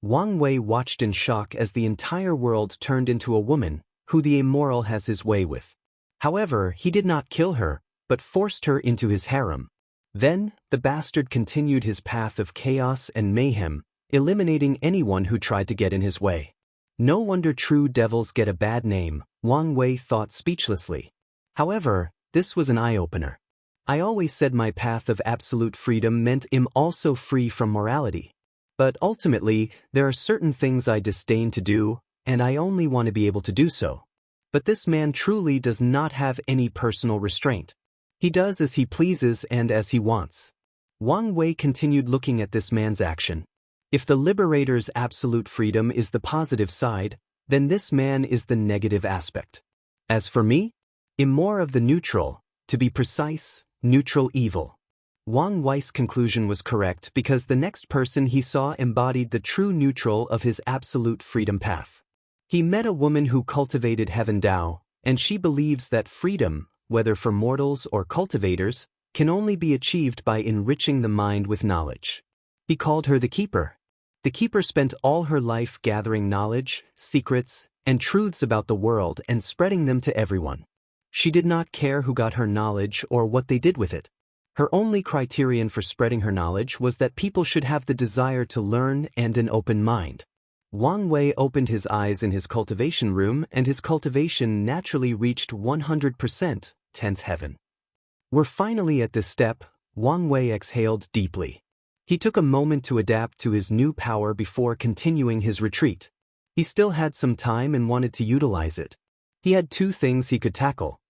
Wang watched in shock as the entire world turned into a woman, who the Immortal has his way with. However, he did not kill her, but forced her into his harem. Then, the bastard continued his path of chaos and mayhem, eliminating anyone who tried to get in his way. No wonder true devils get a bad name, Wang thought speechlessly. However, this was an eye-opener. I always said my path of absolute freedom meant I'm also free from morality. But ultimately, there are certain things I disdain to do, and I only want to be able to do so. But this man truly does not have any personal restraint. He does as he pleases and as he wants. Wang continued looking at this man's action. If the liberator's absolute freedom is the positive side, then this man is the negative aspect. As for me, I'm more of the neutral, to be precise, neutral evil. Wang Wei's conclusion was correct because the next person he saw embodied the true neutral of his absolute freedom path. He met a woman who cultivated heaven Dao, and she believes that freedom, whether for mortals or cultivators, can only be achieved by enriching the mind with knowledge. He called her the Keeper. The Keeper spent all her life gathering knowledge, secrets, and truths about the world and spreading them to everyone. She did not care who got her knowledge or what they did with it. Her only criterion for spreading her knowledge was that people should have the desire to learn and an open mind. Wang opened his eyes in his cultivation room and his cultivation naturally reached 100%, 10th heaven. We're finally at this step, Wang exhaled deeply. He took a moment to adapt to his new power before continuing his retreat. He still had some time and wanted to utilize it. He had two things he could tackle.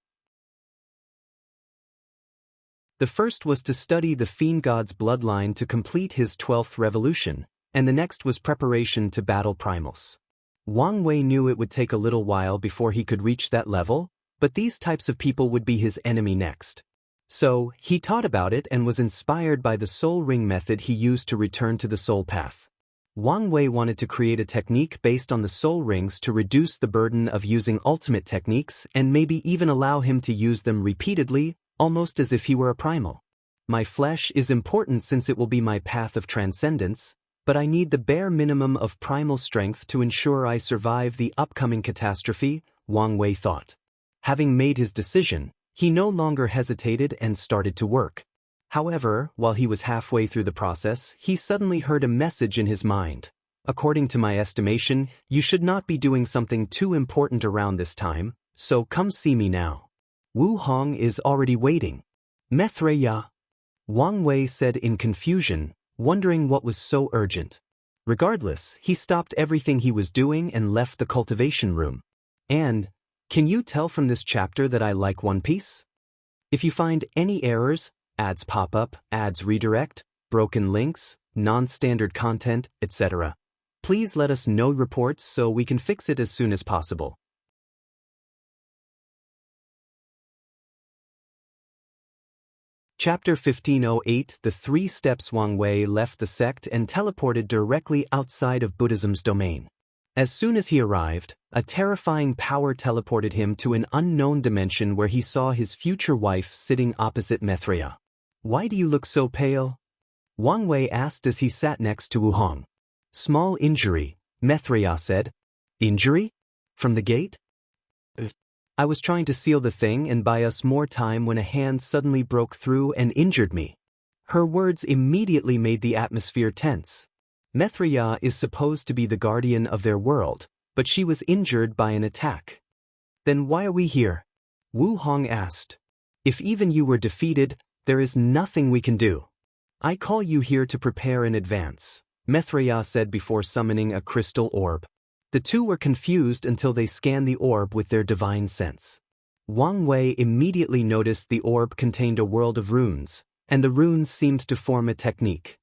The first was to study the Fiend God's bloodline to complete his 12th revolution, and the next was preparation to battle primals. Wang knew it would take a little while before he could reach that level, but these types of people would be his enemy next. So, he taught about it and was inspired by the soul ring method he used to return to the soul path. Wang wanted to create a technique based on the soul rings to reduce the burden of using ultimate techniques and maybe even allow him to use them repeatedly, almost as if he were a primal. My flesh is important since it will be my path of transcendence, but I need the bare minimum of primal strength to ensure I survive the upcoming catastrophe, Wang thought. Having made his decision, he no longer hesitated and started to work. However, while he was halfway through the process, he suddenly heard a message in his mind. According to my estimation, you should not be doing something too important around this time, so come see me now. Wu Hong is already waiting. Maître ya? Wang said in confusion, wondering what was so urgent. Regardless, he stopped everything he was doing and left the cultivation room. And, can you tell from this chapter that I like One Piece? If you find any errors, ads pop up, ads redirect, broken links, non-standard content, etc., please let us know reports so we can fix it as soon as possible. Chapter 1508 The 3 Steps. Wang left the sect and teleported directly outside of Buddhism's domain. As soon as he arrived, a terrifying power teleported him to an unknown dimension where he saw his future wife sitting opposite Maître. Why do you look so pale? Wang asked as he sat next to Wu Hong. Small injury, Maître said. Injury? From the gate? I was trying to seal the thing and buy us more time when a hand suddenly broke through and injured me. Her words immediately made the atmosphere tense. Maitreya is supposed to be the guardian of their world, but she was injured by an attack. Then why are we here? Wu Hong asked. If even you were defeated, there is nothing we can do. I call you here to prepare in advance, Maitreya said before summoning a crystal orb. The two were confused until they scanned the orb with their divine sense. Wang Wei immediately noticed the orb contained a world of runes, and the runes seemed to form a technique.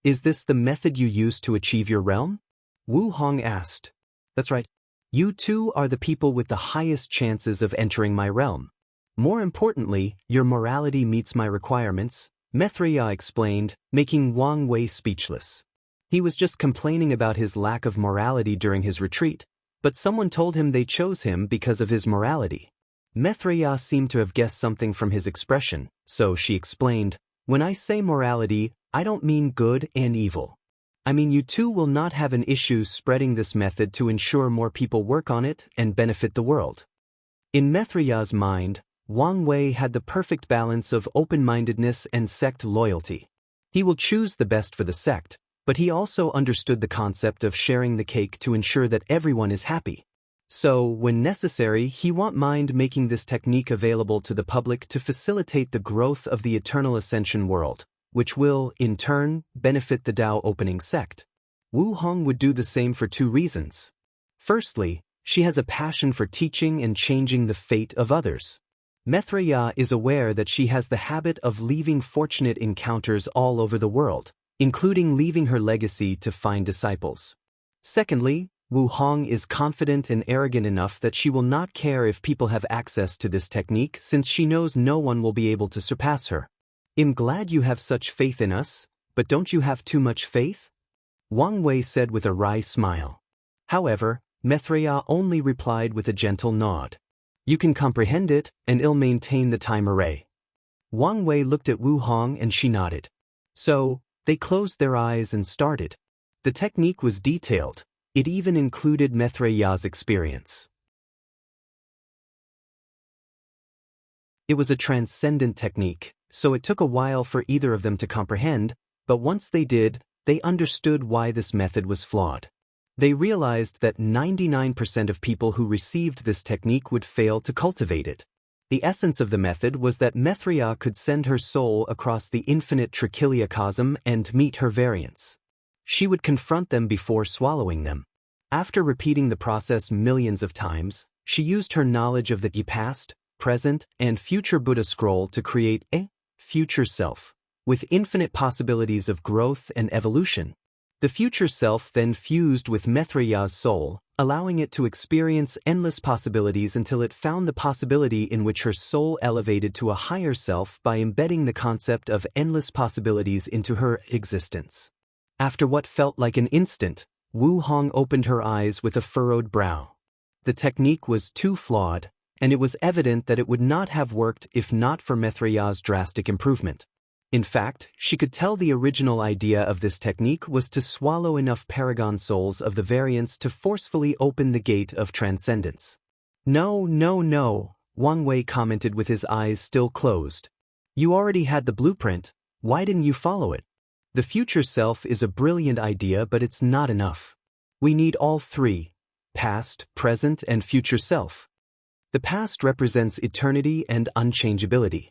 Is this the method you use to achieve your realm? Wu Hong asked. That's right. You two are the people with the highest chances of entering my realm. More importantly, your morality meets my requirements, Maitreya explained, making Wang Wei speechless. He was just complaining about his lack of morality during his retreat, but someone told him they chose him because of his morality. Maitreya seemed to have guessed something from his expression, so she explained, when I say morality, I don't mean good and evil. I mean you two will not have an issue spreading this method to ensure more people work on it and benefit the world. In Maitreya's mind, Wang Wei had the perfect balance of open-mindedness and sect loyalty. He will choose the best for the sect, but he also understood the concept of sharing the cake to ensure that everyone is happy. So, when necessary, he won't mind making this technique available to the public to facilitate the growth of the eternal ascension world, which will, in turn, benefit the Tao opening sect. Wu Hong would do the same for two reasons. Firstly, she has a passion for teaching and changing the fate of others. Maitreya is aware that she has the habit of leaving fortunate encounters all over the world, including leaving her legacy to find disciples. Secondly, Wu Hong is confident and arrogant enough that she will not care if people have access to this technique since she knows no one will be able to surpass her. I'm glad you have such faith in us, but don't you have too much faith? Wang Wei said with a wry smile. However, Maitreya only replied with a gentle nod. You can comprehend it, and it'll maintain the time array. Wang Wei looked at Wu Hong and she nodded. So, they closed their eyes and started. The technique was detailed. It even included Maitreya's experience. It was a transcendent technique, so it took a while for either of them to comprehend, but once they did, they understood why this method was flawed. They realized that 99% of people who received this technique would fail to cultivate it. The essence of the method was that Maitreya could send her soul across the infinite trichiliocosm and meet her variants. She would confront them before swallowing them. After repeating the process millions of times, she used her knowledge of the past, present, and future Buddha scroll to create a future self, with infinite possibilities of growth and evolution. The future self then fused with Maitreya's soul, allowing it to experience endless possibilities until it found the possibility in which her soul elevated to a higher self by embedding the concept of endless possibilities into her existence. After what felt like an instant, Wu Hong opened her eyes with a furrowed brow. The technique was too flawed, and it was evident that it would not have worked if not for Maitreya's drastic improvement. In fact, she could tell the original idea of this technique was to swallow enough paragon souls of the variants to forcefully open the gate of transcendence. No, Wang Wei commented with his eyes still closed. You already had the blueprint, why didn't you follow it? The future self is a brilliant idea, but it's not enough. We need all three, past, present, and future self. The past represents eternity and unchangeability.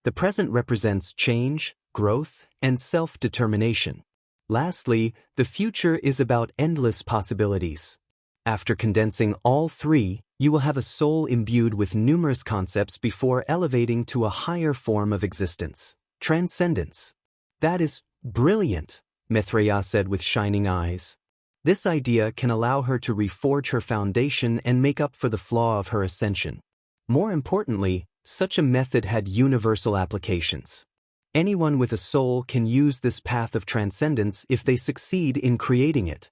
The present represents change, growth, and self-determination. Lastly, the future is about endless possibilities. After condensing all three, you will have a soul imbued with numerous concepts before elevating to a higher form of existence, transcendence. That is brilliant, Maitreya said with shining eyes. This idea can allow her to reforge her foundation and make up for the flaw of her ascension. More importantly, such a method had universal applications. Anyone with a soul can use this path of transcendence if they succeed in creating it.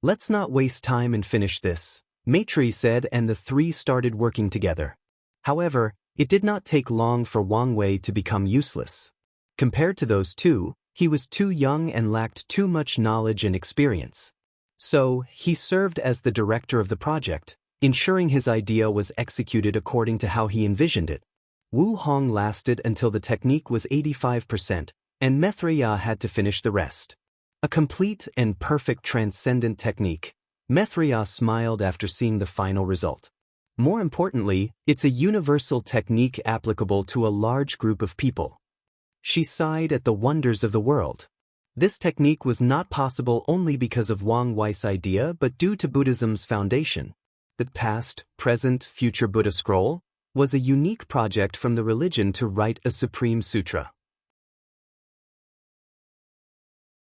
Let's not waste time and finish this, Maitreya said, and the three started working together. However, it did not take long for Wang Wei to become useless. Compared to those two, he was too young and lacked too much knowledge and experience. So, he served as the director of the project, ensuring his idea was executed according to how he envisioned it. Wu Hong lasted until the technique was 85%, and Maitreya had to finish the rest. A complete and perfect transcendent technique. Maitreya smiled after seeing the final result. More importantly, it's a universal technique applicable to a large group of people. She sighed at the wonders of the world. This technique was not possible only because of Wang Wei's idea but due to Buddhism's foundation. The past, present, future Buddha scroll was a unique project from the religion to write a supreme sutra.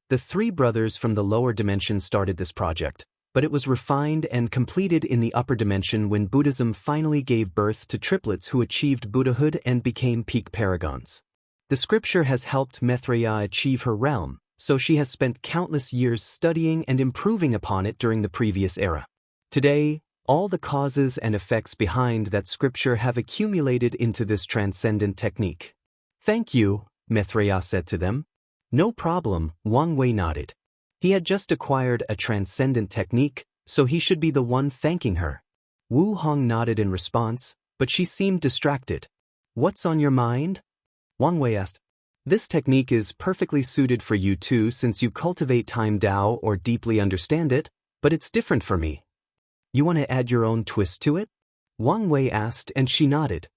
The three brothers from the lower dimension started this project, but it was refined and completed in the upper dimension when Buddhism finally gave birth to triplets who achieved Buddhahood and became peak paragons. The scripture has helped Maitreya achieve her realm, so she has spent countless years studying and improving upon it during the previous era. Today, all the causes and effects behind that scripture have accumulated into this transcendent technique. Thank you, Maitreya said to them. No problem, Wang Wei nodded. He had just acquired a transcendent technique, so he should be the one thanking her. Wu Hong nodded in response, but she seemed distracted. What's on your mind? Wang Wei asked. This technique is perfectly suited for you too since you cultivate time Tao or deeply understand it, but it's different for me. You want to add your own twist to it? Wang Wei asked and she nodded.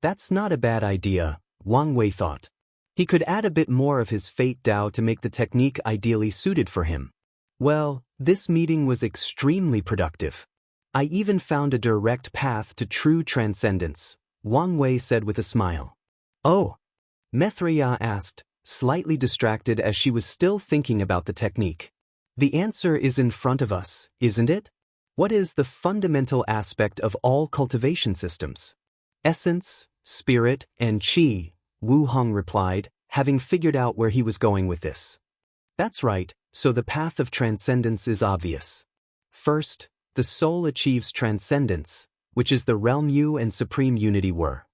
That's not a bad idea, Wang Wei thought. He could add a bit more of his fate Tao to make the technique ideally suited for him. Well, this meeting was extremely productive. I even found a direct path to true transcendence, Wang Wei said with a smile. Oh? Maitreya asked, slightly distracted as she was still thinking about the technique. The answer is in front of us, isn't it? What is the fundamental aspect of all cultivation systems? Essence, spirit, and qi, Wu Hong replied, having figured out where he was going with this. That's right, so the path of transcendence is obvious. First, the soul achieves transcendence, which is the realm you and supreme unity were.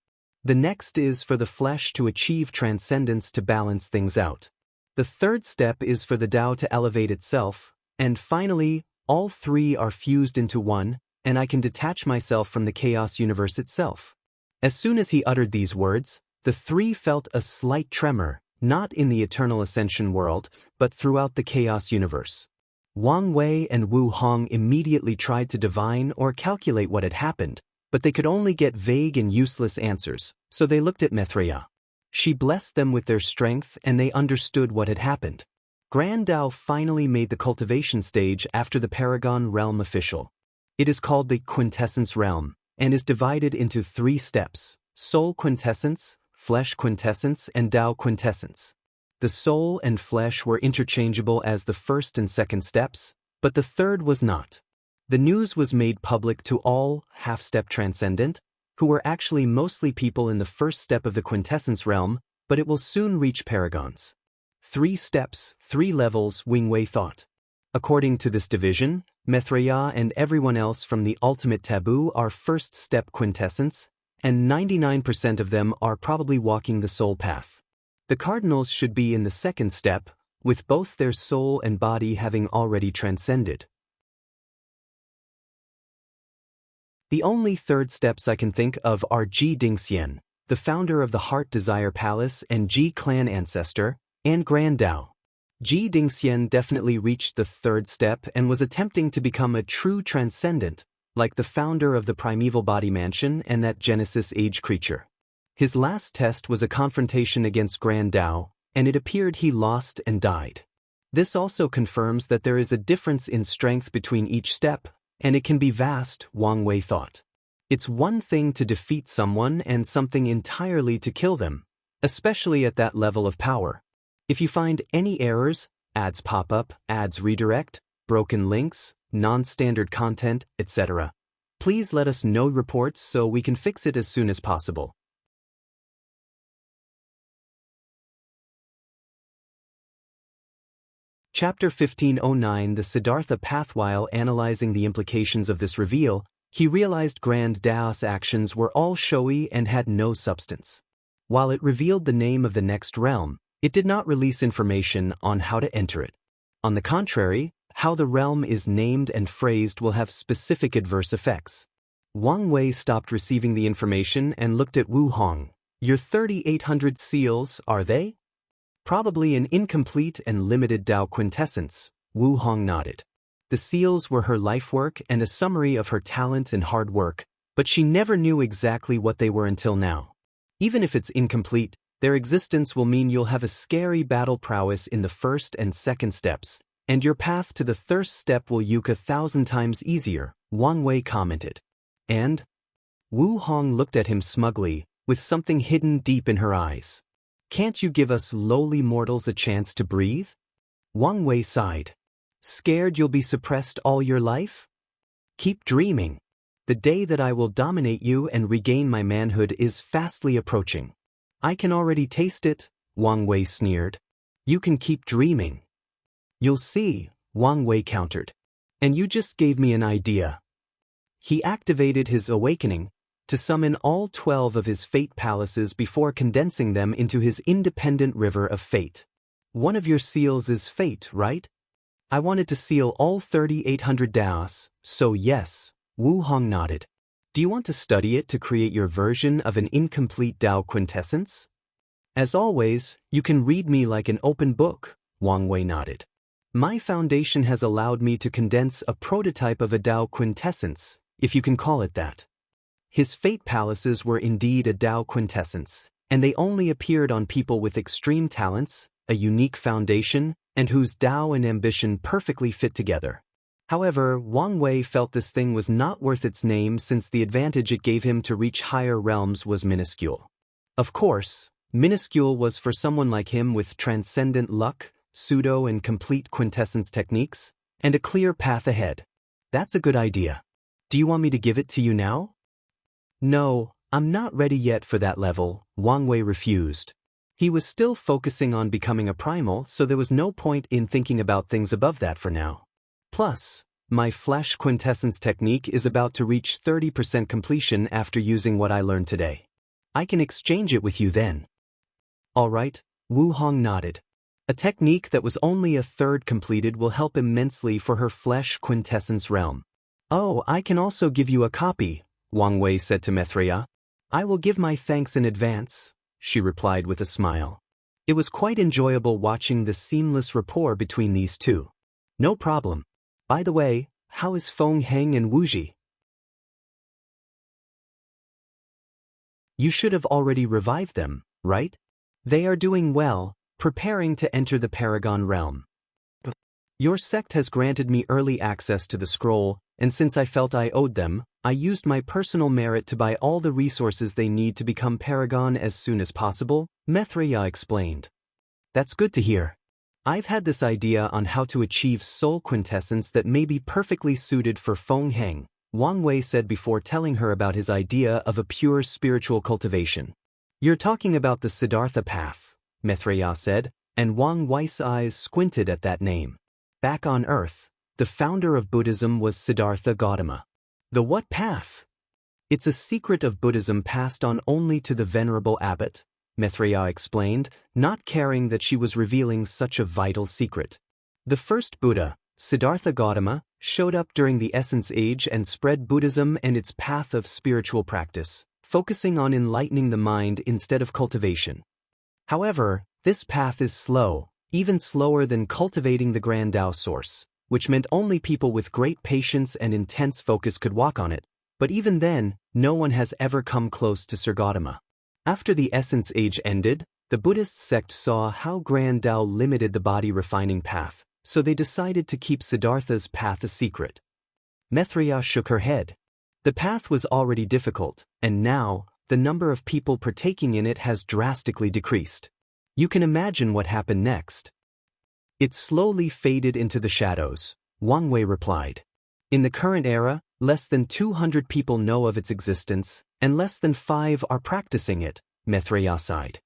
The next is for the flesh to achieve transcendence to balance things out. The third step is for the Tao to elevate itself, and finally, all three are fused into one, and I can detach myself from the chaos universe itself. As soon as he uttered these words, the three felt a slight tremor, not in the eternal ascension world, but throughout the chaos universe. Wang Wei and Wu Hong immediately tried to divine or calculate what had happened, but they could only get vague and useless answers, so they looked at Maitreya. She blessed them with their strength and they understood what had happened. Grand Tao finally made the cultivation stage after the Paragon realm official. It is called the quintessence realm, and is divided into 3 steps: soul quintessence, flesh quintessence, and Tao quintessence. The soul and flesh were interchangeable as the first and second steps, but the third was not. The news was made public to all half-step transcendent, who were actually mostly people in the first step of the quintessence realm, but it will soon reach paragons. 3 steps, 3 levels, Wang Wei thought. According to this division, Maitreya and everyone else from the ultimate taboo are first step quintessence, and 99% of them are probably walking the soul path. The cardinals should be in the second step, with both their soul and body having already transcended. The only third steps I can think of are Ji Dingxian, the founder of the Heart Desire Palace and Ji clan ancestor, and Grand Tao. Ji Dingxian definitely reached the third step and was attempting to become a true transcendent, like the founder of the primeval body mansion and that Genesis age creature. His last test was a confrontation against Grand Tao, and it appeared he lost and died. This also confirms that there is a difference in strength between each step, and it can be vast, Wang Wei thought. It's one thing to defeat someone and something entirely to kill them, especially at that level of power. If you find any errors, ads pop up, ads redirect, broken links, non-standard content, etc., please let us know reports so we can fix it as soon as possible. Chapter 1509 The Siddhartha Path. While analyzing the implications of this reveal, he realized Grand Tao's actions were all showy and had no substance. While it revealed the name of the next realm, it did not release information on how to enter it. On the contrary, how the realm is named and phrased will have specific adverse effects. Wang Wei stopped receiving the information and looked at Wu Hong. Your 3,800 seals, are they? Probably an incomplete and limited Tao quintessence, Wu Hong nodded. The seals were her life work and a summary of her talent and hard work, but she never knew exactly what they were until now. Even if it's incomplete, their existence will mean you'll have a scary battle prowess in the first and second steps, and your path to the third step will yoke 1,000 times easier, Wang Wei commented. And? Wu Hong looked at him smugly, with something hidden deep in her eyes. Can't you give us lowly mortals a chance to breathe? Wang Wei sighed. Scared you'll be suppressed all your life? Keep dreaming. The day that I will dominate you and regain my manhood is fastly approaching. I can already taste it, Wang Wei sneered. You can keep dreaming. You'll see, Wang Wei countered. And you just gave me an idea. He activated his awakening to summon all 12 of his fate palaces before condensing them into his independent river of fate. One of your seals is fate, right? I wanted to seal all 3,800 Daos, so yes, Wu Hong nodded. Do you want to study it to create your version of an incomplete Tao quintessence? As always, you can read me like an open book, Wang Wei nodded. My foundation has allowed me to condense a prototype of a Tao quintessence, if you can call it that. His fate palaces were indeed a Tao quintessence, and they only appeared on people with extreme talents, a unique foundation, and whose Tao and ambition perfectly fit together. However, Wang Wei felt this thing was not worth its name since the advantage it gave him to reach higher realms was minuscule. Of course, minuscule was for someone like him with transcendent luck, pseudo and complete quintessence techniques, and a clear path ahead. That's a good idea. Do you want me to give it to you now? No, I'm not ready yet for that level, Wang Wei refused. He was still focusing on becoming a primal, so there was no point in thinking about things above that for now. Plus, my flash quintessence technique is about to reach 30% completion after using what I learned today. I can exchange it with you then. All right, Wu Hong nodded. A technique that was only a third completed will help immensely for her flesh quintessence realm. Oh, I can also give you a copy, Wang Wei said to Maitreya. I will give my thanks in advance, she replied with a smile. It was quite enjoyable watching the seamless rapport between these two. No problem. By the way, how is Feng Heng and Wuji? You should have already revived them, right? They are doing well, preparing to enter the Paragon realm. Your sect has granted me early access to the scroll, and since I felt I owed them, I used my personal merit to buy all the resources they need to become Paragon as soon as possible, Maitreya explained. That's good to hear. I've had this idea on how to achieve soul quintessence that may be perfectly suited for Feng Heng, Wang Wei said before telling her about his idea of a pure spiritual cultivation. You're talking about the Siddhartha path, Maitreya said, and Wang Wei's eyes squinted at that name. Back on Earth, the founder of Buddhism was Siddhartha Gautama. The what path? It's a secret of Buddhism passed on only to the venerable abbot, Maitreya explained, not caring that she was revealing such a vital secret. The first Buddha, Siddhartha Gautama, showed up during the Essence Age and spread Buddhism and its path of spiritual practice, focusing on enlightening the mind instead of cultivation. However, this path is slow, even slower than cultivating the Grand Tao Source, which meant only people with great patience and intense focus could walk on it, but even then, no one has ever come close to Sir Gautama. After the Essence Age ended, the Buddhist sect saw how Grand Tao limited the body refining path, so they decided to keep Siddhartha's path a secret. Maitreya shook her head. The path was already difficult, and now, the number of people partaking in it has drastically decreased. You can imagine what happened next. It slowly faded into the shadows, Wang Wei replied. In the current era, less than 200 people know of its existence, and less than 5 are practicing it, Maitreya sighed.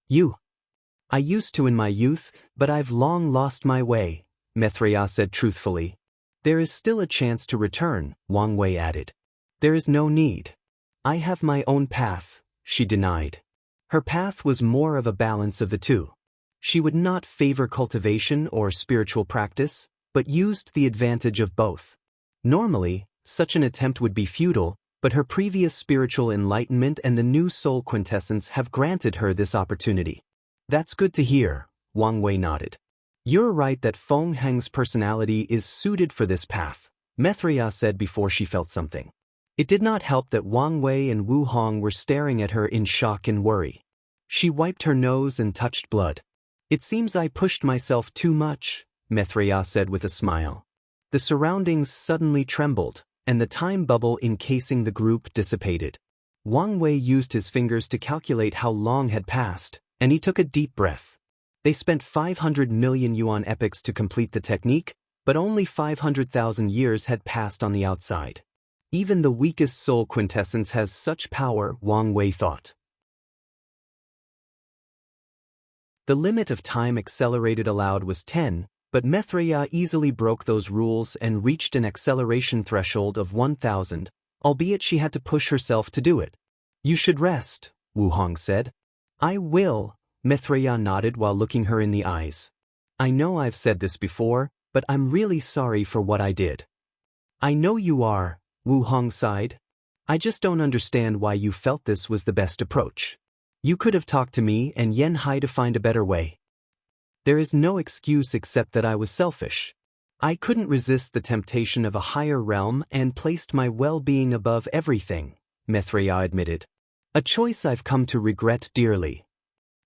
I used to in my youth, but I've long lost my way, Maitreya said truthfully. There is still a chance to return, Wang Wei added. There is no need. I have my own path, she denied. Her path was more of a balance of the two. She would not favor cultivation or spiritual practice, but used the advantage of both. Normally, such an attempt would be futile, but her previous spiritual enlightenment and the new soul quintessence have granted her this opportunity. That's good to hear, Wang Wei nodded. You're right that Feng Heng's personality is suited for this path, Mithria said before she felt something. It did not help that Wang Wei and Wu Hong were staring at her in shock and worry. She wiped her nose and touched blood. It seems I pushed myself too much, Mithria said with a smile. The surroundings suddenly trembled, and the time bubble encasing the group dissipated. Wang Wei used his fingers to calculate how long had passed, and he took a deep breath. They spent 500 million yuan epochs to complete the technique, but only 500,000 years had passed on the outside. Even the weakest soul quintessence has such power, Wang Wei thought. The limit of time accelerated aloud was 10, but Mithria easily broke those rules and reached an acceleration threshold of 1,000, albeit she had to push herself to do it. You should rest, Wu Hong said. I will, Mithria nodded while looking her in the eyes. I know I've said this before, but I'm really sorry for what I did. I know you are, Wu Hong sighed. I just don't understand why you felt this was the best approach. You could have talked to me and Yen Hai to find a better way. There is no excuse except that I was selfish. I couldn't resist the temptation of a higher realm and placed my well-being above everything, Mithria admitted. A choice I've come to regret dearly.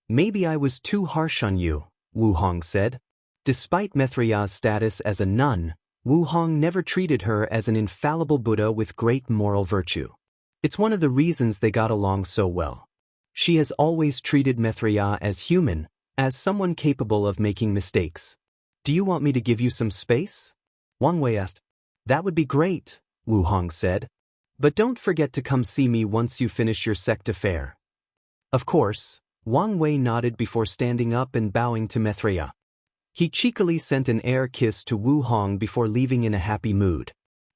Maybe I was too harsh on you, Wu Hong said. Despite Mithria's status as a nun, Wu Hong never treated her as an infallible Buddha with great moral virtue. It's one of the reasons they got along so well. She has always treated Mithria as human, as someone capable of making mistakes. Do you want me to give you some space? Wang Wei asked. That would be great, Wu Hong said. But don't forget to come see me once you finish your sect affair. Of course, Wang Wei nodded before standing up and bowing to Mithria. He cheekily sent an air kiss to Wu Hong before leaving in a happy mood.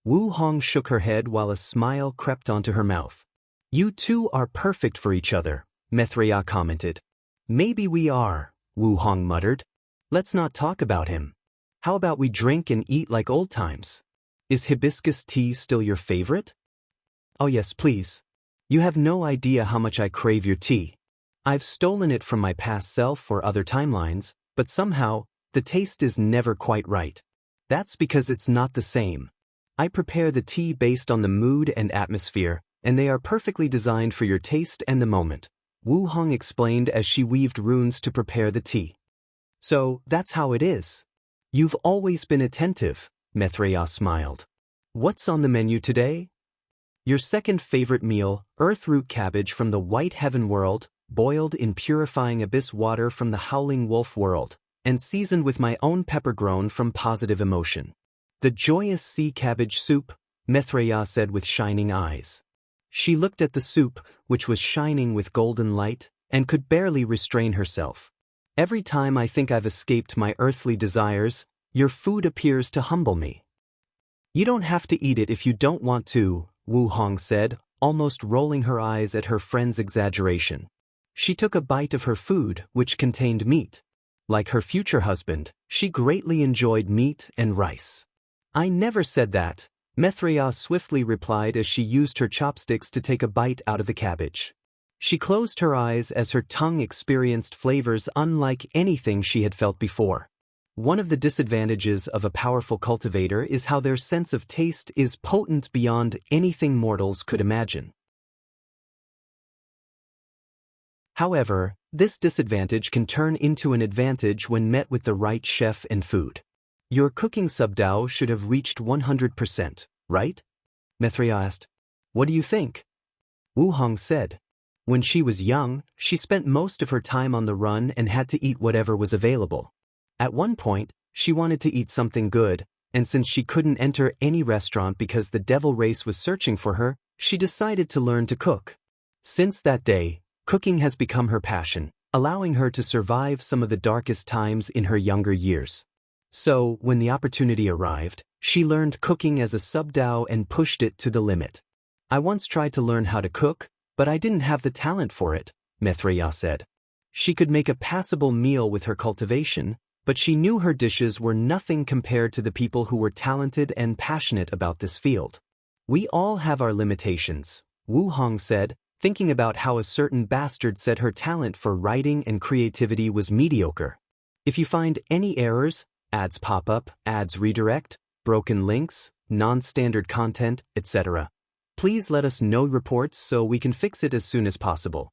Wu Hong shook her head while a smile crept onto her mouth. You two are perfect for each other, Mithria commented. Maybe we are, Wu Hong muttered. Let's not talk about him. How about we drink and eat like old times? Is hibiscus tea still your favorite? Oh yes, please. You have no idea how much I crave your tea. I've stolen it from my past self or other timelines, but somehow, the taste is never quite right. That's because it's not the same. I prepare the tea based on the mood and atmosphere, and they are perfectly designed for your taste and the moment, Wu Hong explained as she weaved runes to prepare the tea. So, that's how it is. You've always been attentive, Mithria smiled. What's on the menu today? Your second favorite meal, earthroot cabbage from the White Heaven world, boiled in purifying abyss water from the Howling Wolf world, and seasoned with my own pepper grown from positive emotion. The joyous sea cabbage soup, Mithria said with shining eyes. She looked at the soup, which was shining with golden light, and could barely restrain herself. Every time I think I've escaped my earthly desires, your food appears to humble me. You don't have to eat it if you don't want to, Wu Hong said, almost rolling her eyes at her friend's exaggeration. She took a bite of her food, which contained meat. Like her future husband, she greatly enjoyed meat and rice. I never said that, Mithria swiftly replied as she used her chopsticks to take a bite out of the cabbage. She closed her eyes as her tongue experienced flavors unlike anything she had felt before. One of the disadvantages of a powerful cultivator is how their sense of taste is potent beyond anything mortals could imagine. However, this disadvantage can turn into an advantage when met with the right chef and food. Your cooking subdao should have reached 100%, right? Mithria asked. What do you think? Wu Hong said. When she was young, she spent most of her time on the run and had to eat whatever was available. At one point, she wanted to eat something good, and since she couldn't enter any restaurant because the devil race was searching for her, she decided to learn to cook. Since that day, cooking has become her passion, allowing her to survive some of the darkest times in her younger years. So, when the opportunity arrived, she learned cooking as a subdao and pushed it to the limit. I once tried to learn how to cook, but I didn't have the talent for it, Mithria said. She could make a passable meal with her cultivation, but she knew her dishes were nothing compared to the people who were talented and passionate about this field. We all have our limitations, Wu Hong said, thinking about how a certain bastard said her talent for writing and creativity was mediocre. If you find any errors, ads pop up, ads redirect, broken links, non-standard content, etc., please let us know reports so we can fix it as soon as possible.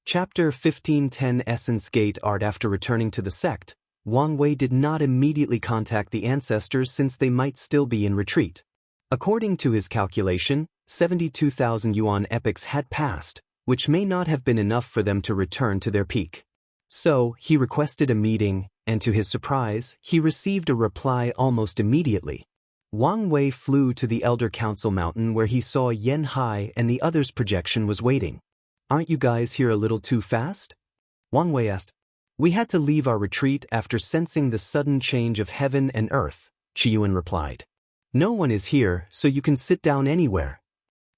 Chapter 1510 Essence Gate Art. After returning to the sect, Wang Wei did not immediately contact the ancestors since they might still be in retreat. According to his calculation, 72,000 yuan epochs had passed, which may not have been enough for them to return to their peak. So, he requested a meeting, and to his surprise, he received a reply almost immediately. Wang Wei flew to the Elder Council Mountain where he saw Yan Hai and the others' projection was waiting. "Aren't you guys here a little too fast?" Wang Wei asked. "We had to leave our retreat after sensing the sudden change of heaven and earth," Qiyuan replied. "No one is here, so you can sit down anywhere."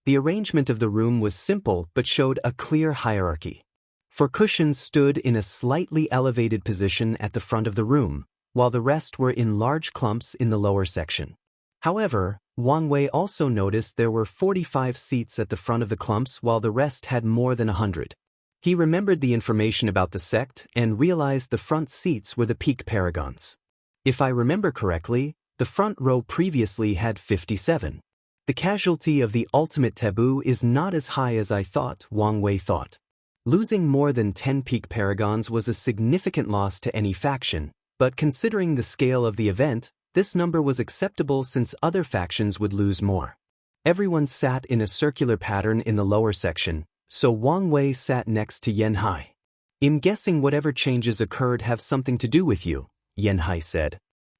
The arrangement of the room was simple but showed a clear hierarchy. For cushions stood in a slightly elevated position at the front of the room, while the rest were in large clumps in the lower section. However, Wang Wei also noticed there were 45 seats at the front of the clumps while the rest had more than 100. He remembered the information about the sect and realized the front seats were the peak paragons. If I remember correctly, the front row previously had 57. The casualty of the ultimate taboo is not as high as I thought, Wang Wei thought. Losing more than 10 peak paragons was a significant loss to any faction, but considering the scale of the event, this number was acceptable since other factions would lose more. Everyone sat in a circular pattern in the lower section, so Wang Wei sat next to Yan Hai. "I'm guessing whatever changes occurred have something to do with you," Yan Hai said.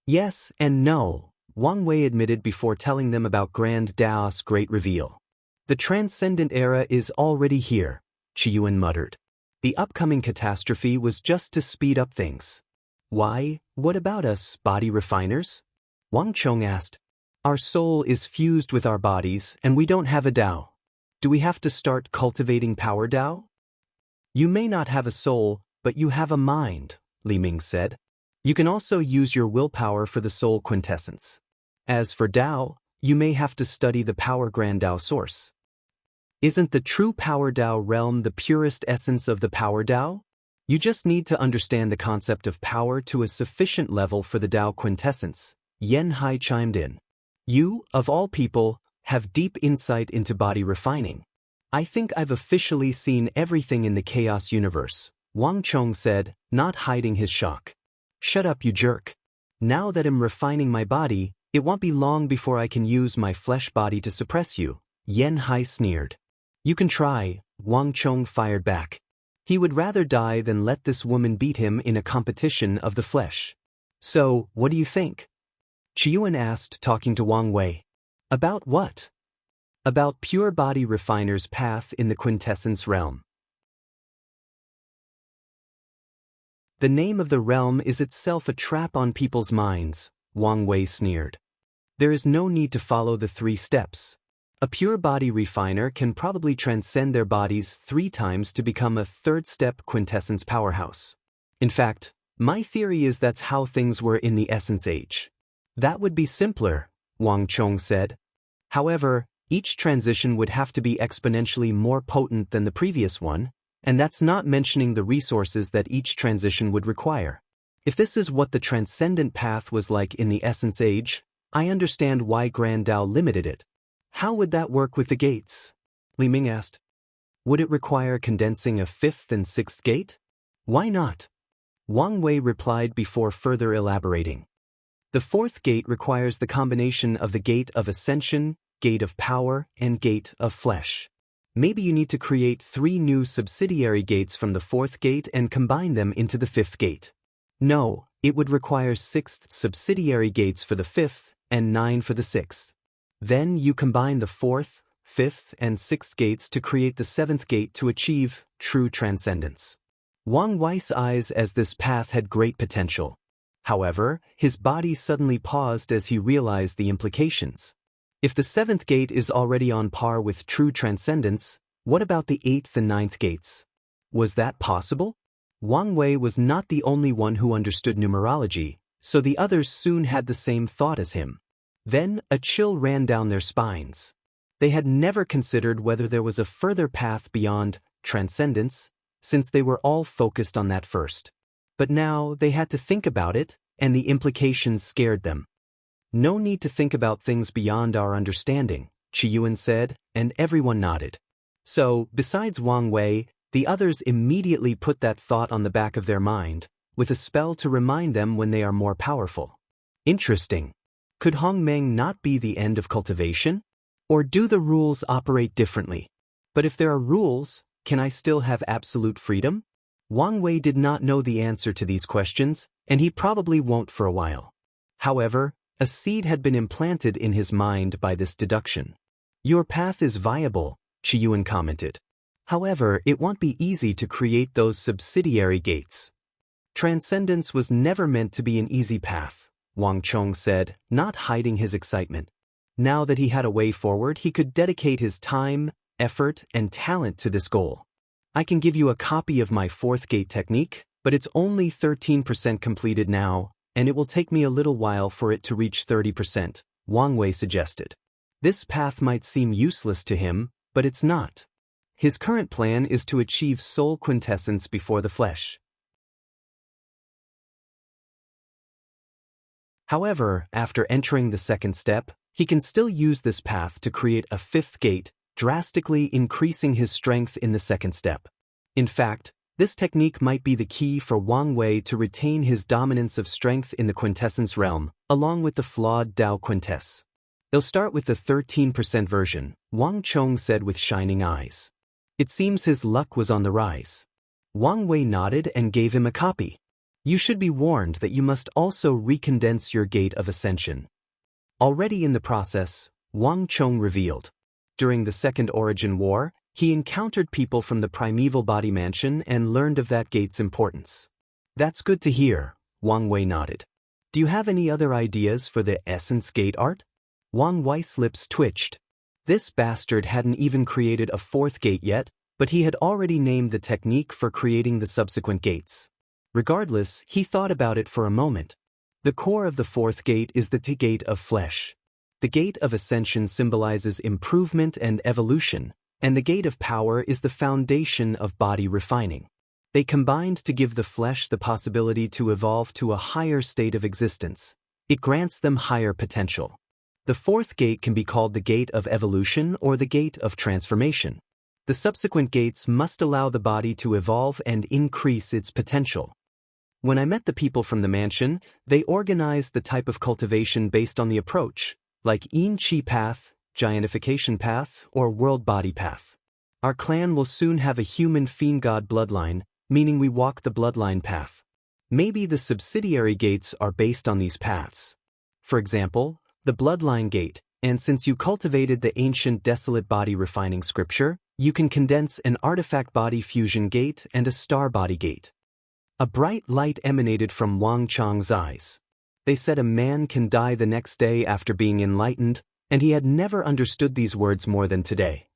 "Yes and no," Wang Wei admitted before telling them about Grand Dao's great reveal. "The transcendent era is already here," Qiyuan muttered. "The upcoming catastrophe was just to speed up things." "Why, what about us, body refiners?" Wang Chong asked. "Our soul is fused with our bodies and we don't have a Dao. Do we have to start cultivating power Dao?" "You may not have a soul, but you have a mind," Li Ming said. "You can also use your willpower for the soul quintessence. As for Dao, you may have to study the power Grand Dao source." "Isn't the true power Dao realm the purest essence of the power Dao? You just need to understand the concept of power to a sufficient level for the Dao quintessence," Yan Hai chimed in. "You, of all people, have deep insight into body refining. I think I've officially seen everything in the chaos universe," Wang Chong said, not hiding his shock. "Shut up, you jerk. Now that I'm refining my body, it won't be long before I can use my flesh body to suppress you," Yan Hai sneered. "You can try," Wang Chong fired back. He would rather die than let this woman beat him in a competition of the flesh. "So, what do you think?" Qiyuan asked, talking to Wang Wei. "About what?" "About pure body refiner's path in the quintessence realm." "The name of the realm is itself a trap on people's minds," Wang Wei sneered. "There is no need to follow the 3 steps. A pure body refiner can probably transcend their bodies 3 times to become a 3rd-step quintessence powerhouse. In fact, my theory is that's how things were in the Essence Age." "That would be simpler," Wang Chong said. "However, each transition would have to be exponentially more potent than the previous one, and that's not mentioning the resources that each transition would require. If this is what the transcendent path was like in the Essence Age, I understand why Grand Dao limited it." "How would that work with the gates?" Li Ming asked. "Would it require condensing a 5th and 6th gate?" "Why not?" Wang Wei replied before further elaborating. "The 4th gate requires the combination of the gate of ascension, gate of power, and gate of flesh. Maybe you need to create 3 new subsidiary gates from the 4th gate and combine them into the 5th gate." "No, it would require 6th subsidiary gates for the 5th and 9 for the 6th. Then you combine the 4th, 5th, and 6th gates to create the 7th gate to achieve true transcendence." Wang Wei's eyes as this path had great potential. However, his body suddenly paused as he realized the implications. If the 7th gate is already on par with true transcendence, What about the 8th and 9th gates? Was that possible? Wang Wei was not the only one who understood numerology, so the others soon had the same thought as him. Then a chill ran down their spines. They had never considered whether there was a further path beyond transcendence, since they were all focused on that first. But now they had to think about it, and the implications scared them. No need to think about things beyond our understanding, Qiyuan said, and everyone nodded. So, besides Wang Wei, the others immediately put that thought on the back of their mind, with a spell to remind them when they are more powerful. Interesting. Could Hongmeng not be the end of cultivation? Or do the rules operate differently? But if there are rules, can I still have absolute freedom? Wang Wei did not know the answer to these questions, and he probably won't for a while. However, a seed had been implanted in his mind by this deduction. Your path is viable, Qiyuan commented. However, it won't be easy to create those subsidiary gates. Transcendence was never meant to be an easy path, Wang Chong said, not hiding his excitement. Now that he had a way forward, he could dedicate his time, effort, and talent to this goal. I can give you a copy of my 4th gate technique, but it's only 13% completed now, and it will take me a little while for it to reach 30%, Wang Wei suggested. This path might seem useless to him, but it's not. His current plan is to achieve soul quintessence before the flesh. However, after entering the 2nd step, he can still use this path to create a 5th gate, drastically increasing his strength in the 2nd step. In fact, this technique might be the key for Wang Wei to retain his dominance of strength in the quintessence realm, along with the flawed Dao quintess. They'll start with the 13% version, Wang Chong said with shining eyes. It seems his luck was on the rise. Wang Wei nodded and gave him a copy. You should be warned that you must also recondense your gate of ascension. Already in the process, Wang Chong revealed. During the Second Origin War, he encountered people from the primeval body mansion and learned of that gate's importance. That's good to hear, Wang Wei nodded. Do you have any other ideas for the essence gate art? Wang Wei's lips twitched. This bastard hadn't even created a 4th gate yet, but he had already named the technique for creating the subsequent gates. Regardless, he thought about it for a moment. The core of the 4th gate is the gate of flesh. The gate of ascension symbolizes improvement and evolution, and the gate of power is the foundation of body refining. They combined to give the flesh the possibility to evolve to a higher state of existence. It grants them higher potential. The 4th gate can be called the gate of evolution or the gate of transformation. The subsequent gates must allow the body to evolve and increase its potential. When I met the people from the mansion, they organized the type of cultivation based on the approach, like Yin Qi path, Giantification path, or World Body path. Our clan will soon have a human fiend god bloodline, meaning we walk the bloodline path. Maybe the subsidiary gates are based on these paths. For example, the bloodline gate, and since you cultivated the ancient desolate body refining scripture, you can condense an artifact body fusion gate and a star body gate. A bright light emanated from Wang Chong's eyes. They said a man can die the next day after being enlightened, and he had never understood these words more than today.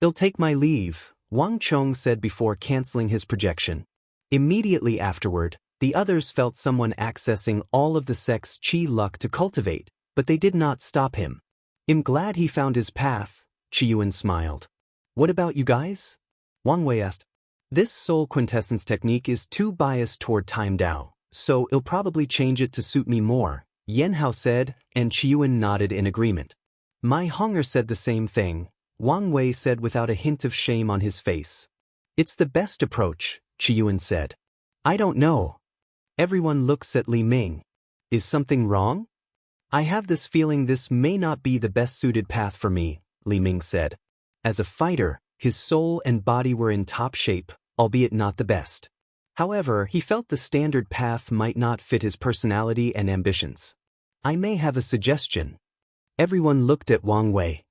They'll take my leave, Wang Chong said before canceling his projection. Immediately afterward, the others felt someone accessing all of the sect's qi luck to cultivate, but they did not stop him. I'm glad he found his path, Qiyuan smiled. What about you guys? Wang Wei asked. This soul quintessence technique is too biased toward time Dao, so I'll probably change it to suit me more, Yan Hao said, and Qiyuan nodded in agreement. My hunger said the same thing, Wang Wei said without a hint of shame on his face. It's the best approach, Qiyuan said. I don't know. Everyone looks at Li Ming. Is something wrong? I have this feeling this may not be the best suited path for me, Li Ming said. As a fighter, his soul and body were in top shape, albeit not the best. However, he felt the standard path might not fit his personality and ambitions. I may have a suggestion. Everyone looked at Wang Wei.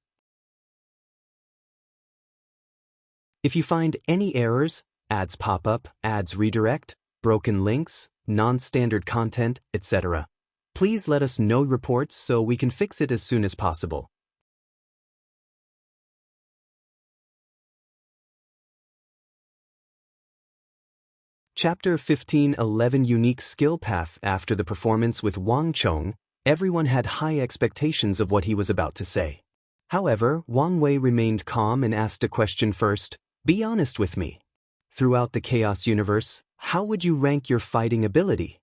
If you find any errors, ads pop up, ads redirect, broken links, non-standard content, etc., please let us know reports so we can fix it as soon as possible. Chapter 15:11 Unique Skill Path. After the performance with Wang Chong, everyone had high expectations of what he was about to say. However, Wang Wei remained calm and asked a question first. Be honest with me. Throughout the Chaos Universe, how would you rank your fighting ability?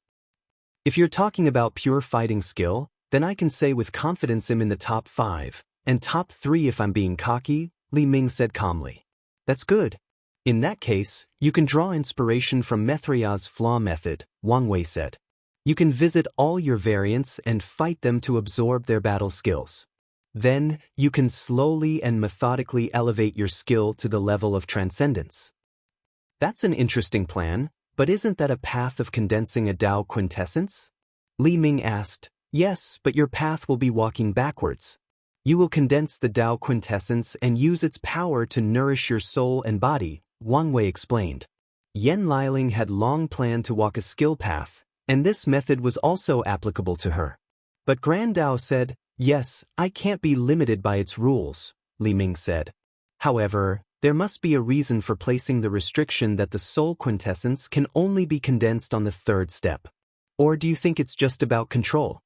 If you're talking about pure fighting skill, then I can say with confidence I'm in the top 5, and top 3 if I'm being cocky, Li Ming said calmly. That's good. In that case, you can draw inspiration from Maitreya's flaw method, Wang Wei said. You can visit all your variants and fight them to absorb their battle skills. Then, you can slowly and methodically elevate your skill to the level of transcendence. That's an interesting plan, but isn't that a path of condensing a Tao quintessence? Li Ming asked. Yes, but your path will be walking backwards. You will condense the Tao quintessence and use its power to nourish your soul and body, Wang Wei explained. Yan Liling had long planned to walk a skill path, and this method was also applicable to her. But Grand Dao said, yes, I can't be limited by its rules, Li Ming said. However, there must be a reason for placing the restriction that the soul quintessence can only be condensed on the 3rd step. Or do you think it's just about control?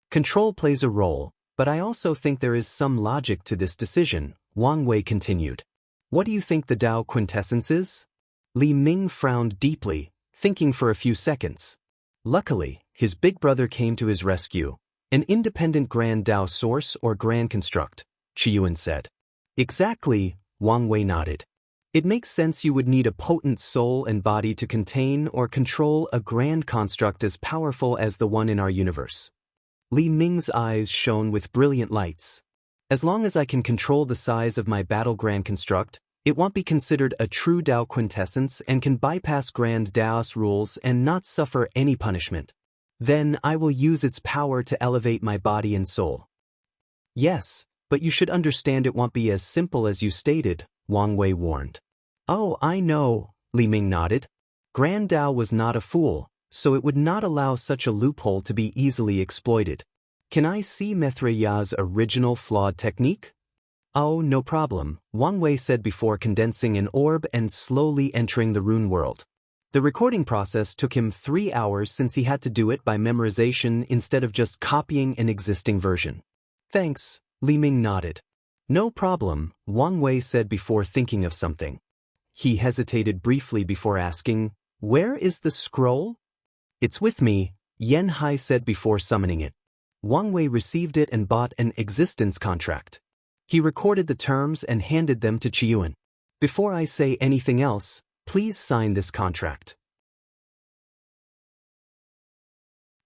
Control plays a role, but I also think there is some logic to this decision, Wang Wei continued. What do you think the Tao quintessence is? Li Ming frowned deeply, thinking for a few seconds. Luckily, his big brother came to his rescue. An independent Grand Tao source or Grand Construct, Qiyuan said. Exactly, Wang Wei nodded. It makes sense you would need a potent soul and body to contain or control a grand construct as powerful as the one in our universe. Li Ming's eyes shone with brilliant lights. As long as I can control the size of my battle grand construct, it won't be considered a true Tao quintessence and can bypass Grand Tao's rules and not suffer any punishment. Then I will use its power to elevate my body and soul. Yes, but you should understand it won't be as simple as you stated, Wang Wei warned. Oh, I know, Li Ming nodded. Grand Tao was not a fool, so it would not allow such a loophole to be easily exploited. Can I see Maitreya's original flawed technique? Oh, no problem, Wang Wei said before condensing an orb and slowly entering the rune world. The recording process took him 3 hours since he had to do it by memorization instead of just copying an existing version. Thanks, Li Ming nodded. No problem, Wang Wei said before thinking of something. He hesitated briefly before asking, where is the scroll? It's with me, Yan Hai said before summoning it. Wang Wei received it and bought an existence contract. He recorded the terms and handed them to Qiyuan. Before I say anything else, please sign this contract.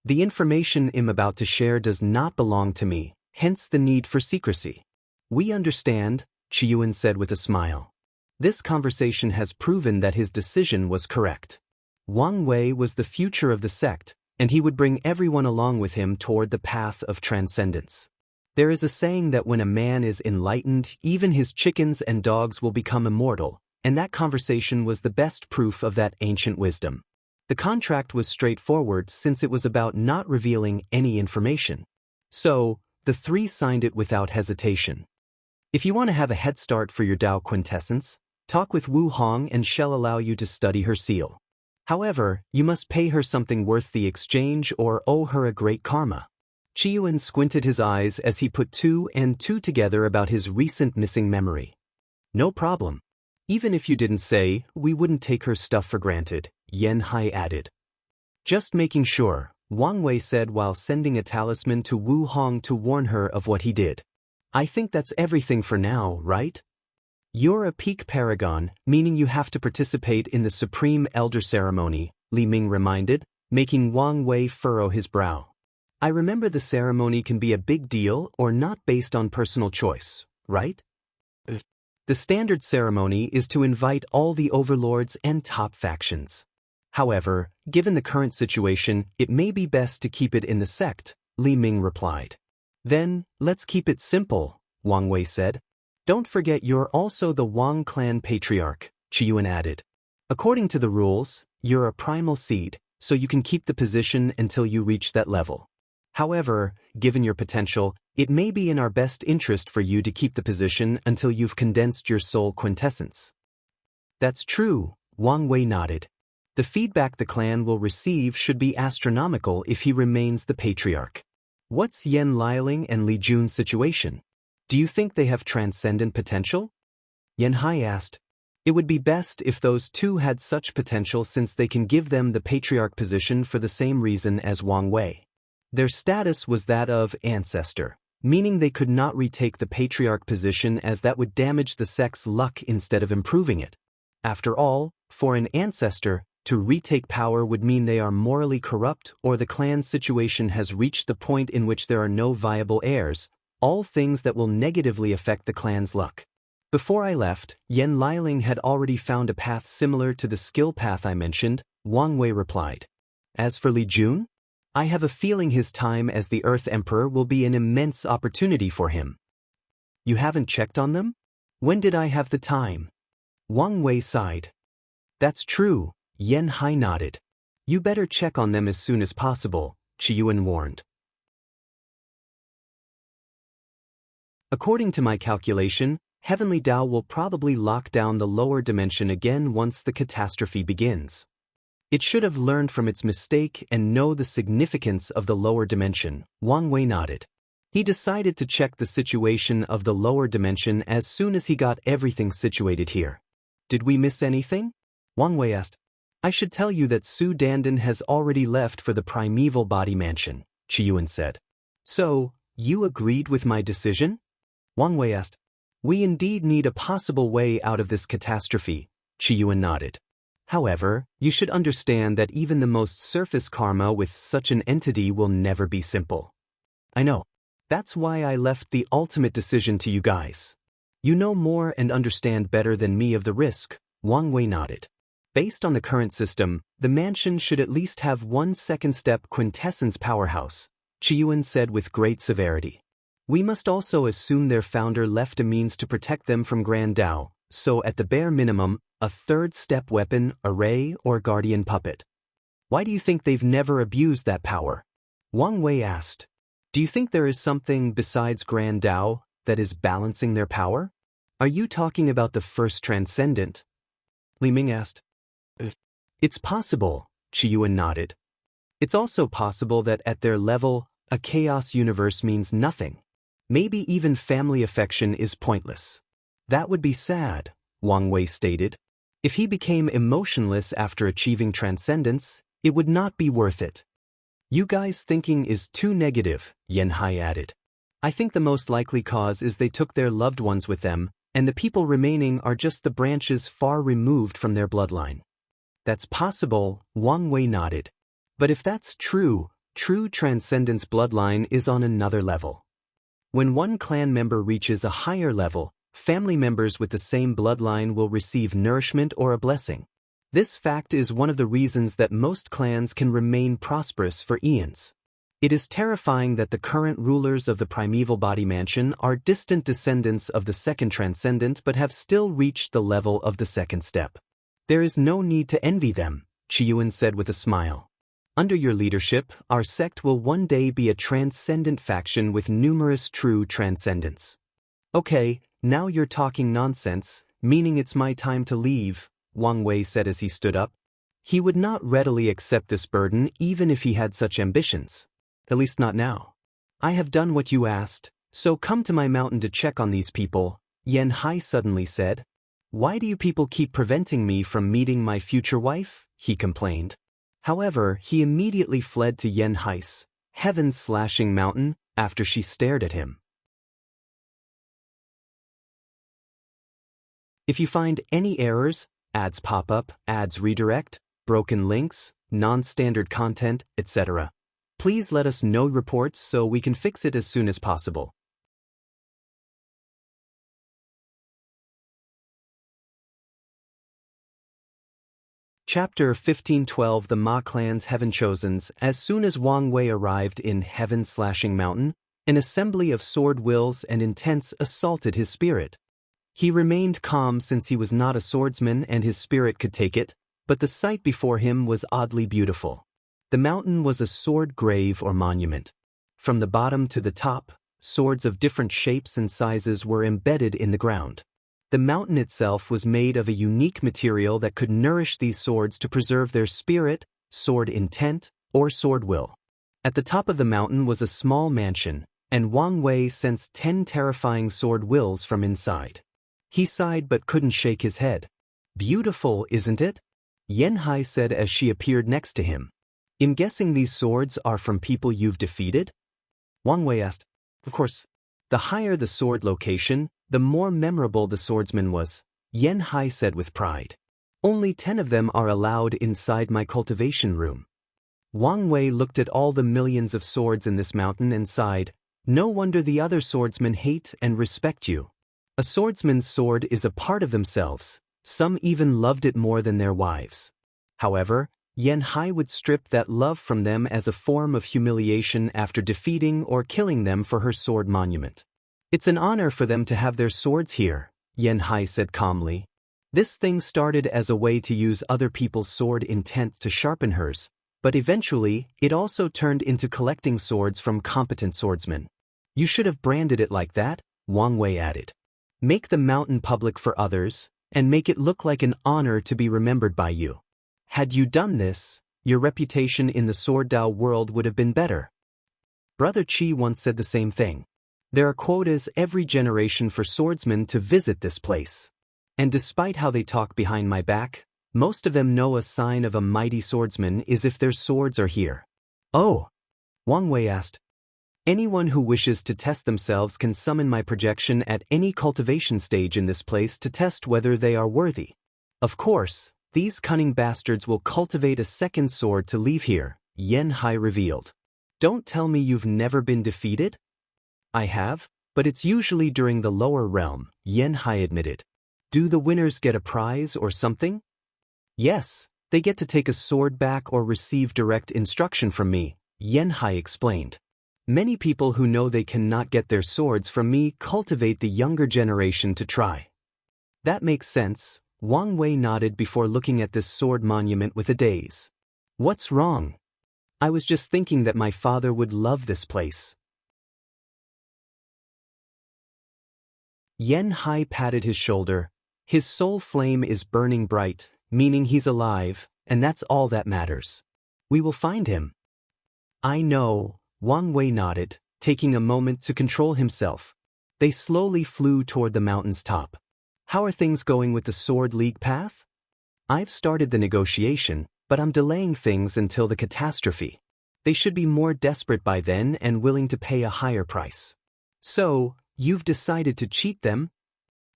The information I'm about to share does not belong to me, hence the need for secrecy. We understand, Qiyuan said with a smile. This conversation has proven that his decision was correct. Wang Wei was the future of the sect, and he would bring everyone along with him toward the path of transcendence. There is a saying that when a man is enlightened, even his chickens and dogs will become immortal, and that conversation was the best proof of that ancient wisdom. The contract was straightforward since it was about not revealing any information. So, the 3 signed it without hesitation. If you want to have a head start for your Tao quintessence, talk with Wu Hong and she'll allow you to study her seal. However, you must pay her something worth the exchange or owe her a great karma. Qiyuan squinted his eyes as he put 2 and 2 together about his recent missing memory. No problem. Even if you didn't say, we wouldn't take her stuff for granted, Yan Hai added. Just making sure, Wang Wei said while sending a talisman to Wu Hong to warn her of what he did. I think that's everything for now, right? You're a peak paragon, meaning you have to participate in the Supreme Elder Ceremony, Li Ming reminded, making Wang Wei furrow his brow. I remember the ceremony can be a big deal or not based on personal choice, right? The standard ceremony is to invite all the overlords and top factions. However, given the current situation, it may be best to keep it in the sect, Li Ming replied. Then, let's keep it simple, Wang Wei said. Don't forget you're also the Wang clan patriarch, Qiyuan added. According to the rules, you're a primal seed, so you can keep the position until you reach that level. However, given your potential, it may be in our best interest for you to keep the position until you've condensed your soul quintessence. That's true, Wang Wei nodded. The feedback the clan will receive should be astronomical if he remains the patriarch. What's Yen Liling and Li Jun's situation? Do you think they have transcendent potential? Yen Hai asked. It would be best if those two had such potential since they can give them the patriarch position for the same reason as Wang Wei. Their status was that of ancestor, meaning they could not retake the patriarch position as that would damage the sect's luck instead of improving it. After all, for an ancestor, to retake power would mean they are morally corrupt or the clan's situation has reached the point in which there are no viable heirs, all things that will negatively affect the clan's luck. Before I left, Yen Liling had already found a path similar to the skill path I mentioned, Wang Wei replied. As for Li Jun, I have a feeling his time as the Earth Emperor will be an immense opportunity for him. You haven't checked on them? When did I have the time? Wang Wei sighed. That's true, Yen Hai nodded. You better check on them as soon as possible, Qiyuan warned. According to my calculation, Heavenly Tao will probably lock down the lower dimension again once the catastrophe begins. It should have learned from its mistake and know the significance of the lower dimension, Wang Wei nodded. He decided to check the situation of the lower dimension as soon as he got everything situated here. Did we miss anything? Wang Wei asked. I should tell you that Su Dandan has already left for the primeval body mansion, Qiyuan said. So, you agreed with my decision? Wang Wei asked. We indeed need a possible way out of this catastrophe, Qiyuan nodded. However, you should understand that even the most surface karma with such an entity will never be simple. I know. That's why I left the ultimate decision to you guys. You know more and understand better than me of the risk, Wang Wei nodded. Based on the current system, the mansion should at least have one second-step quintessence powerhouse, Qiyuan said with great severity. We must also assume their founder left a means to protect them from Grand Tao, so at the bare minimum, a third-step weapon, array, or guardian puppet. Why do you think they've never abused that power? Wang Wei asked. Do you think there is something besides Grand Tao that is balancing their power? Are you talking about the first transcendent? Li Ming asked. It's possible, Qiyuan nodded. It's also possible that at their level, a chaos universe means nothing. Maybe even family affection is pointless. That would be sad, Wang Wei stated. If he became emotionless after achieving transcendence, it would not be worth it. You guys' thinking is too negative, Yen Hai added. I think the most likely cause is they took their loved ones with them, and the people remaining are just the branches far removed from their bloodline. That's possible, Wang Wei nodded. But if that's true, true transcendence bloodline is on another level. When one clan member reaches a higher level, family members with the same bloodline will receive nourishment or a blessing. This fact is one of the reasons that most clans can remain prosperous for eons. It is terrifying that the current rulers of the primeval body mansion are distant descendants of the second transcendent but have still reached the level of the second step. There is no need to envy them, Qiyuan said with a smile. Under your leadership, our sect will one day be a transcendent faction with numerous true transcendents. Okay, now you're talking nonsense, meaning it's my time to leave, Wang Wei said as he stood up. He would not readily accept this burden even if he had such ambitions. At least not now. I have done what you asked, so come to my mountain to check on these people, Yen Hai suddenly said. Why do you people keep preventing me from meeting my future wife? He complained. However, he immediately fled to Yen Hai's heaven-slashing mountain after she stared at him. If you find any errors, ads pop up, ads redirect, broken links, non-standard content, etc., please let us know reports so we can fix it as soon as possible. Chapter 1512 The Ma Clan's Heaven Chosens. As soon as Wang Wei arrived in Heaven-slashing Mountain, an assembly of sword wills and intents assaulted his spirit. He remained calm since he was not a swordsman and his spirit could take it, but the sight before him was oddly beautiful. The mountain was a sword grave or monument. From the bottom to the top, swords of different shapes and sizes were embedded in the ground. The mountain itself was made of a unique material that could nourish these swords to preserve their spirit, sword intent, or sword will. At the top of the mountain was a small mansion, and Wang Wei sensed 10 terrifying sword wills from inside. He sighed but couldn't shake his head. Beautiful, isn't it? Yan Hai said as she appeared next to him. I'm guessing these swords are from people you've defeated? Wang Wei asked. Of course. The higher the sword location, the more memorable the swordsman was, Yan Hai said with pride. Only 10 of them are allowed inside my cultivation room. Wang Wei looked at all the millions of swords in this mountain and sighed. No wonder the other swordsmen hate and respect you. A swordsman's sword is a part of themselves. Some even loved it more than their wives. However, Yan Hai would strip that love from them as a form of humiliation after defeating or killing them for her sword monument. It's an honor for them to have their swords here, Yan Hai said calmly. This thing started as a way to use other people's sword intent to sharpen hers, but eventually it also turned into collecting swords from competent swordsmen. You should have branded it like that, Wang Wei added. Make the mountain public for others, and make it look like an honor to be remembered by you. Had you done this, your reputation in the Sword Dao world would have been better. Brother Qi once said the same thing. There are quotas every generation for swordsmen to visit this place. And despite how they talk behind my back, most of them know a sign of a mighty swordsman is if their swords are here. Oh, Wang Wei asked. Anyone who wishes to test themselves can summon my projection at any cultivation stage in this place to test whether they are worthy. Of course, these cunning bastards will cultivate a second sword to leave here, Yan Hai revealed. Don't tell me you've never been defeated? I have, but it's usually during the lower realm, Yan Hai admitted. Do the winners get a prize or something? Yes, they get to take a sword back or receive direct instruction from me, Yan Hai explained. Many people who know they cannot get their swords from me cultivate the younger generation to try. That makes sense, Wang Wei nodded before looking at this sword monument with a daze. What's wrong? I was just thinking that my father would love this place. Yan Hai patted his shoulder. His soul flame is burning bright, meaning he's alive, and that's all that matters. We will find him. I know, Wang Wei nodded, taking a moment to control himself. They slowly flew toward the mountain's top. How are things going with the Sword League path? I've started the negotiation, but I'm delaying things until the catastrophe. They should be more desperate by then and willing to pay a higher price. So, you've decided to cheat them?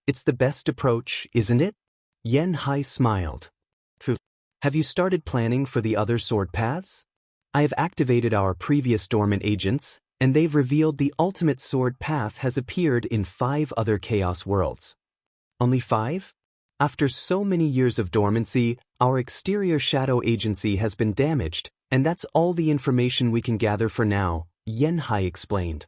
It's the best approach, isn't it? Yan Hai smiled. Have you started planning for the other sword paths? I have activated our previous dormant agents, and they've revealed the ultimate sword path has appeared in 5 other chaos worlds. Only 5? After so many years of dormancy, our exterior shadow agency has been damaged, and that's all the information we can gather for now, Yan Hai explained.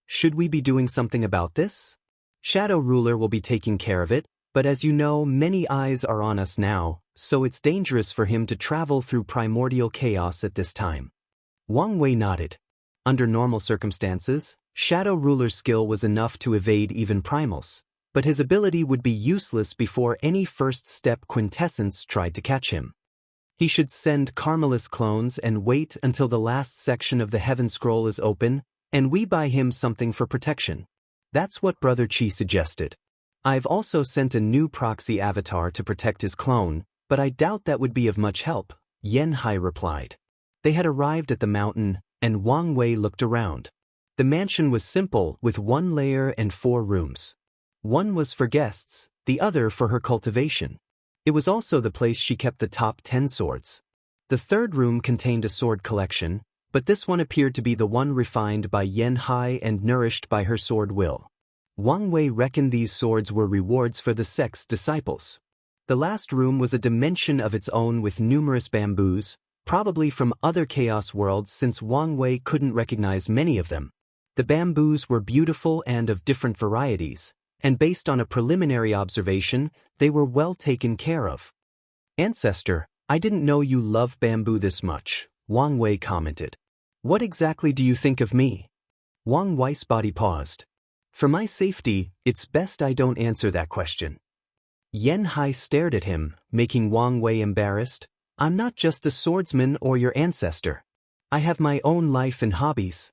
Should we be doing something about this? Shadow Ruler will be taking care of it, but as you know, many eyes are on us now, so it's dangerous for him to travel through primordial chaos at this time. Wang Wei nodded. Under normal circumstances, Shadow Ruler's skill was enough to evade even primals, but his ability would be useless before any first-step quintessence tried to catch him. He should send Carmelis clones and wait until the last section of the Heaven Scroll is open, and we buy him something for protection. That's what Brother Qi suggested. I've also sent a new proxy avatar to protect his clone, but I doubt that would be of much help, Yan Hai replied. They had arrived at the mountain, and Wang Wei looked around. The mansion was simple, with 1 layer and 4 rooms. One was for guests, the other for her cultivation. It was also the place she kept the top 10 swords. The third room contained a sword collection, but this one appeared to be the one refined by Yan Hai and nourished by her sword will. Wang Wei reckoned these swords were rewards for the sect's disciples. The last room was a dimension of its own with numerous bamboos, probably from other chaos worlds since Wang Wei couldn't recognize many of them. The bamboos were beautiful and of different varieties, and based on a preliminary observation, they were well taken care of. Ancestor, I didn't know you love bamboo this much, Wang Wei commented. What exactly do you think of me? Wang Wei's body paused. For my safety, it's best I don't answer that question. Yen Hai stared at him, making Wang Wei embarrassed. I'm not just a swordsman or your ancestor. I have my own life and hobbies.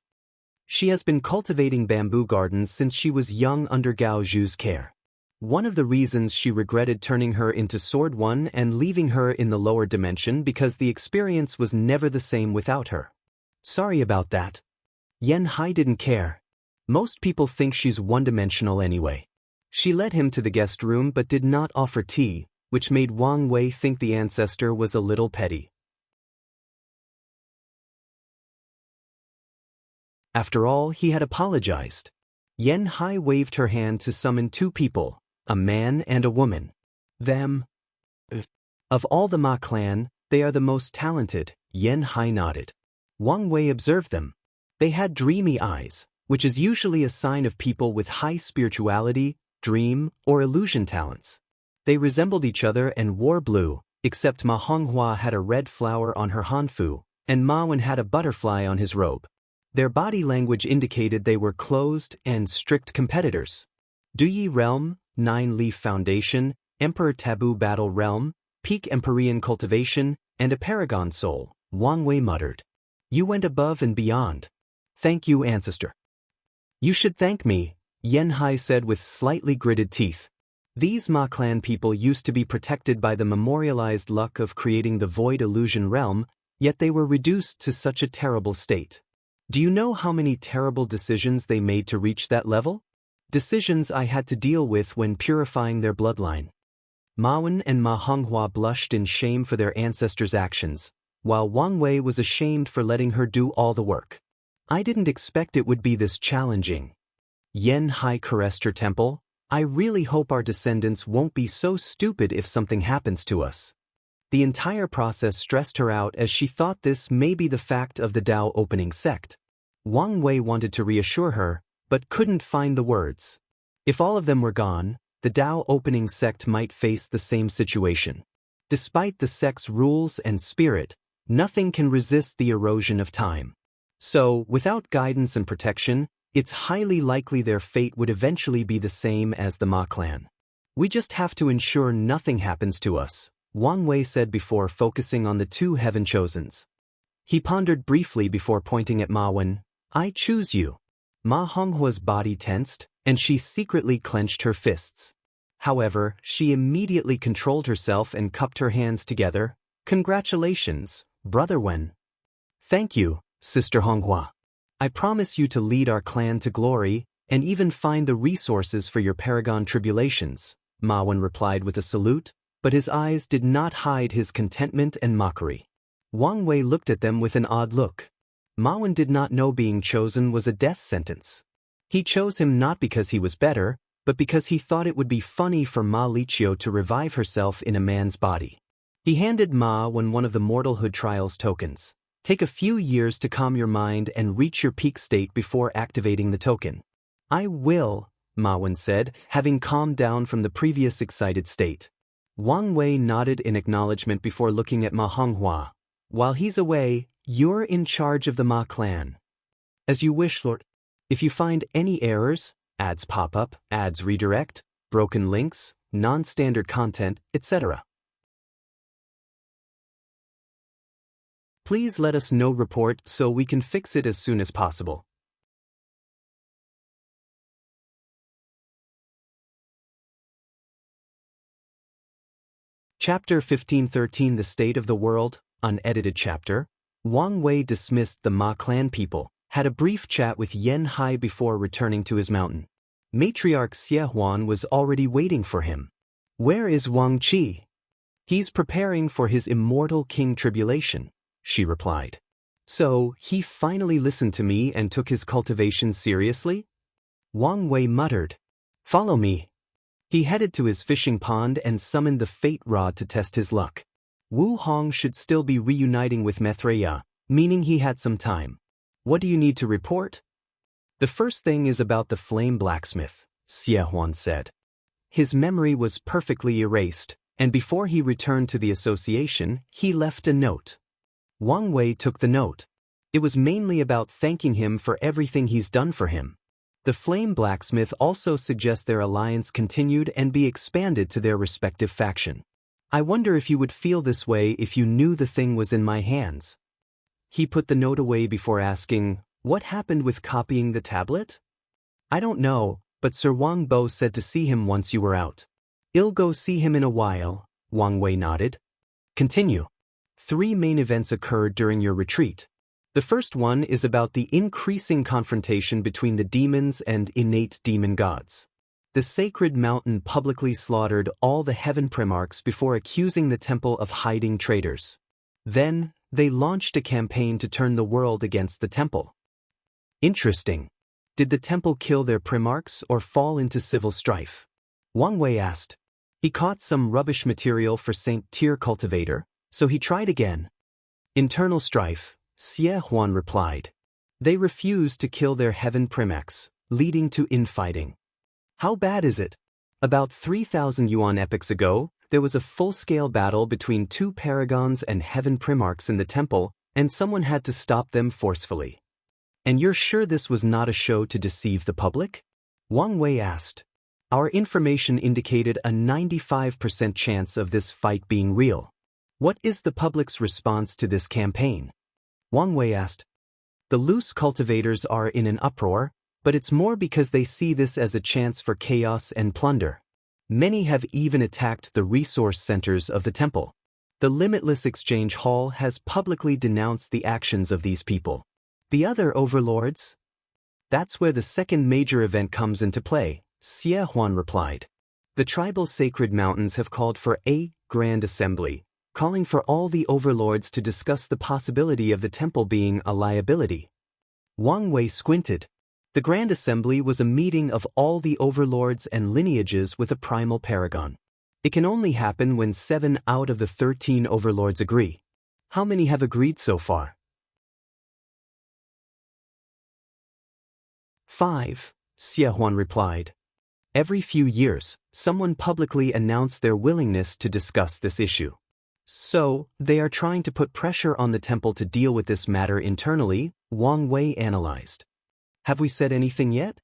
She has been cultivating bamboo gardens since she was young under Gao Zhu's care. One of the reasons she regretted turning her into Sword One and leaving her in the lower dimension because the experience was never the same without her. Sorry about that. Yen Hai didn't care. Most people think she's one-dimensional anyway. She led him to the guest room but did not offer tea, which made Wang Wei think the ancestor was a little petty. After all, he had apologized. Yen Hai waved her hand to summon two people, a man and a woman. Them. Of all the Ma clan, they are the most talented, Yen Hai nodded. Wang Wei observed them. They had dreamy eyes, which is usually a sign of people with high spirituality, dream, or illusion talents. They resembled each other and wore blue, except Ma Honghua had a red flower on her hanfu, and Ma Wen had a butterfly on his robe. Their body language indicated they were closed and strict competitors. Duyi Realm, Nine-Leaf Foundation, Emperor Taboo Battle Realm, Peak Empyrean Cultivation, and a Paragon Soul, Wang Wei muttered. You went above and beyond. Thank you, Ancestor. You should thank me, Yen Hai said with slightly gritted teeth. These Ma clan people used to be protected by the memorialized luck of creating the Void Illusion Realm, yet they were reduced to such a terrible state. Do you know how many terrible decisions they made to reach that level? Decisions I had to deal with when purifying their bloodline. Ma Wen and Ma Honghua blushed in shame for their ancestors' actions, while Wang Wei was ashamed for letting her do all the work. I didn't expect it would be this challenging. Yen Hai caressed her temple. I really hope our descendants won't be so stupid if something happens to us. The entire process stressed her out as she thought this may be the fact of the Dao opening sect. Wang Wei wanted to reassure her, but couldn't find the words. If all of them were gone, the Dao opening sect might face the same situation. Despite the sect's rules and spirit, nothing can resist the erosion of time. So, without guidance and protection, it's highly likely their fate would eventually be the same as the Ma clan. We just have to ensure nothing happens to us, Wang Wei said before focusing on the two Heaven Chosens. He pondered briefly before pointing at Ma Wen. I choose you. Ma Honghua's body tensed, and she secretly clenched her fists. However, she immediately controlled herself and cupped her hands together. Congratulations, Brother Wen. Thank you, Sister Honghua. I promise you to lead our clan to glory, and even find the resources for your Paragon tribulations, Ma Wen replied with a salute, but his eyes did not hide his contentment and mockery. Wang Wei looked at them with an odd look. Ma Wen did not know being chosen was a death sentence. He chose him not because he was better, but because he thought it would be funny for Ma Lichio to revive herself in a man's body. He handed Ma Wen one of the mortalhood trials tokens. Take a few years to calm your mind and reach your peak state before activating the token. I will, Ma Wen said, having calmed down from the previous excited state. Wang Wei nodded in acknowledgement before looking at Ma Honghua. While he's away, you're in charge of the Ma clan. As you wish, Lord. If you find any errors, ads pop up, ads redirect, broken links, non-standard content, etc., please let us know. Report so we can fix it as soon as possible. Chapter 1513 The State of the World, unedited chapter. Wang Wei dismissed the Ma clan people, had a brief chat with Yen Hai before returning to his mountain. Matriarch Xie Huan was already waiting for him. Where is Wang Qi? He's preparing for his immortal king tribulation, she replied. So, he finally listened to me and took his cultivation seriously? Wang Wei muttered. Follow me. He headed to his fishing pond and summoned the fate rod to test his luck. Wu Hong should still be reuniting with Maitreya, meaning he had some time. What do you need to report? The first thing is about the flame blacksmith, Xie Huan said. His memory was perfectly erased, and before he returned to the association, he left a note. Wang Wei took the note. It was mainly about thanking him for everything he's done for him. The flame blacksmith also suggests their alliance continued and be expanded to their respective faction. I wonder if you would feel this way if you knew the thing was in my hands. He put the note away before asking, "What happened with copying the tablet?" "I don't know, but Sir Wang Bo said to see him once you were out." "I'll go see him in a while," Wang Wei nodded. Continue. 3 main events occurred during your retreat. The first one is about the increasing confrontation between the demons and innate demon gods. The sacred mountain publicly slaughtered all the heaven primarchs before accusing the temple of hiding traitors. Then, they launched a campaign to turn the world against the temple. Interesting. Did the temple kill their primarchs or fall into civil strife? Wang Wei asked. He caught some rubbish material for Saint Tier cultivator, so he tried again. Internal strife, Xie Huan replied. They refused to kill their heaven primax, leading to infighting. How bad is it? About 3,000 yuan epochs ago, there was a full-scale battle between 2 paragons and heaven primarchs in the temple, and someone had to stop them forcefully. And you're sure this was not a show to deceive the public? Wang Wei asked. Our information indicated a 95% chance of this fight being real. What is the public's response to this campaign? Wang Wei asked. The loose cultivators are in an uproar, but it's more because they see this as a chance for chaos and plunder. Many have even attacked the resource centers of the temple. The Limitless Exchange Hall has publicly denounced the actions of these people. The other overlords? That's where the second major event comes into play, Xie Huan replied. The tribal sacred mountains have called for a grand assembly, calling for all the overlords to discuss the possibility of the temple being a liability. Wang Wei squinted. The Grand Assembly was a meeting of all the overlords and lineages with a primal paragon. It can only happen when 7 out of the 13 overlords agree. How many have agreed so far? 5, Xie Huan replied. Every few years, someone publicly announced their willingness to discuss this issue. So, they are trying to put pressure on the temple to deal with this matter internally, Wang Wei analyzed. Have we said anything yet?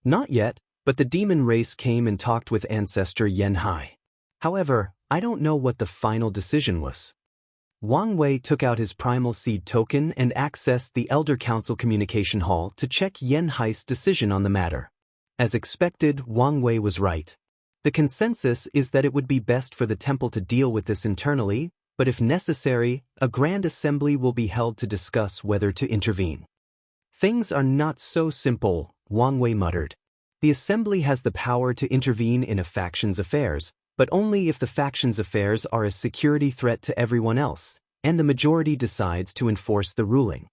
Not yet, but the demon race came and talked with ancestor Yen Hai. However, I don't know what the final decision was. Wang Wei took out his primal seed token and accessed the Elder Council Communication Hall to check Yen Hai's decision on the matter. As expected, Wang Wei was right. The consensus is that it would be best for the temple to deal with this internally, but if necessary, a grand assembly will be held to discuss whether to intervene. Things are not so simple, Wang Wei muttered. The assembly has the power to intervene in a faction's affairs, but only if the faction's affairs are a security threat to everyone else, and the majority decides to enforce the ruling.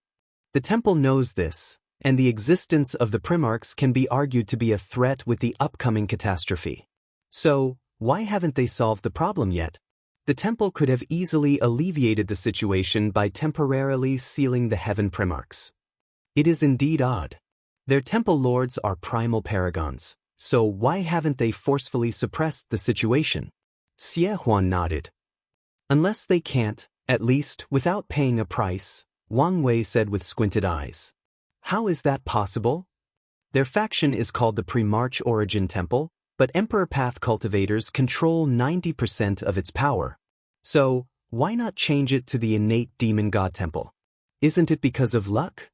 The temple knows this, and the existence of the primarchs can be argued to be a threat with the upcoming catastrophe. So, why haven't they solved the problem yet? The temple could have easily alleviated the situation by temporarily sealing the heaven primarchs. It is indeed odd. Their temple lords are primal paragons, so why haven't they forcefully suppressed the situation? Xie Huan nodded. Unless they can't, at least without paying a price, Wang Wei said with squinted eyes. How is that possible? Their faction is called the Pre-March Origin Temple, but Emperor Path cultivators control 90% of its power. So, why not change it to the innate demon god temple? Isn't it because of luck?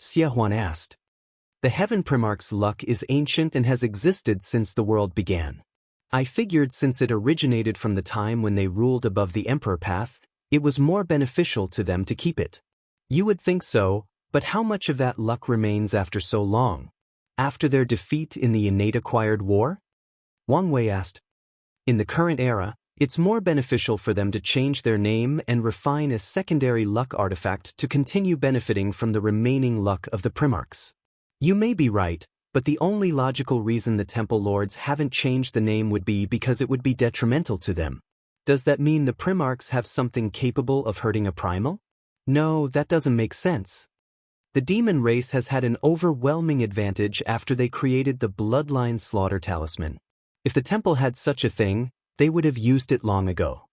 Xie Huan asked. The Heaven Primarch's luck is ancient and has existed since the world began. I figured since it originated from the time when they ruled above the Emperor Path, it was more beneficial to them to keep it. You would think so, but how much of that luck remains after so long? After their defeat in the innate acquired war? Wang Wei asked. In the current era, it's more beneficial for them to change their name and refine a secondary luck artifact to continue benefiting from the remaining luck of the primarchs. You may be right, but the only logical reason the temple lords haven't changed the name would be because it would be detrimental to them. Does that mean the primarchs have something capable of hurting a primal? No, that doesn't make sense. The demon race has had an overwhelming advantage after they created the bloodline slaughter talisman. If the temple had such a thing, they would have used it long ago.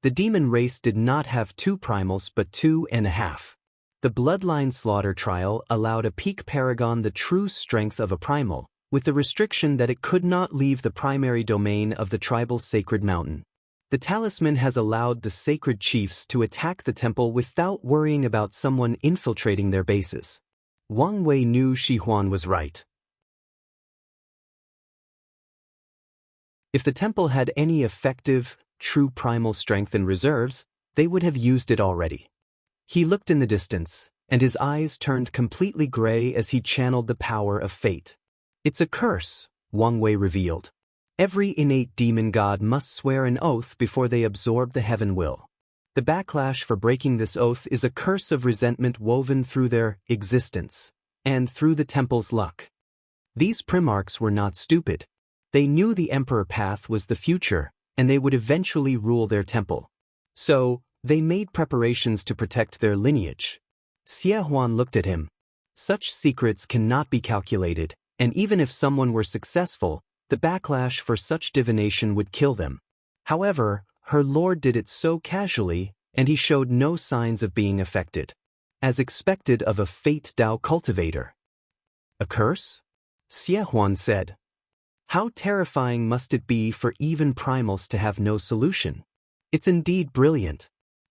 The demon race did not have 2 primals but 2.5. The bloodline slaughter trial allowed a peak paragon the true strength of a primal, with the restriction that it could not leave the primary domain of the tribal's sacred mountain. The talisman has allowed the sacred chiefs to attack the temple without worrying about someone infiltrating their bases. Wang Wei knew Shi Huan was right. If the temple had any effective, true primal strength and reserves, they would have used it already. He looked in the distance, and his eyes turned completely gray as he channeled the power of fate. It's a curse, Wang Wei revealed. Every innate demon god must swear an oath before they absorb the heaven will. The backlash for breaking this oath is a curse of resentment woven through their existence, and through the temple's luck. These primarchs were not stupid. They knew the emperor path was the future, and they would eventually rule their temple. So, they made preparations to protect their lineage. Xie Huan looked at him. Such secrets cannot be calculated, and even if someone were successful, the backlash for such divination would kill them. However, her lord did it so casually, and he showed no signs of being affected. As expected of a Fate Dao cultivator. A curse? Xie Huan said. How terrifying must it be for even primals to have no solution? It's indeed brilliant.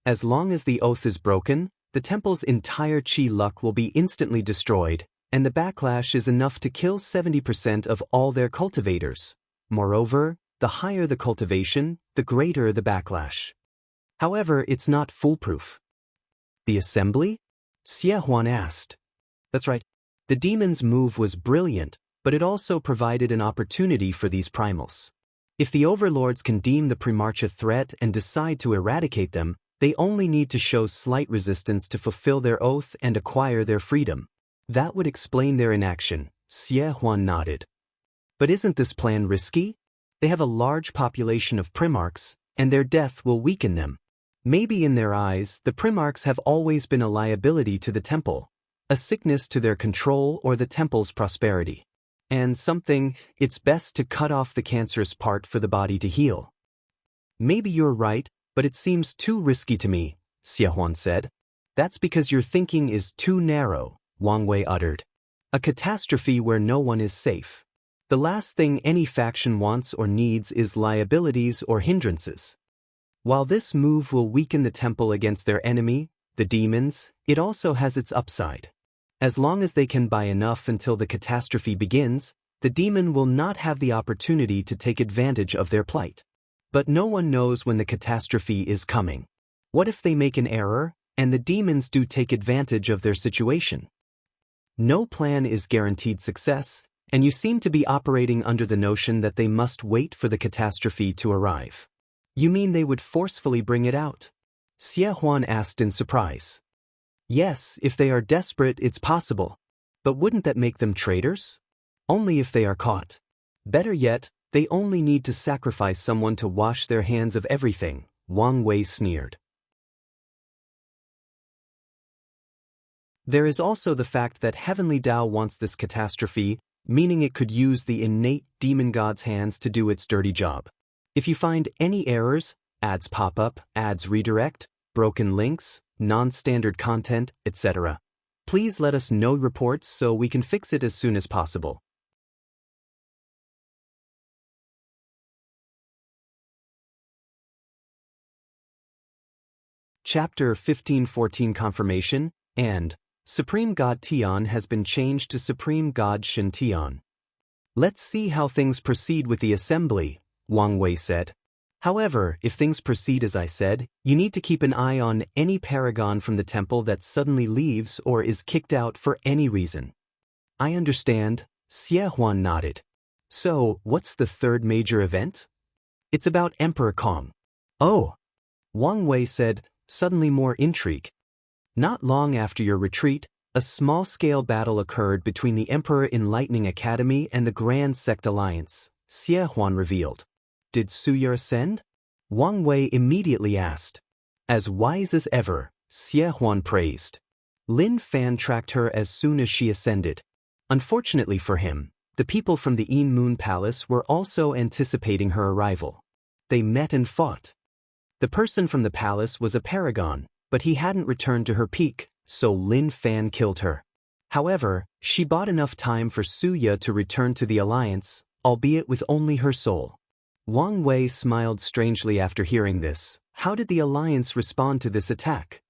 As long as the oath is broken, the temple's entire qi luck will be instantly destroyed, and the backlash is enough to kill 70% of all their cultivators. Moreover, the higher the cultivation, the greater the backlash. However, it's not foolproof. The assembly? Xie Huan asked. That's right. The demon's move was brilliant, but it also provided an opportunity for these primals. If the overlords can deem the Primarch a threat and decide to eradicate them, they only need to show slight resistance to fulfill their oath and acquire their freedom. That would explain their inaction, Xie Huan nodded. But isn't this plan risky? They have a large population of Primarchs, and their death will weaken them. Maybe in their eyes, the Primarchs have always been a liability to the temple, a sickness to their control or the temple's prosperity. And something, it's best to cut off the cancerous part for the body to heal. Maybe you're right, but it seems too risky to me, Xie Huan said. That's because your thinking is too narrow, Wang Wei uttered. A catastrophe where no one is safe. The last thing any faction wants or needs is liabilities or hindrances. While this move will weaken the temple against their enemy, the demons, it also has its upside. As long as they can buy enough until the catastrophe begins, the demon will not have the opportunity to take advantage of their plight. But no one knows when the catastrophe is coming. What if they make an error, and the demons do take advantage of their situation? No plan is guaranteed success, and you seem to be operating under the notion that they must wait for the catastrophe to arrive. You mean they would forcefully bring it out? Xie Huan asked in surprise. Yes, if they are desperate, it's possible. But wouldn't that make them traitors? Only if they are caught. Better yet, they only need to sacrifice someone to wash their hands of everything, Wang Wei sneered. There is also the fact that Heavenly Dao wants this catastrophe, meaning it could use the innate demon god's hands to do its dirty job. If you find any errors, ads pop up, ads redirect, broken links, non-standard content, etc., please let us know reports so we can fix it as soon as possible. Chapter 1514 Confirmation, and Supreme God Tian has been changed to Supreme God Shen Tian. Let's see how things proceed with the assembly, Wang Wei said. However, if things proceed as I said, you need to keep an eye on any paragon from the temple that suddenly leaves or is kicked out for any reason. I understand, Xie Huan nodded. So, what's the third major event? It's about Emperor Kong. Oh, Wang Wei said, suddenly more intrigue. Not long after your retreat, a small-scale battle occurred between the Emperor Enlightening Academy and the Grand Sect Alliance, Xie Huan revealed. Did Suya ascend? Wang Wei immediately asked. As wise as ever, Xie Huan praised. Lin Fan tracked her as soon as she ascended. Unfortunately for him, the people from the Yin Moon Palace were also anticipating her arrival. They met and fought. The person from the palace was a paragon, but he hadn't returned to her peak, so Lin Fan killed her. However, she bought enough time for Suya to return to the alliance, albeit with only her soul. Wang Wei smiled strangely after hearing this. How did the alliance respond to this attack?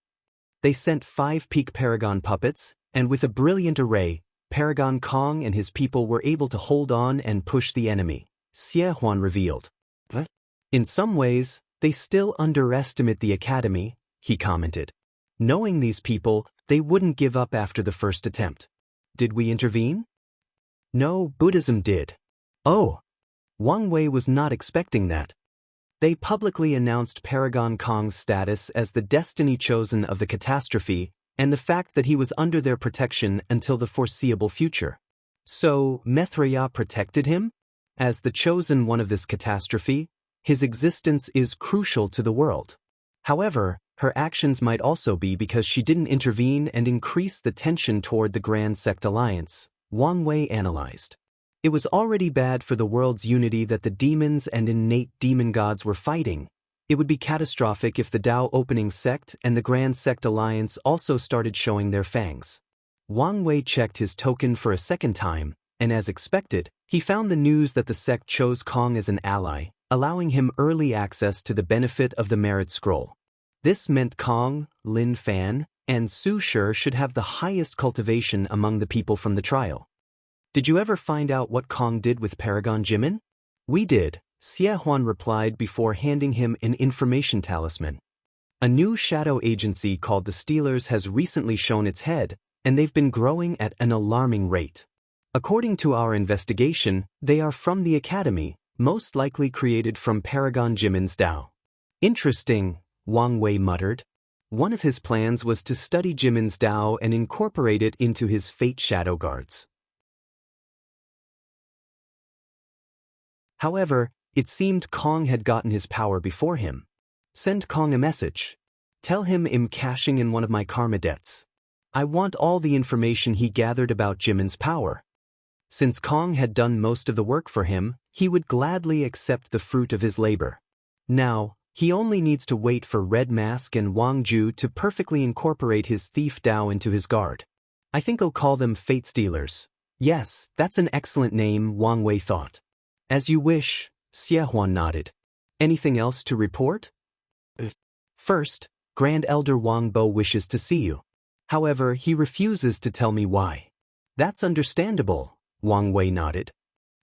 They sent 5 peak Paragon puppets, and with a brilliant array, Paragon Kong and his people were able to hold on and push the enemy, Xie Huan revealed. But in some ways, they still underestimate the academy, he commented. Knowing these people, they wouldn't give up after the first attempt. Did we intervene? No, Buddhism did. Oh. Wang Wei was not expecting that. They publicly announced Paragon Kong's status as the destiny chosen of the catastrophe and the fact that he was under their protection until the foreseeable future. So, Maitreya protected him? As the chosen one of this catastrophe, his existence is crucial to the world. However, her actions might also be because she didn't intervene and increase the tension toward the Grand Sect Alliance, Wang Wei analyzed. It was already bad for the world's unity that the demons and innate demon gods were fighting. It would be catastrophic if the Dao Opening Sect and the Grand Sect Alliance also started showing their fangs. Wang Wei checked his token for a second time, and as expected, he found the news that the sect chose Kong as an ally, allowing him early access to the benefit of the Merit Scroll. This meant Kong, Lin Fan, and Su Shi should have the highest cultivation among the people from the trial. Did you ever find out what Kong did with Paragon Jimin? We did, Xie Huan replied before handing him an information talisman. A new shadow agency called the Stealers has recently shown its head, and they've been growing at an alarming rate. According to our investigation, they are from the Academy, most likely created from Paragon Jimin's Dao. Interesting, Wang Wei muttered. One of his plans was to study Jimin's Dao and incorporate it into his Fate Shadow Guards. However, it seemed Kong had gotten his power before him. Send Kong a message. Tell him I'm cashing in one of my karma debts. I want all the information he gathered about Jimin's power. Since Kong had done most of the work for him, he would gladly accept the fruit of his labor. Now, he only needs to wait for Red Mask and Wang Ju to perfectly incorporate his thief Dao into his guard. I think I'll call them Fate Stealers. Yes, that's an excellent name, Wang Wei thought. As you wish, Xie Huan nodded. Anything else to report? First, Grand Elder Wang Bo wishes to see you. However, he refuses to tell me why. That's understandable, Wang Wei nodded.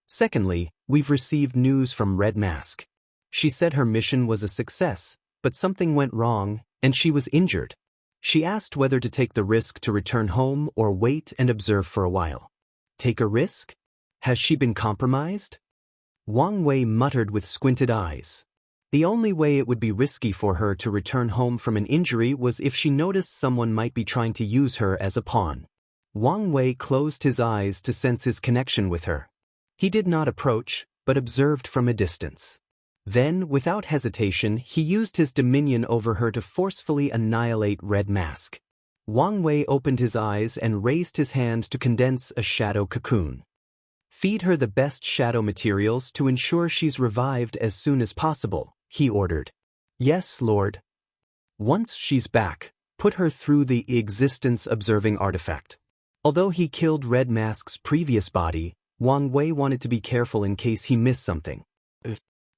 Secondly, we've received news from Red Mask. She said her mission was a success, but something went wrong, and she was injured. She asked whether to take the risk to return home or wait and observe for a while. Take a risk? Has she been compromised? Wang Wei muttered with squinted eyes. The only way it would be risky for her to return home from an injury was if she noticed someone might be trying to use her as a pawn. Wang Wei closed his eyes to sense his connection with her. He did not approach, but observed from a distance. Then, without hesitation, he used his dominion over her to forcefully annihilate Red Mask. Wang Wei opened his eyes and raised his hand to condense a shadow cocoon. Feed her the best shadow materials to ensure she's revived as soon as possible, he ordered. Yes, Lord. Once she's back, put her through the existence-observing artifact. Although he killed Red Mask's previous body, Wang Wei wanted to be careful in case he missed something.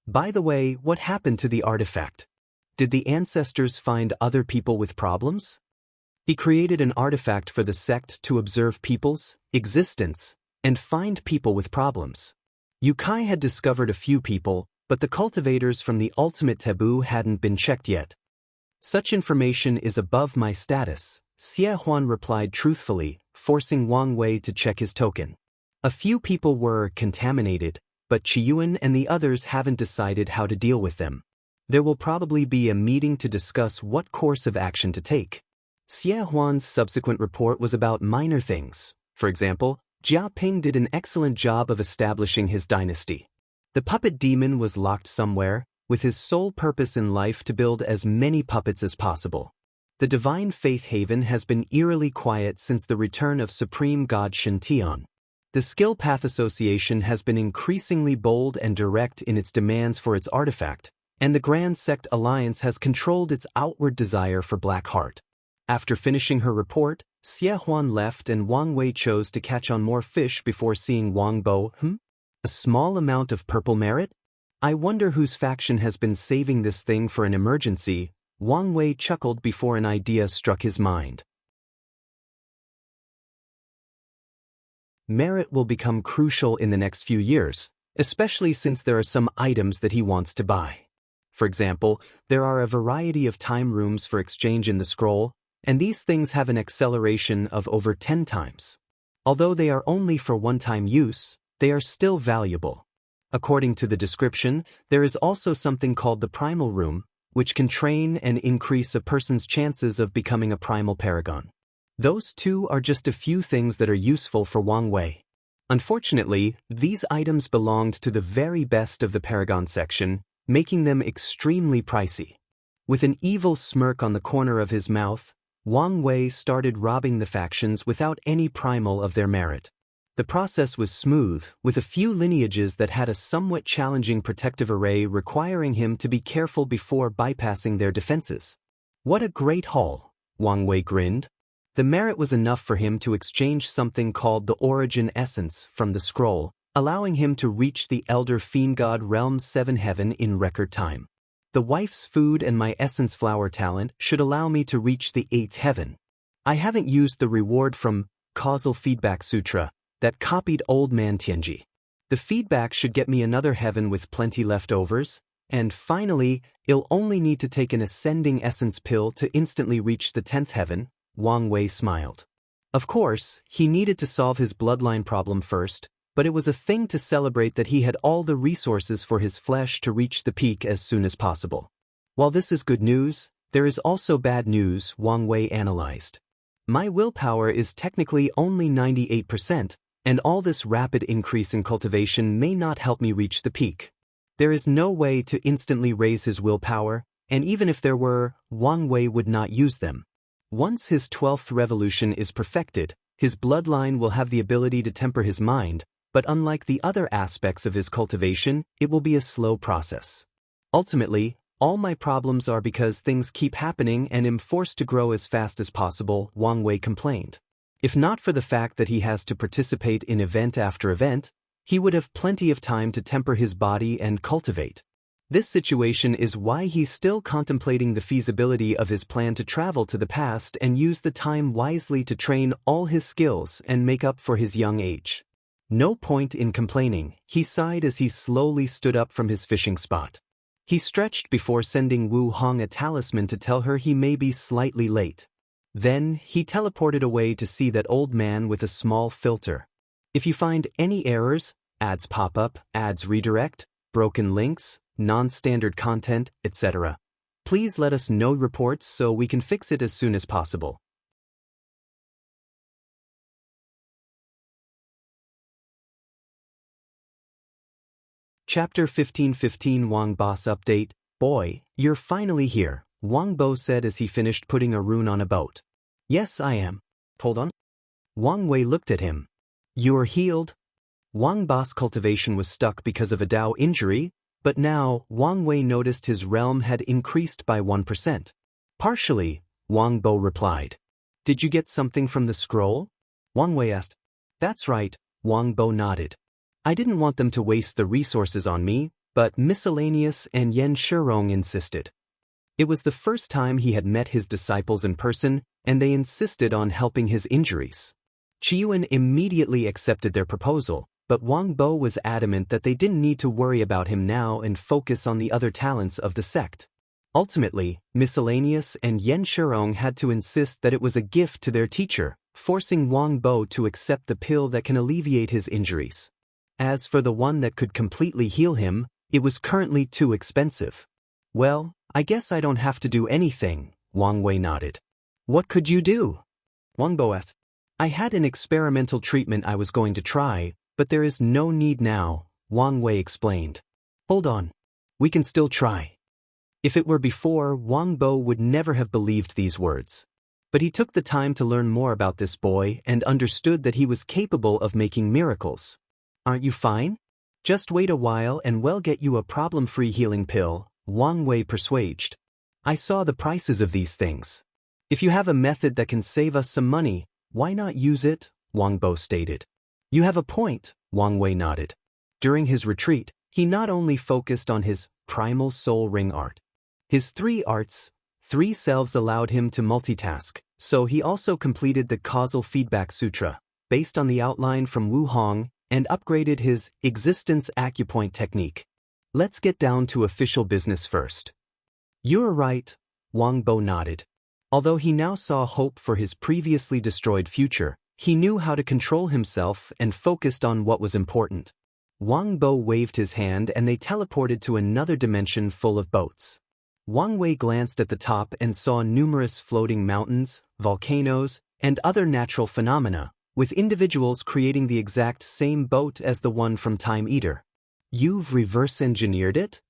By the way, what happened to the artifact? Did the ancestors find other people with problems? He created an artifact for the sect to observe people's existence and find people with problems. Yukai had discovered a few people, but the cultivators from the ultimate taboo hadn't been checked yet. Such information is above my status, Xie Huan replied truthfully, forcing Wang Wei to check his token. A few people were contaminated, but Qiyuan and the others haven't decided how to deal with them. There will probably be a meeting to discuss what course of action to take. Xie Huan's subsequent report was about minor things. For example, Jia Ping did an excellent job of establishing his dynasty. The puppet demon was locked somewhere, with his sole purpose in life to build as many puppets as possible. The Divine Faith Haven has been eerily quiet since the return of Supreme God Shintian. The Skill Path Association has been increasingly bold and direct in its demands for its artifact, and the Grand Sect Alliance has controlled its outward desire for Black Heart. After finishing her report, Xie Huan left and Wang Wei chose to catch on more fish before seeing Wang Bo. A small amount of purple merit? I wonder whose faction has been saving this thing for an emergency. Wang Wei chuckled before an idea struck his mind. Merit will become crucial in the next few years, especially since there are some items that he wants to buy. For example, there are a variety of time rooms for exchange in the scroll, and these things have an acceleration of over 10 times. Although they are only for one-time use, they are still valuable. According to the description, there is also something called the Primal Room, which can train and increase a person's chances of becoming a primal paragon. Those two are just a few things that are useful for Wang Wei. Unfortunately, these items belonged to the very best of the Paragon section, making them extremely pricey. With an evil smirk on the corner of his mouth, Wang Wei started robbing the factions without any primal of their merit. The process was smooth, with a few lineages that had a somewhat challenging protective array requiring him to be careful before bypassing their defenses. What a great haul, Wang Wei grinned. The merit was enough for him to exchange something called the Origin Essence from the scroll, allowing him to reach the Elder Fiend God Realm's 7th heaven in record time. The wife's food and my essence flower talent should allow me to reach the 8th heaven. I haven't used the reward from Causal Feedback Sutra that copied Old Man Tianji. The feedback should get me another heaven with plenty leftovers, and finally, I'll only need to take an ascending essence pill to instantly reach the 10th heaven. Wang Wei smiled. Of course, he needed to solve his bloodline problem first, but it was a thing to celebrate that he had all the resources for his flesh to reach the peak as soon as possible. While this is good news, there is also bad news, Wang Wei analyzed. My willpower is technically only 98%, and all this rapid increase in cultivation may not help me reach the peak. There is no way to instantly raise his willpower, and even if there were, Wang Wei would not use them. Once his 12th revolution is perfected, his bloodline will have the ability to temper his mind, but unlike the other aspects of his cultivation, it will be a slow process. Ultimately, all my problems are because things keep happening and am forced to grow as fast as possible, Wang Wei complained. If not for the fact that he has to participate in event after event, he would have plenty of time to temper his body and cultivate. This situation is why he's still contemplating the feasibility of his plan to travel to the past and use the time wisely to train all his skills and make up for his young age. No point in complaining, he sighed as he slowly stood up from his fishing spot. He stretched before sending Wu Hong a talisman to tell her he may be slightly late. Then, he teleported away to see that old man with a small filter. If you find any errors, ads pop up, ads redirect, broken links, non-standard content, etc., please let us know reports so we can fix it as soon as possible. Chapter 1515 Wang Boss Update. Boy, you're finally here, Wang Bo said as he finished putting a rune on a boat. Yes, I am. Hold on. Wang Wei looked at him. You're healed? Wang Boss cultivation was stuck because of a Dao injury, but now, Wang Wei noticed his realm had increased by 1%. Partially, Wang Bo replied. Did you get something from the scroll? Wang Wei asked. That's right, Wang Bo nodded. I didn't want them to waste the resources on me, but Miscellaneous and Yen Shirong insisted. It was the first time he had met his disciples in person, and they insisted on helping his injuries. Qiyuan immediately accepted their proposal, but Wang Bo was adamant that they didn't need to worry about him now and focus on the other talents of the sect. Ultimately, Miscellaneous and Yen Shirong had to insist that it was a gift to their teacher, forcing Wang Bo to accept the pill that can alleviate his injuries. As for the one that could completely heal him, it was currently too expensive. Well, I guess I don't have to do anything, Wang Wei nodded. What could you do? Wang Bo asked. I had an experimental treatment I was going to try, but there is no need now, Wang Wei explained. Hold on. We can still try. If it were before, Wang Bo would never have believed these words. But he took the time to learn more about this boy and understood that he was capable of making miracles. Aren't you fine? Just wait a while and we'll get you a problem-free healing pill, Wang Wei persuaded. I saw the prices of these things. If you have a method that can save us some money, why not use it? Wang Bo stated. You have a point, Wang Wei nodded. During his retreat, he not only focused on his primal soul ring art. His 3 arts, 3 selves allowed him to multitask, so he also completed the Causal Feedback Sutra, based on the outline from Wu Hong, and upgraded his existence acupoint technique. Let's get down to official business first. You're right, Wang Bo nodded. Although he now saw hope for his previously destroyed future, he knew how to control himself and focused on what was important. Wang Bo waved his hand and they teleported to another dimension full of boats. Wang Wei glanced at the top and saw numerous floating mountains, volcanoes, and other natural phenomena, with individuals creating the exact same boat as the one from Time Eater. You've reverse-engineered it?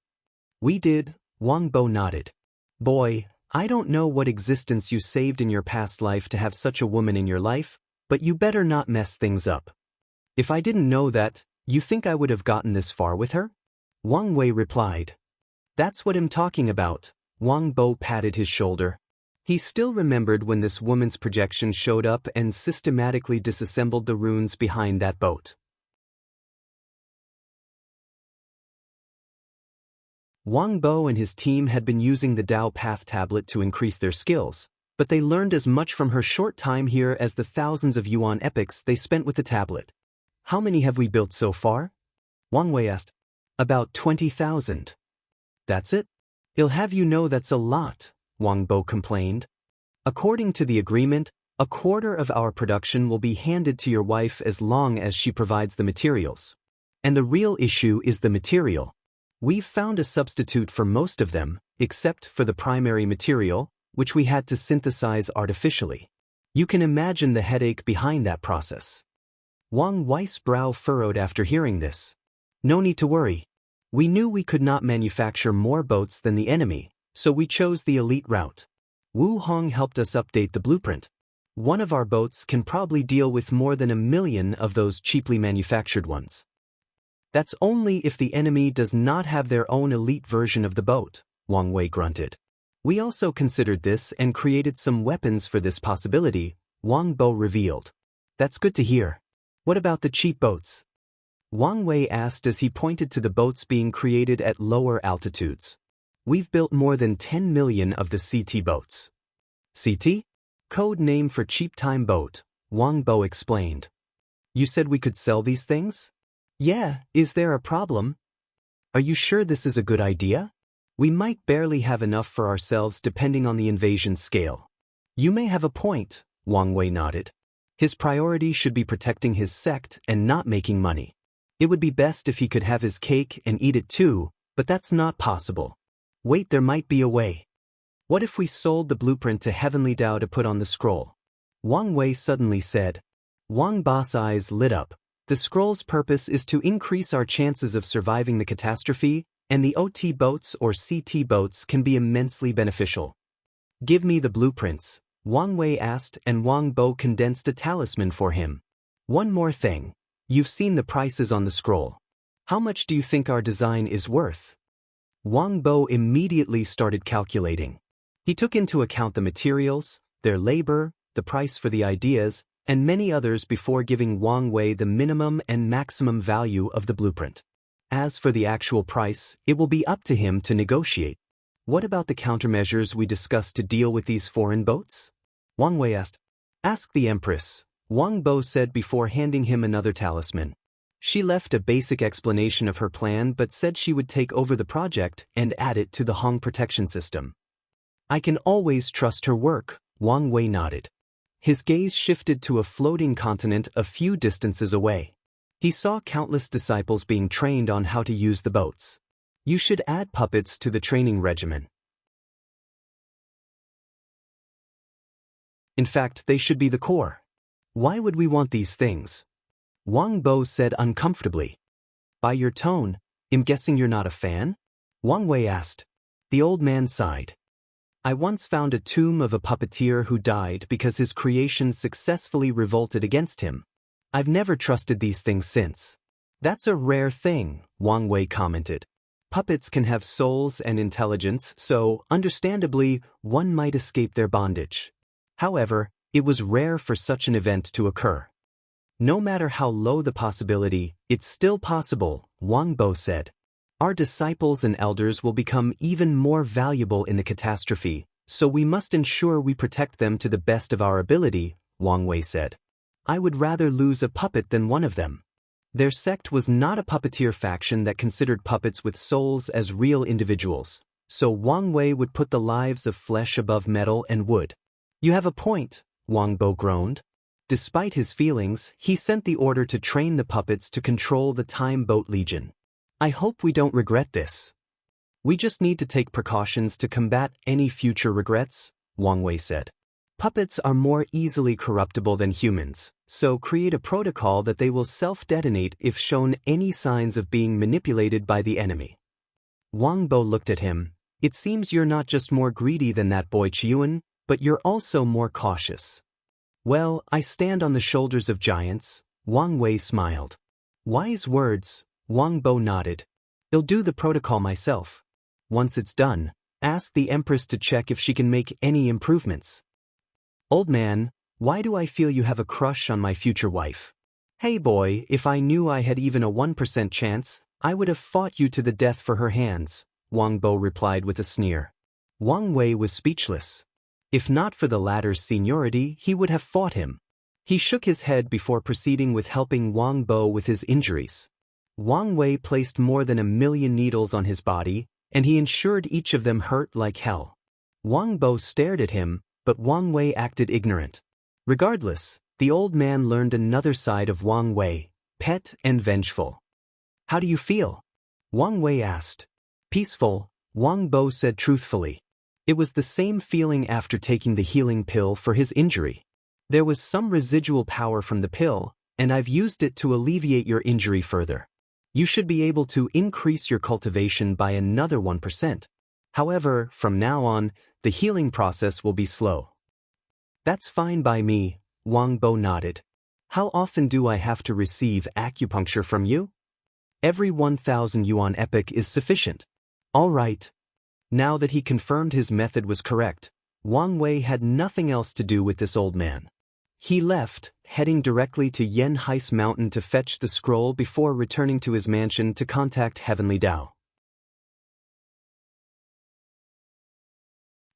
We did, Wang Bo nodded. Boy, I don't know what existence you saved in your past life to have such a woman in your life, but you better not mess things up. If I didn't know that, you think I would have gotten this far with her? Wang Wei replied. That's what I'm talking about. Wang Bo patted his shoulder. He still remembered when this woman's projection showed up and systematically disassembled the runes behind that boat. Wang Bo and his team had been using the Dao Path tablet to increase their skills, but they learned as much from her short time here as the thousands of yuan epics they spent with the tablet. How many have we built so far? Wang Wei asked. About 20,000. That's it? I'll have you know that's a lot, Wang Bo complained. According to the agreement, a quarter of our production will be handed to your wife as long as she provides the materials. And the real issue is the material. We've found a substitute for most of them, except for the primary material, which we had to synthesize artificially. You can imagine the headache behind that process. Wang Wei's brow furrowed after hearing this. No need to worry. We knew we could not manufacture more boats than the enemy, so we chose the elite route. Wu Hong helped us update the blueprint. One of our boats can probably deal with more than 1 million of those cheaply manufactured ones. That's only if the enemy does not have their own elite version of the boat, Wang Wei grunted. We also considered this and created some weapons for this possibility, Wang Bo revealed. That's good to hear. What about the cheap boats? Wang Wei asked as he pointed to the boats being created at lower altitudes. We've built more than 10 million of the CT boats. CT? Code name for cheap time boat, Wang Bo explained. You said we could sell these things? Yeah, is there a problem? Are you sure this is a good idea? We might barely have enough for ourselves depending on the invasion scale. You may have a point, Wang Wei nodded. His priority should be protecting his sect and not making money. It would be best if he could have his cake and eat it too, but that's not possible. Wait, there might be a way. What if we sold the blueprint to Heavenly Dao to put on the scroll? Wang Wei suddenly said. Wang Ba's eyes lit up. The scroll's purpose is to increase our chances of surviving the catastrophe, and the OT boats or CT boats can be immensely beneficial. Give me the blueprints, Wang Wei asked, and Wang Bo condensed a talisman for him. One more thing. You've seen the prices on the scroll. How much do you think our design is worth? Wang Bo immediately started calculating. He took into account the materials, their labor, the price for the ideas, and many others before giving Wang Wei the minimum and maximum value of the blueprint. As for the actual price, it will be up to him to negotiate. What about the countermeasures we discussed to deal with these foreign boats? Wang Wei asked. Ask the Empress, Wang Bo said before handing him another talisman. She left a basic explanation of her plan but said she would take over the project and add it to the Hong protection system. I can always trust her work, Wang Wei nodded. His gaze shifted to a floating continent a few distances away. He saw countless disciples being trained on how to use the boats. You should add puppets to the training regimen. In fact, they should be the core. Why would we want these things? Wang Bo said uncomfortably. By your tone, I'm guessing you're not a fan? Wang Wei asked. The old man sighed. I once found a tomb of a puppeteer who died because his creation successfully revolted against him. I've never trusted these things since. That's a rare thing, Wang Wei commented. Puppets can have souls and intelligence, so, understandably, one might escape their bondage. However, it was rare for such an event to occur. No matter how low the possibility, it's still possible, Wang Bo said. Our disciples and elders will become even more valuable in the catastrophe, so we must ensure we protect them to the best of our ability, Wang Wei said. I would rather lose a puppet than one of them. Their sect was not a puppeteer faction that considered puppets with souls as real individuals, so Wang Wei would put the lives of flesh above metal and wood. You have a point, Wang Bo groaned. Despite his feelings, he sent the order to train the puppets to control the Time Boat Legion. I hope we don't regret this. We just need to take precautions to combat any future regrets, Wang Wei said. Puppets are more easily corruptible than humans, so create a protocol that they will self-detonate if shown any signs of being manipulated by the enemy. Wang Bo looked at him. It seems you're not just more greedy than that boy Qiuan, but you're also more cautious. Well, I stand on the shoulders of giants, Wang Wei smiled. Wise words, Wang Bo nodded. I'll do the protocol myself. Once it's done, ask the Empress to check if she can make any improvements. Old man, why do I feel you have a crush on my future wife? Hey boy, if I knew I had even a 1% chance, I would have fought you to the death for her hands, Wang Bo replied with a sneer. Wang Wei was speechless. If not for the latter's seniority, he would have fought him. He shook his head before proceeding with helping Wang Bo with his injuries. Wang Wei placed more than 1,000,000 needles on his body, and he ensured each of them hurt like hell. Wang Bo stared at him, but Wang Wei acted ignorant. Regardless, the old man learned another side of Wang Wei, pet and vengeful. How do you feel? Wang Wei asked. Peaceful, Wang Bo said truthfully. It was the same feeling after taking the healing pill for his injury. There was some residual power from the pill, and I've used it to alleviate your injury further. You should be able to increase your cultivation by another 1%. However, from now on, the healing process will be slow. That's fine by me, Wang Bo nodded. How often do I have to receive acupuncture from you? Every 1,000 yuan epoch is sufficient. All right. Now that he confirmed his method was correct, Wang Wei had nothing else to do with this old man. He left, heading directly to Yanhais Mountain to fetch the scroll before returning to his mansion to contact Heavenly Dao.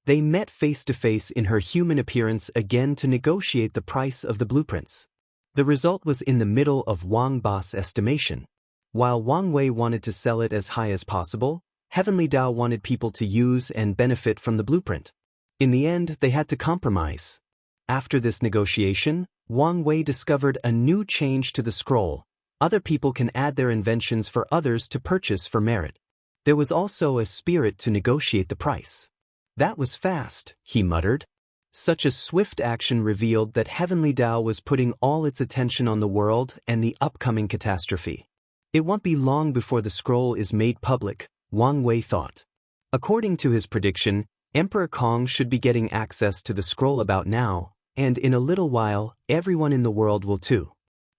They met face-to-face in her human appearance again to negotiate the price of the blueprints. The result was in the middle of Wang Ba's estimation. While Wang Wei wanted to sell it as high as possible, Heavenly Dao wanted people to use and benefit from the blueprint. In the end, they had to compromise. After this negotiation, Wang Wei discovered a new change to the scroll. Other people can add their inventions for others to purchase for merit. There was also a spirit to negotiate the price. That was fast, he muttered. Such a swift action revealed that Heavenly Dao was putting all its attention on the world and the upcoming catastrophe. It won't be long before the scroll is made public, Wang Wei thought. According to his prediction, Emperor Kong should be getting access to the scroll about now, and in a little while, everyone in the world will too.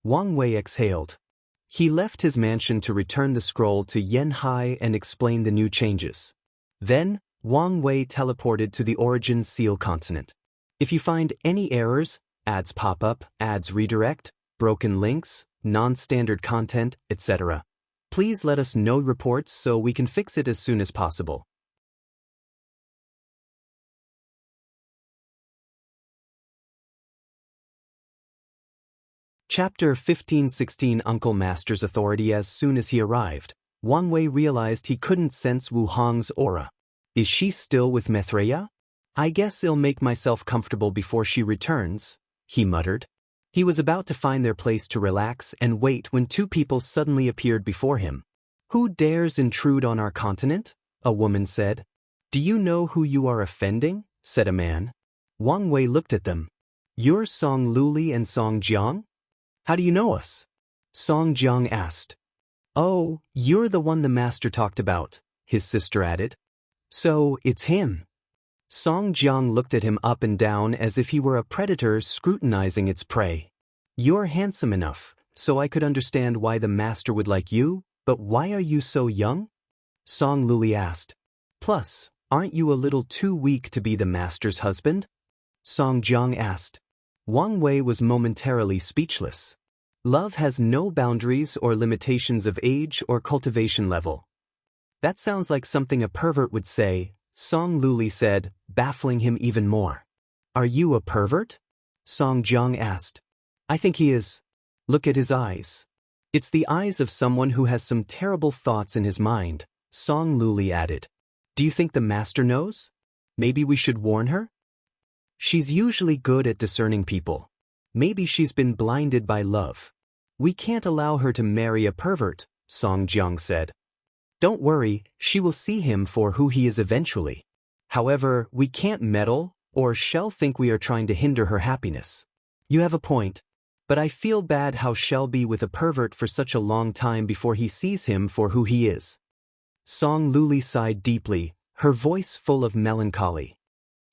Wang Wei exhaled. He left his mansion to return the scroll to Yanhai and explain the new changes. Then, Wang Wei teleported to the Origin Seal continent. If you find any errors, ads pop up, ads redirect, broken links, non-standard content, etc., please let us know reports so we can fix it as soon as possible. Chapter 15-16 Uncle Master's authority. As soon as he arrived, Wang Wei realized he couldn't sense Wu Hong's aura. Is she still with Maitreya? I guess I'll make myself comfortable before she returns, he muttered. He was about to find their place to relax and wait when two people suddenly appeared before him. Who dares intrude on our continent? A woman said. Do you know who you are offending? Said a man. Wang Wei looked at them. You're Song Luli and Song Jiang? How do you know us? Song Jiang asked. Oh, you're the one the master talked about, his sister added. So, it's him. Song Jiang looked at him up and down as if he were a predator scrutinizing its prey. You're handsome enough, so I could understand why the master would like you, but why are you so young? Song Luli asked. Plus, aren't you a little too weak to be the master's husband? Song Jiang asked. Wang Wei was momentarily speechless. Love has no boundaries or limitations of age or cultivation level. That sounds like something a pervert would say, Song Luli said, baffling him even more. Are you a pervert? Song Jiang asked. I think he is. Look at his eyes. It's the eyes of someone who has some terrible thoughts in his mind, Song Luli added. Do you think the master knows? Maybe we should warn her? She's usually good at discerning people. Maybe she's been blinded by love. We can't allow her to marry a pervert, Song Jiang said. Don't worry, she will see him for who he is eventually. However, we can't meddle, or she'll think we are trying to hinder her happiness. You have a point. But I feel bad how she'll be with a pervert for such a long time before he sees him for who he is. Song Luli sighed deeply, her voice full of melancholy.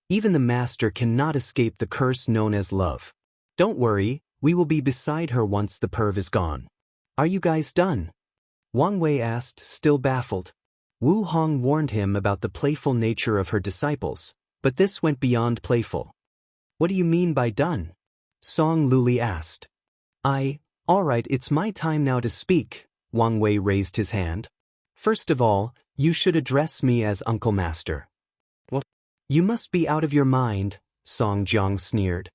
Even the master cannot escape the curse known as love. Don't worry, we will be beside her once the perv is gone. Are you guys done? Wang Wei asked, still baffled. Wu Hong warned him about the playful nature of her disciples, but this went beyond playful. What do you mean by done? Song Luli asked. All right, it's my time now to speak, Wang Wei raised his hand. First of all, you should address me as Uncle Master. What? You must be out of your mind, Song Jiang sneered.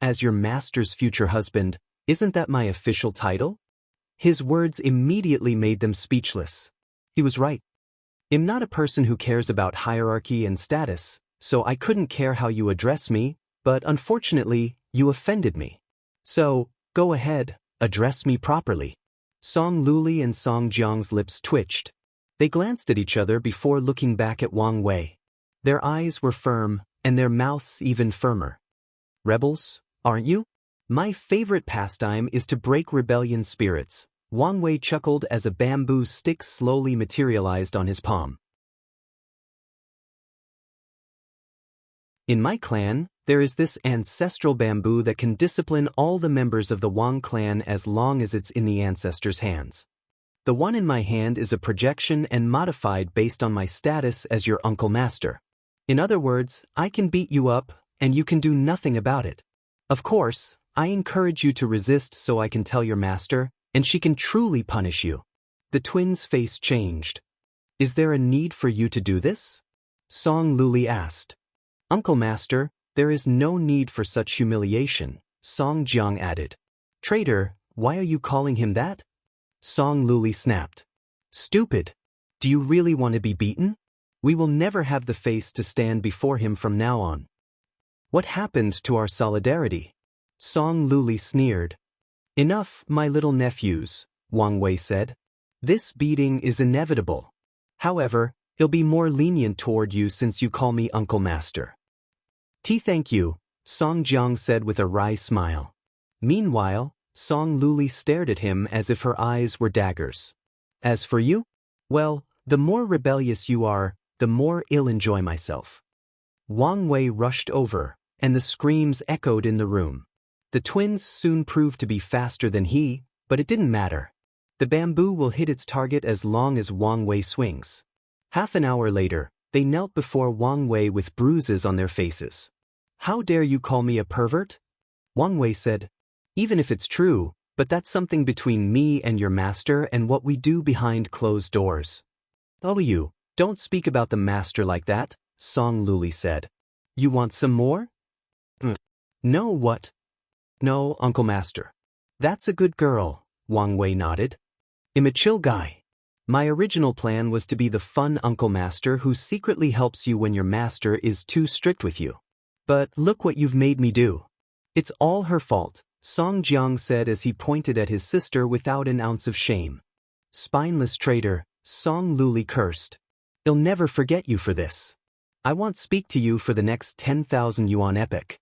As your master's future husband, isn't that my official title? His words immediately made them speechless. He was right. I'm not a person who cares about hierarchy and status, so I couldn't care how you address me, but unfortunately, you offended me. So, go ahead, address me properly. Song Luli and Song Jiang's lips twitched. They glanced at each other before looking back at Wang Wei. Their eyes were firm, and their mouths even firmer. Rebels, aren't you? My favorite pastime is to break rebellion spirits, Wang Wei chuckled as a bamboo stick slowly materialized on his palm. In my clan, there is this ancestral bamboo that can discipline all the members of the Wang clan as long as it's in the ancestors' hands. The one in my hand is a projection and modified based on my status as your Uncle Master. In other words, I can beat you up, and you can do nothing about it. Of course, I encourage you to resist so I can tell your master, and she can truly punish you. The twins' face changed. Is there a need for you to do this? Song Luli asked. Uncle Master, there is no need for such humiliation, Song Jiang added. Traitor, why are you calling him that? Song Luli snapped. Stupid. Do you really want to be beaten? We will never have the face to stand before him from now on. What happened to our solidarity? Song Luli sneered. Enough, my little nephews, Wang Wei said. This beating is inevitable. However, he'll be more lenient toward you since you call me Uncle Master. Thank you, Song Jiang said with a wry smile. Meanwhile, Song Luli stared at him as if her eyes were daggers. As for you? Well, the more rebellious you are, the more I'll enjoy myself. Wang Wei rushed over, and the screams echoed in the room. The twins soon proved to be faster than he, but it didn't matter. The bamboo will hit its target as long as Wang Wei swings. Half an hour later, they knelt before Wang Wei with bruises on their faces. How dare you call me a pervert? Wang Wei said. Even if it's true, but that's something between me and your master and what we do behind closed doors. You, don't speak about the master like that, Song Luli said. You want some more? No, what? No, Uncle Master. That's a good girl, Wang Wei nodded. I'm a chill guy. My original plan was to be the fun Uncle Master who secretly helps you when your master is too strict with you. But look what you've made me do. It's all her fault, Song Jiang said as he pointed at his sister without an ounce of shame. Spineless traitor, Song Luli cursed. I'll never forget you for this. I won't speak to you for the next 10,000 yuan epoch.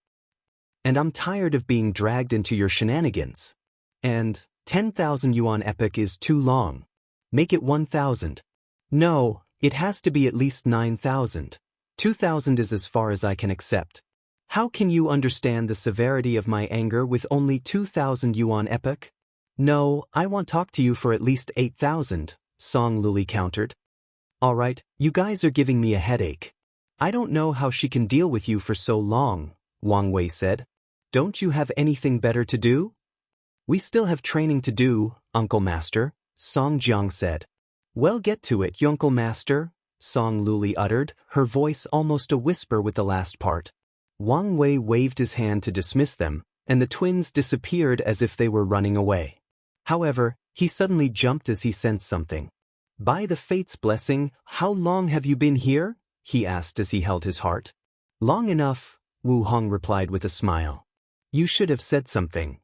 And I'm tired of being dragged into your shenanigans. And 10,000 yuan epoch is too long. Make it 1,000. No, it has to be at least 9,000. 2,000 is as far as I can accept. How can you understand the severity of my anger with only 2,000 yuan epoch? No, I won't talk to you for at least 8,000, Song Luli countered. Alright, you guys are giving me a headache. I don't know how she can deal with you for so long, Wang Wei said. Don't you have anything better to do? We still have training to do, Uncle Master, Song Jiang said. Well, get to it, Uncle Master, Song Luli uttered, her voice almost a whisper with the last part. Wang Wei waved his hand to dismiss them, and the twins disappeared as if they were running away. However, he suddenly jumped as he sensed something. By the fate's blessing, how long have you been here? He asked as he held his heart. Long enough, Wu Hong replied with a smile. You should have said something.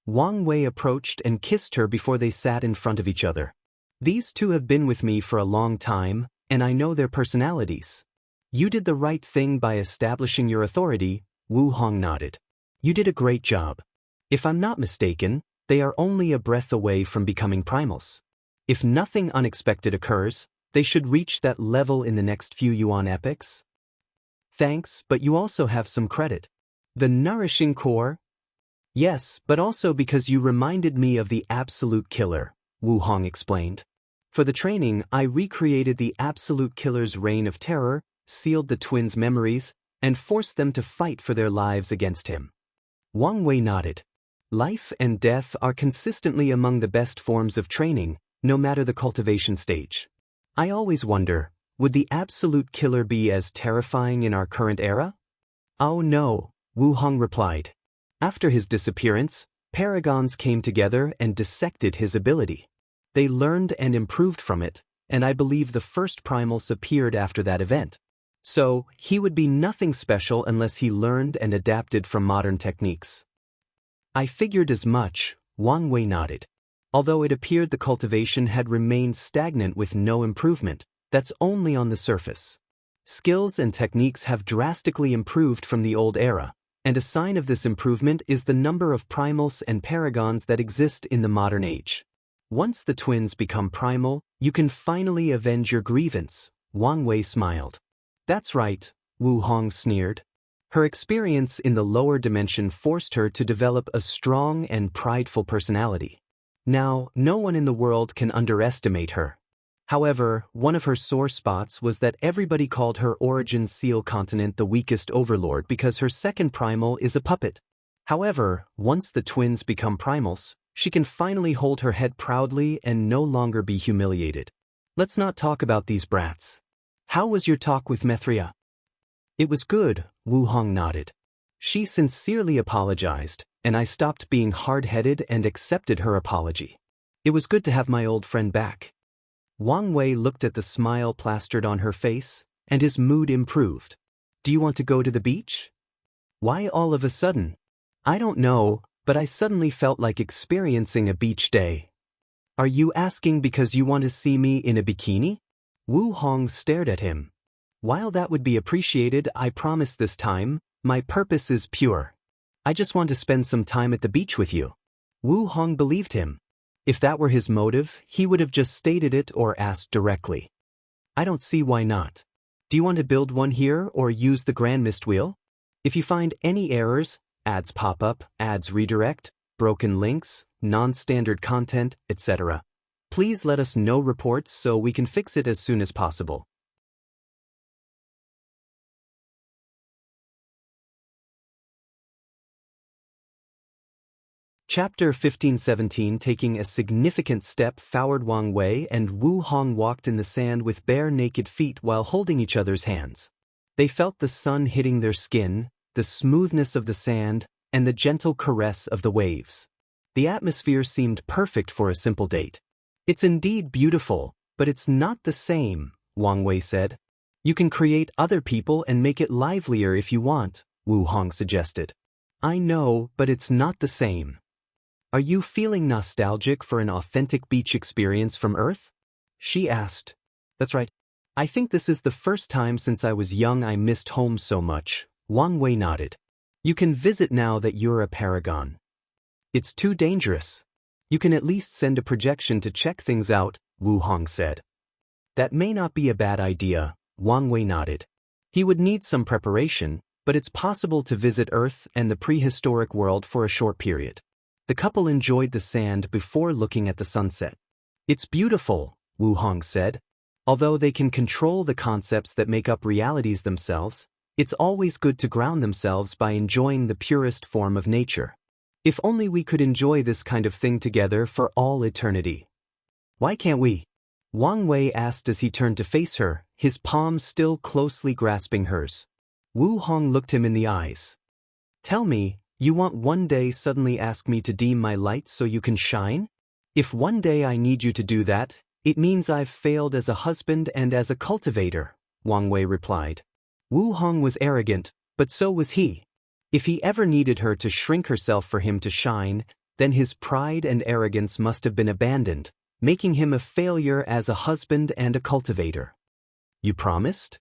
Wang Wei approached and kissed her before they sat in front of each other. These two have been with me for a long time, and I know their personalities. You did the right thing by establishing your authority, Wu Hong nodded. You did a great job. If I'm not mistaken, they are only a breath away from becoming primals. If nothing unexpected occurs, they should reach that level in the next few Yuan epochs. Thanks, but you also have some credit. The nourishing core? Yes, but also because you reminded me of the absolute killer, Wu Hong explained. For the training, I recreated the absolute killer's reign of terror, sealed the twins' memories, and forced them to fight for their lives against him. Wang Wei nodded. Life and death are consistently among the best forms of training, no matter the cultivation stage. I always wonder, would the absolute killer be as terrifying in our current era? Oh no, Wu Hong replied. After his disappearance, paragons came together and dissected his ability. They learned and improved from it, and I believe the first primals appeared after that event. So, he would be nothing special unless he learned and adapted from modern techniques. I figured as much, Wang Wei nodded. Although it appeared the cultivation had remained stagnant with no improvement, that's only on the surface. Skills and techniques have drastically improved from the old era, and a sign of this improvement is the number of primals and paragons that exist in the modern age. Once the twins become primal, you can finally avenge your grievance, Wang Wei smiled. That's right, Wu Hong sneered. Her experience in the lower dimension forced her to develop a strong and prideful personality. Now, no one in the world can underestimate her. However, one of her sore spots was that everybody called her origin seal continent the weakest overlord because her second primal is a puppet. However, once the twins become primals, she can finally hold her head proudly and no longer be humiliated. Let's not talk about these brats. How was your talk with Mithria? It was good, Wu Hong nodded. She sincerely apologized, and I stopped being hard-headed and accepted her apology. It was good to have my old friend back. Wang Wei looked at the smile plastered on her face, and his mood improved. Do you want to go to the beach? Why all of a sudden? I don't know, but I suddenly felt like experiencing a beach day. Are you asking because you want to see me in a bikini? Wu Hong stared at him. While that would be appreciated, I promise this time, my purpose is pure. I just want to spend some time at the beach with you. Wu Hong believed him. If that were his motive, he would have just stated it or asked directly. I don't see why not. Do you want to build one here or use the Grand Mist Wheel? If you find any errors, ads pop up, ads redirect, broken links, non-standard content, etc., please let us know reports so we can fix it as soon as possible. Chapter 15-17. Taking a significant step, Foward, Wang Wei and Wu Hong walked in the sand with bare naked feet while holding each other's hands. They felt the sun hitting their skin, the smoothness of the sand, and the gentle caress of the waves. The atmosphere seemed perfect for a simple date. It's indeed beautiful, but it's not the same, Wang Wei said. You can create other people and make it livelier if you want, Wu Hong suggested. I know, but it's not the same. Are you feeling nostalgic for an authentic beach experience from Earth? She asked. That's right. I think this is the first time since I was young I missed home so much, Wang Wei nodded. You can visit now that you're a paragon. It's too dangerous. You can at least send a projection to check things out, Wu Hong said. That may not be a bad idea, Wang Wei nodded. He would need some preparation, but it's possible to visit Earth and the prehistoric world for a short period. The couple enjoyed the sand before looking at the sunset. It's beautiful, Wu Hong said. Although they can control the concepts that make up realities themselves, it's always good to ground themselves by enjoying the purest form of nature. If only we could enjoy this kind of thing together for all eternity. Why can't we? Wang Wei asked as he turned to face her, his palms still closely grasping hers. Wu Hong looked him in the eyes. Tell me, you want one day suddenly ask me to dim my light so you can shine? If one day I need you to do that, it means I've failed as a husband and as a cultivator, Wang Wei replied. Wu Hong was arrogant, but so was he. If he ever needed her to shrink herself for him to shine, then his pride and arrogance must have been abandoned, making him a failure as a husband and a cultivator. You promised?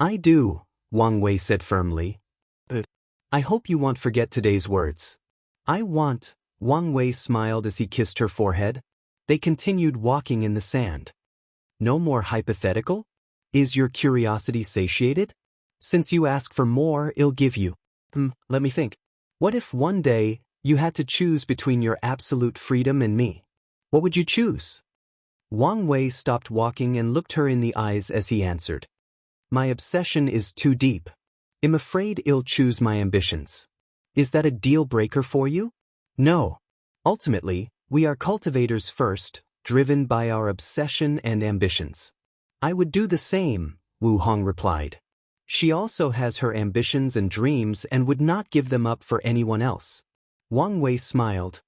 I do, Wang Wei said firmly. But I hope you won't forget today's words. I want, Wang Wei smiled as he kissed her forehead. They continued walking in the sand. No more hypothetical? Is your curiosity satiated? Since you ask for more, I'll give you. Let me think. What if one day you had to choose between your absolute freedom and me? What would you choose? Wang Wei stopped walking and looked her in the eyes as he answered. My obsession is too deep. I'm afraid I'll choose my ambitions. Is that a deal breaker for you? No. Ultimately, we are cultivators first, driven by our obsession and ambitions. I would do the same, Wu Hong replied. She also has her ambitions and dreams and would not give them up for anyone else. Wang Wei smiled.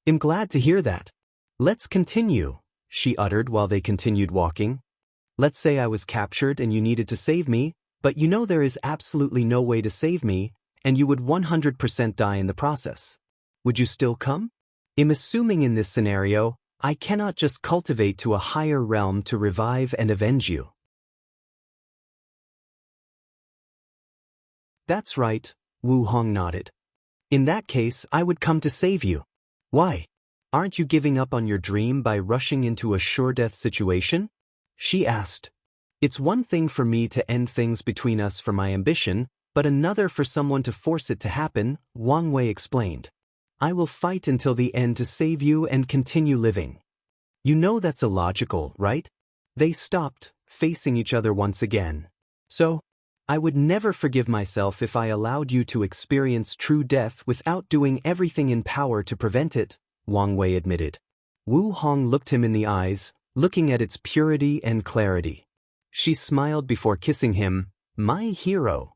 I'm glad to hear that. Let's continue, she uttered while they continued walking. Let's say I was captured and you needed to save me, but you know there is absolutely no way to save me, and you would 100% die in the process. Would you still come? I'm assuming in this scenario, I cannot just cultivate to a higher realm to revive and avenge you. That's right, Wu Hong nodded. In that case, I would come to save you. Why? Aren't you giving up on your dream by rushing into a sure-death situation? She asked. It's one thing for me to end things between us for my ambition, but another for someone to force it to happen, Wang Wei explained. I will fight until the end to save you and continue living. You know that's illogical, right? They stopped, facing each other once again. So, I would never forgive myself if I allowed you to experience true death without doing everything in power to prevent it, Wang Wei admitted. Wu Hong looked him in the eyes, looking at its purity and clarity. She smiled before kissing him. My hero.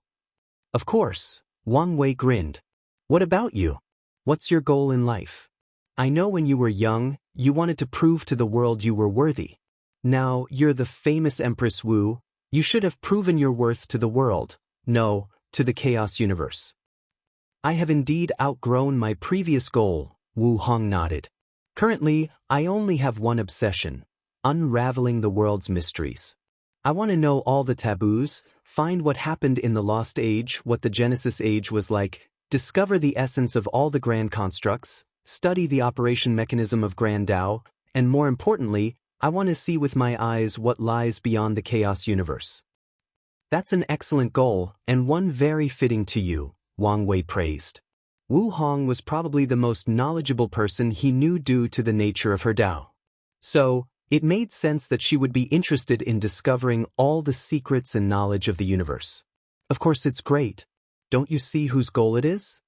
Of course, Wang Wei grinned. What about you? What's your goal in life? I know when you were young, you wanted to prove to the world you were worthy. Now, you're the famous Empress Wu. You should have proven your worth to the world, no, to the chaos universe. I have indeed outgrown my previous goal, Wu Hong nodded. Currently, I only have one obsession, unraveling the world's mysteries. I want to know all the taboos, find what happened in the Lost Age, what the Genesis Age was like, discover the essence of all the grand constructs, study the operation mechanism of Grand Tao, and more importantly, I want to see with my eyes what lies beyond the chaos universe. That's an excellent goal, and one very fitting to you, Wang Wei praised. Wu Hong was probably the most knowledgeable person he knew due to the nature of her Tao. So, it made sense that she would be interested in discovering all the secrets and knowledge of the universe. Of course it's great. Don't you see whose goal it is?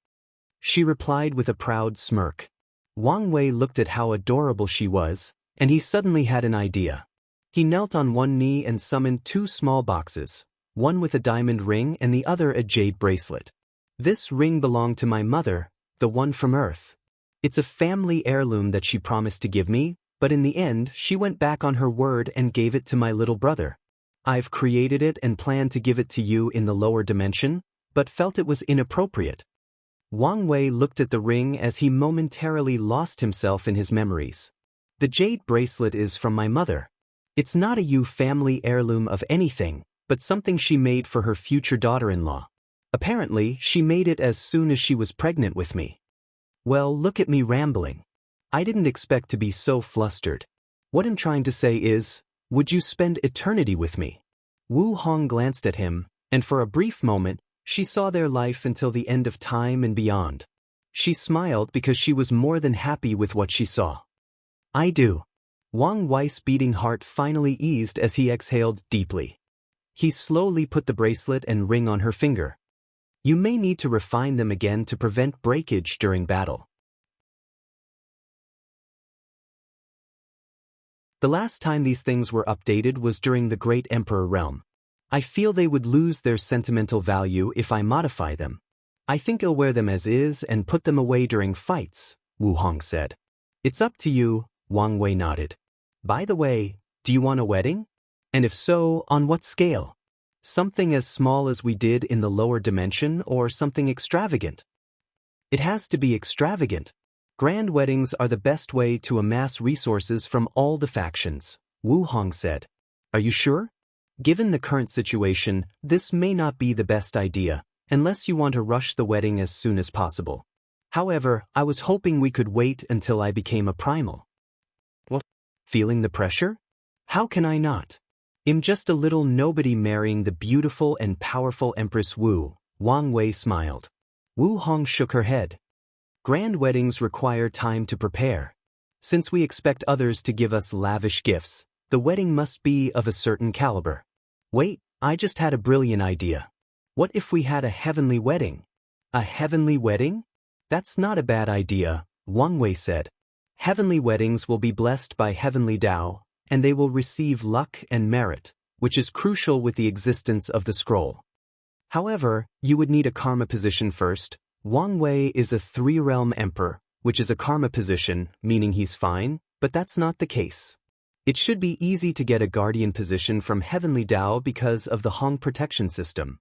She replied with a proud smirk. Wang Wei looked at how adorable she was, and he suddenly had an idea. He knelt on one knee and summoned two small boxes, one with a diamond ring and the other a jade bracelet. This ring belonged to my mother, the one from Earth. It's a family heirloom that she promised to give me, but in the end she went back on her word and gave it to my little brother. I've created it and planned to give it to you in the lower dimension, but felt it was inappropriate. Wang Wei looked at the ring as he momentarily lost himself in his memories. The jade bracelet is from my mother. It's not a Yu family heirloom of anything, but something she made for her future daughter-in-law. Apparently, she made it as soon as she was pregnant with me. Well, look at me rambling. I didn't expect to be so flustered. What I'm trying to say is, would you spend eternity with me? Wu Hong glanced at him, and for a brief moment, she saw their life until the end of time and beyond. She smiled because she was more than happy with what she saw. I do. Wang Wei's beating heart finally eased as he exhaled deeply. He slowly put the bracelet and ring on her finger. You may need to refine them again to prevent breakage during battle. The last time these things were updated was during the Great Emperor realm. I feel they would lose their sentimental value if I modify them. I think I'll wear them as is and put them away during fights, Wu Hong said. It's up to you, Wang Wei nodded. By the way, do you want a wedding? And if so, on what scale? Something as small as we did in the lower dimension or something extravagant? It has to be extravagant. Grand weddings are the best way to amass resources from all the factions, Wu Hong said. Are you sure? Given the current situation, this may not be the best idea, unless you want to rush the wedding as soon as possible. However, I was hoping we could wait until I became a primal. What? Feeling the pressure? How can I not? I'm just a little nobody marrying the beautiful and powerful Empress Wu, Wang Wei smiled. Wu Hong shook her head. Grand weddings require time to prepare. Since we expect others to give us lavish gifts, the wedding must be of a certain caliber. Wait, I just had a brilliant idea. What if we had a heavenly wedding? A heavenly wedding? That's not a bad idea, Wang Wei said. Heavenly weddings will be blessed by heavenly Tao, and they will receive luck and merit, which is crucial with the existence of the scroll. However, you would need a karma position first. Wang Wei is a 3-realm emperor, which is a karma position, meaning he's fine, but that's not the case. It should be easy to get a guardian position from Heavenly Tao because of the Hong protection system.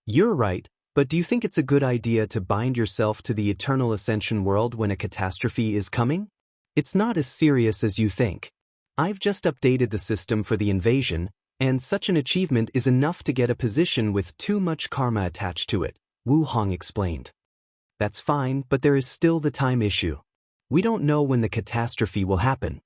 You're right, but do you think it's a good idea to bind yourself to the eternal ascension world when a catastrophe is coming? It's not as serious as you think. I've just updated the system for the invasion, and such an achievement is enough to get a position with too much karma attached to it, Wu Hong explained. That's fine, but there is still the time issue. We don't know when the catastrophe will happen.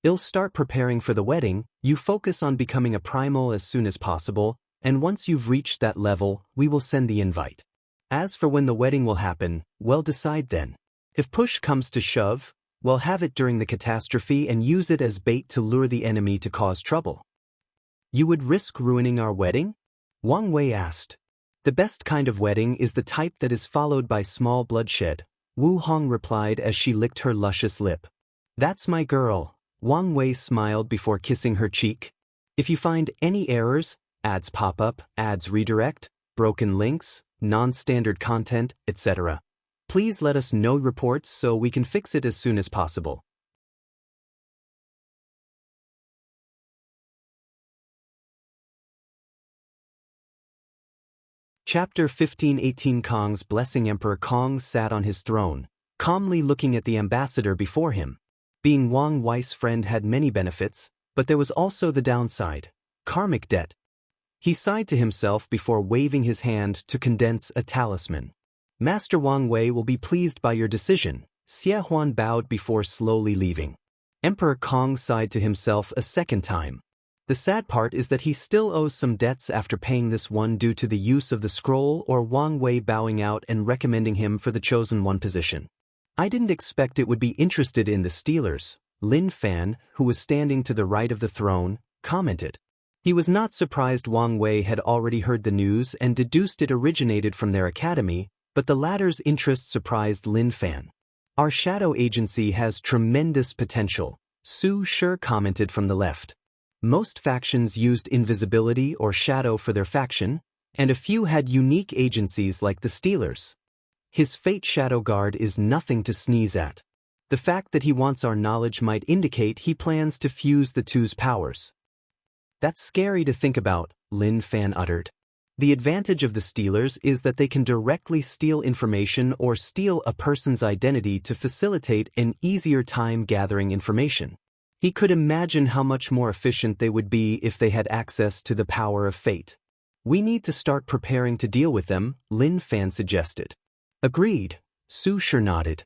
I'll start preparing for the wedding, you focus on becoming a primal as soon as possible, and once you've reached that level, we will send the invite. As for when the wedding will happen, well, decide then. If push comes to shove, we'll have it during the catastrophe and use it as bait to lure the enemy to cause trouble. You would risk ruining our wedding? Wang Wei asked. The best kind of wedding is the type that is followed by small bloodshed, Wu Hong replied as she licked her luscious lip. That's my girl, Wang Wei smiled before kissing her cheek. If you find any errors, ads pop up, ads redirect, broken links, non-standard content, etc., please let us know reports so we can fix it as soon as possible. Chapter 15:18 Kong's Blessing. Emperor Kong sat on his throne, calmly looking at the ambassador before him. Being Wang Wei's friend had many benefits, but there was also the downside: karmic debt. He sighed to himself before waving his hand to condense a talisman. Master Wang Wei will be pleased by your decision, Xie Huan bowed before slowly leaving. Emperor Kong sighed to himself a second time. The sad part is that he still owes some debts after paying this one due to the use of the scroll or Wang Wei bowing out and recommending him for the chosen one position. I didn't expect it would be interested in the Steelers, Lin Fan, who was standing to the right of the throne, commented. He was not surprised Wang Wei had already heard the news and deduced it originated from their academy, but the latter's interest surprised Lin Fan. Our shadow agency has tremendous potential, Su Shi commented from the left. Most factions used invisibility or shadow for their faction, and a few had unique agencies like the Steelers. His Fate Shadow Guard is nothing to sneeze at. The fact that he wants our knowledge might indicate he plans to fuse the two's powers. That's scary to think about, Lin Fan uttered. The advantage of the Steelers is that they can directly steal information or steal a person's identity to facilitate an easier time gathering information. He could imagine how much more efficient they would be if they had access to the power of fate. We need to start preparing to deal with them, Lin Fan suggested. Agreed, Su Shi nodded.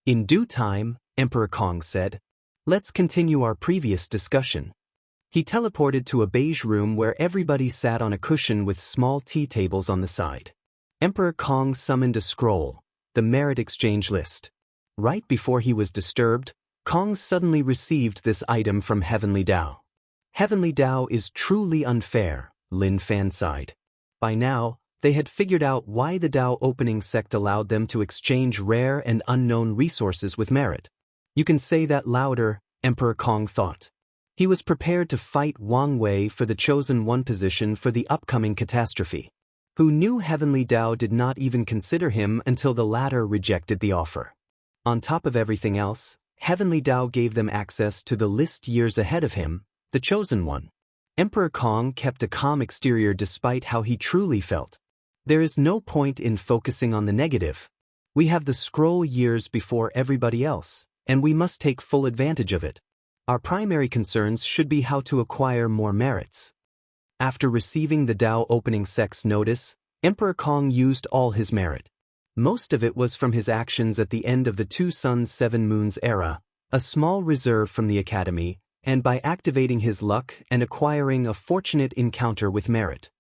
In due time, Emperor Kong said. Let's continue our previous discussion. He teleported to a beige room where everybody sat on a cushion with small tea tables on the side. Emperor Kong summoned a scroll, the merit exchange list. Right before he was disturbed, Kong suddenly received this item from Heavenly Dao. Heavenly Dao is truly unfair, Lin Fan sighed. By now, they had figured out why the Dao opening sect allowed them to exchange rare and unknown resources with merit. You can say that louder, Emperor Kong thought. He was prepared to fight Wang Wei for the chosen one position for the upcoming catastrophe. Who knew Heavenly Dao did not even consider him until the latter rejected the offer. On top of everything else, Heavenly Dao gave them access to the list years ahead of him, the chosen one. Emperor Kong kept a calm exterior despite how he truly felt. There is no point in focusing on the negative. We have the scroll years before everybody else, and we must take full advantage of it. Our primary concerns should be how to acquire more merits. After receiving the Dao opening sect's notice, Emperor Kong used all his merit. Most of it was from his actions at the end of the 2 Suns 7 Moons era, a small reserve from the Academy, and by activating his luck and acquiring a fortunate encounter with merit.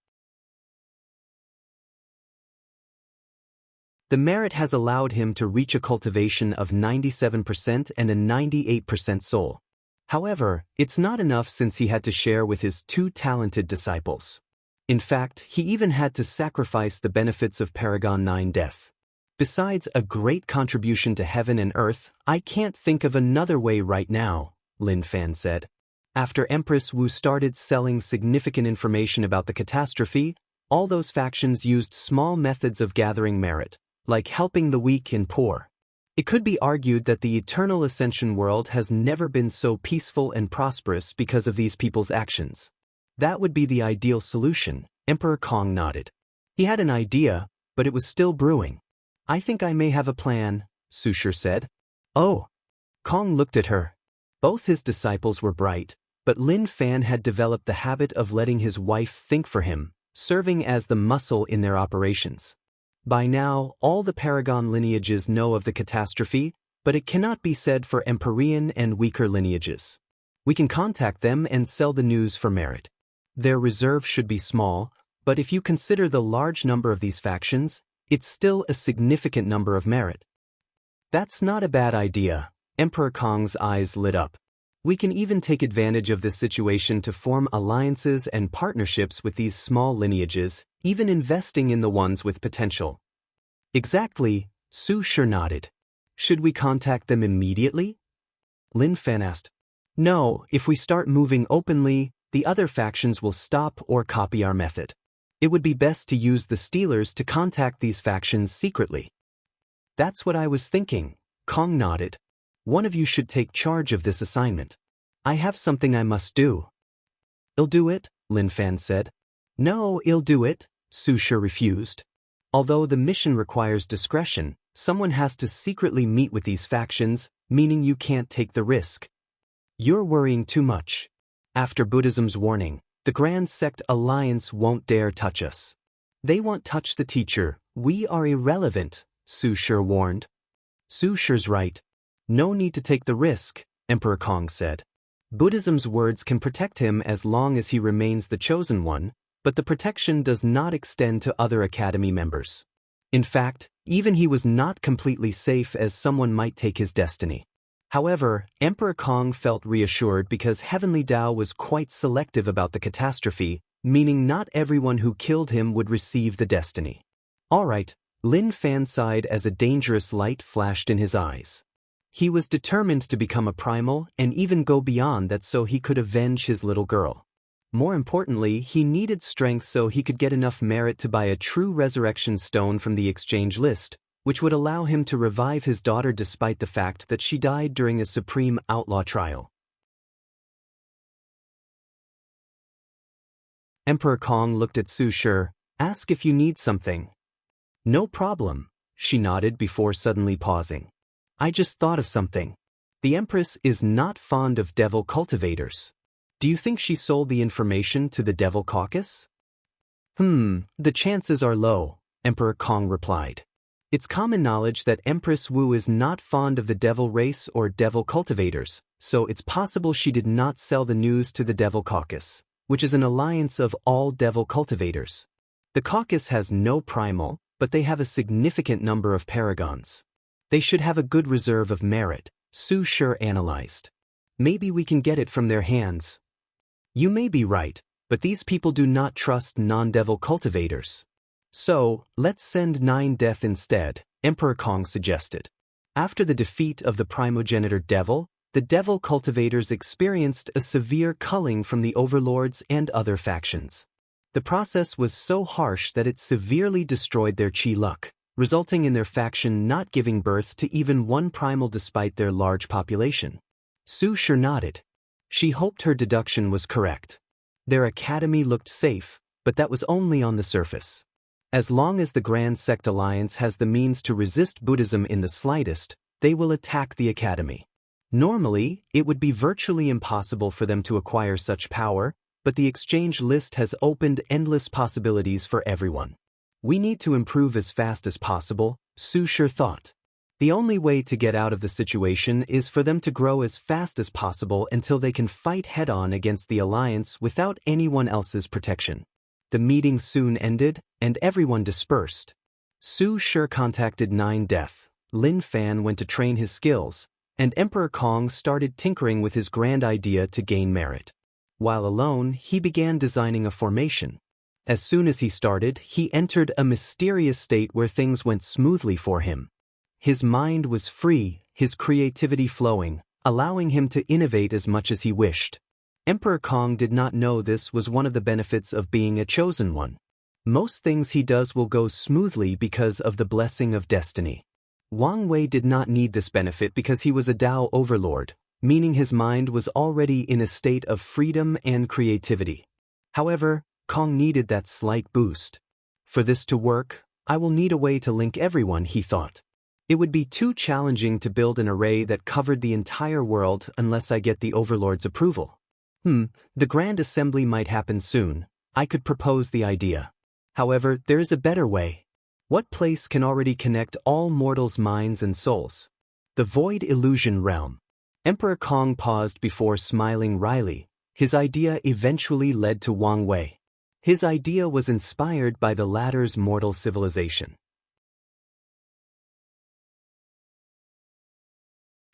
The merit has allowed him to reach a cultivation of 97% and a 98% soul. However, it's not enough since he had to share with his 2 talented disciples. In fact, he even had to sacrifice the benefits of Paragon 9 death. Besides a great contribution to heaven and earth, I can't think of another way right now, Lin Fan said. After Empress Wu started selling significant information about the catastrophe, all those factions used small methods of gathering merit, like helping the weak and poor. It could be argued that the eternal ascension world has never been so peaceful and prosperous because of these people's actions. That would be the ideal solution, Emperor Kong nodded. He had an idea, but it was still brewing. I think I may have a plan, Sushir said. Oh. Kong looked at her. Both his disciples were bright, but Lin Fan had developed the habit of letting his wife think for him, serving as the muscle in their operations. By now, all the Paragon lineages know of the catastrophe, but it cannot be said for Empyrean and weaker lineages. We can contact them and sell the news for merit. Their reserve should be small, but if you consider the large number of these factions, it's still a significant number of merit. That's not a bad idea, Emperor Kong's eyes lit up. We can even take advantage of this situation to form alliances and partnerships with these small lineages, even investing in the ones with potential. Exactly, Sushir nodded. Should we contact them immediately? Lin Fan asked. No, if we start moving openly, the other factions will stop or copy our method. It would be best to use the Stealers to contact these factions secretly. That's what I was thinking, Kong nodded. One of you should take charge of this assignment. I have something I must do. I'll do it, Lin Fan said. No, I'll do it, Sushir refused. Although the mission requires discretion, someone has to secretly meet with these factions, meaning you can't take the risk. You're worrying too much. After Buddhism's warning, the Grand Sect Alliance won't dare touch us. They won't touch the teacher. We are irrelevant, Sushir warned. Sushir's right. No need to take the risk, Emperor Kong said. Buddhism's words can protect him as long as he remains the chosen one, but the protection does not extend to other Academy members. In fact, even he was not completely safe as someone might take his destiny. However, Emperor Kong felt reassured because Heavenly Dao was quite selective about the catastrophe, meaning not everyone who killed him would receive the destiny. All right, Lin Fan sighed as a dangerous light flashed in his eyes. He was determined to become a primal and even go beyond that so he could avenge his little girl. More importantly, he needed strength so he could get enough merit to buy a true resurrection stone from the exchange list, which would allow him to revive his daughter despite the fact that she died during a supreme outlaw trial. Emperor Kong looked at Sushir. Ask if you need something. No problem, she nodded before suddenly pausing. I just thought of something. The Empress is not fond of devil cultivators. Do you think she sold the information to the Devil Caucus? The chances are low, Emperor Kong replied. It's common knowledge that Empress Wu is not fond of the devil race or devil cultivators, so it's possible she did not sell the news to the Devil Caucus, which is an alliance of all devil cultivators. The caucus has no primal, but they have a significant number of paragons. They should have a good reserve of merit, Su Shi analyzed. Maybe we can get it from their hands. You may be right, but these people do not trust non-devil cultivators. So, let's send 9 Def instead, Emperor Kong suggested. After the defeat of the primogenitor devil, the devil cultivators experienced a severe culling from the overlords and other factions. The process was so harsh that it severely destroyed their chi luck, resulting in their faction not giving birth to even one primal despite their large population. Su Shi nodded. She hoped her deduction was correct. Their academy looked safe, but that was only on the surface. As long as the Grand Sect Alliance has the means to resist Buddhism in the slightest, they will attack the academy. Normally, it would be virtually impossible for them to acquire such power, but the exchange list has opened endless possibilities for everyone. We need to improve as fast as possible, Su Shi thought. The only way to get out of the situation is for them to grow as fast as possible until they can fight head-on against the Alliance without anyone else's protection. The meeting soon ended, and everyone dispersed. Su Shi contacted 9 Def, Lin Fan went to train his skills, and Emperor Kong started tinkering with his grand idea to gain merit. While alone, he began designing a formation. As soon as he started, he entered a mysterious state where things went smoothly for him. His mind was free, his creativity flowing, allowing him to innovate as much as he wished. Emperor Kong did not know this was one of the benefits of being a chosen one. Most things he does will go smoothly because of the blessing of destiny. Wang Wei did not need this benefit because he was a Tao overlord, meaning his mind was already in a state of freedom and creativity. However, Kong needed that slight boost. For this to work, I will need a way to link everyone, he thought. It would be too challenging to build an array that covered the entire world unless I get the Overlord's approval. The Grand Assembly might happen soon. I could propose the idea. However, there is a better way. What place can already connect all mortals' minds and souls? The Void Illusion Realm. Emperor Kong paused before smiling wryly. His idea eventually led to Wang Wei. His idea was inspired by the latter's mortal civilization.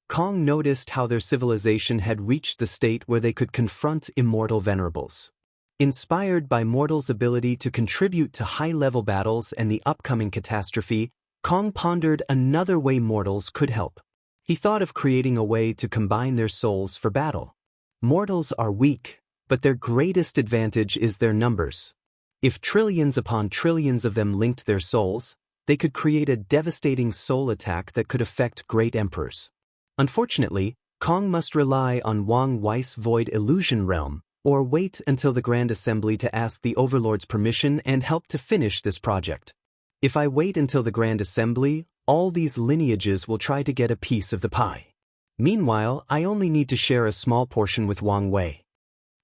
Kong noticed how their civilization had reached the state where they could confront immortal venerables. Inspired by mortals' ability to contribute to high-level battles and the upcoming catastrophe, Kong pondered another way mortals could help. He thought of creating a way to combine their souls for battle. Mortals are weak, but their greatest advantage is their numbers. If trillions upon trillions of them linked their souls, they could create a devastating soul attack that could affect great emperors. Unfortunately, Kong must rely on Wang Wei's Void Illusion Realm, or wait until the Grand Assembly to ask the Overlord's permission and help to finish this project. If I wait until the Grand Assembly, all these lineages will try to get a piece of the pie. Meanwhile, I only need to share a small portion with Wang Wei.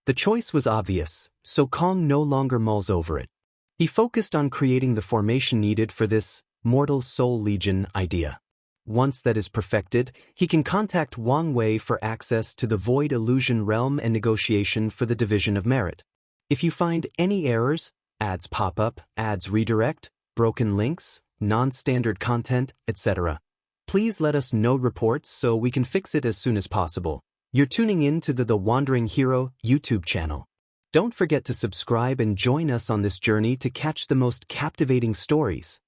The choice was obvious, so Kong no longer mulls over it. He focused on creating the formation needed for this Mortal Soul Legion idea. Once that is perfected, he can contact Wang Wei for access to the Void Illusion Realm and negotiation for the division of merit. If you find any errors, ads pop up, ads redirect, broken links, non-standard content, etc., please let us know reports so we can fix it as soon as possible. You're tuning in to the Wandering Hero YouTube channel. Don't forget to subscribe and join us on this journey to catch the most captivating stories.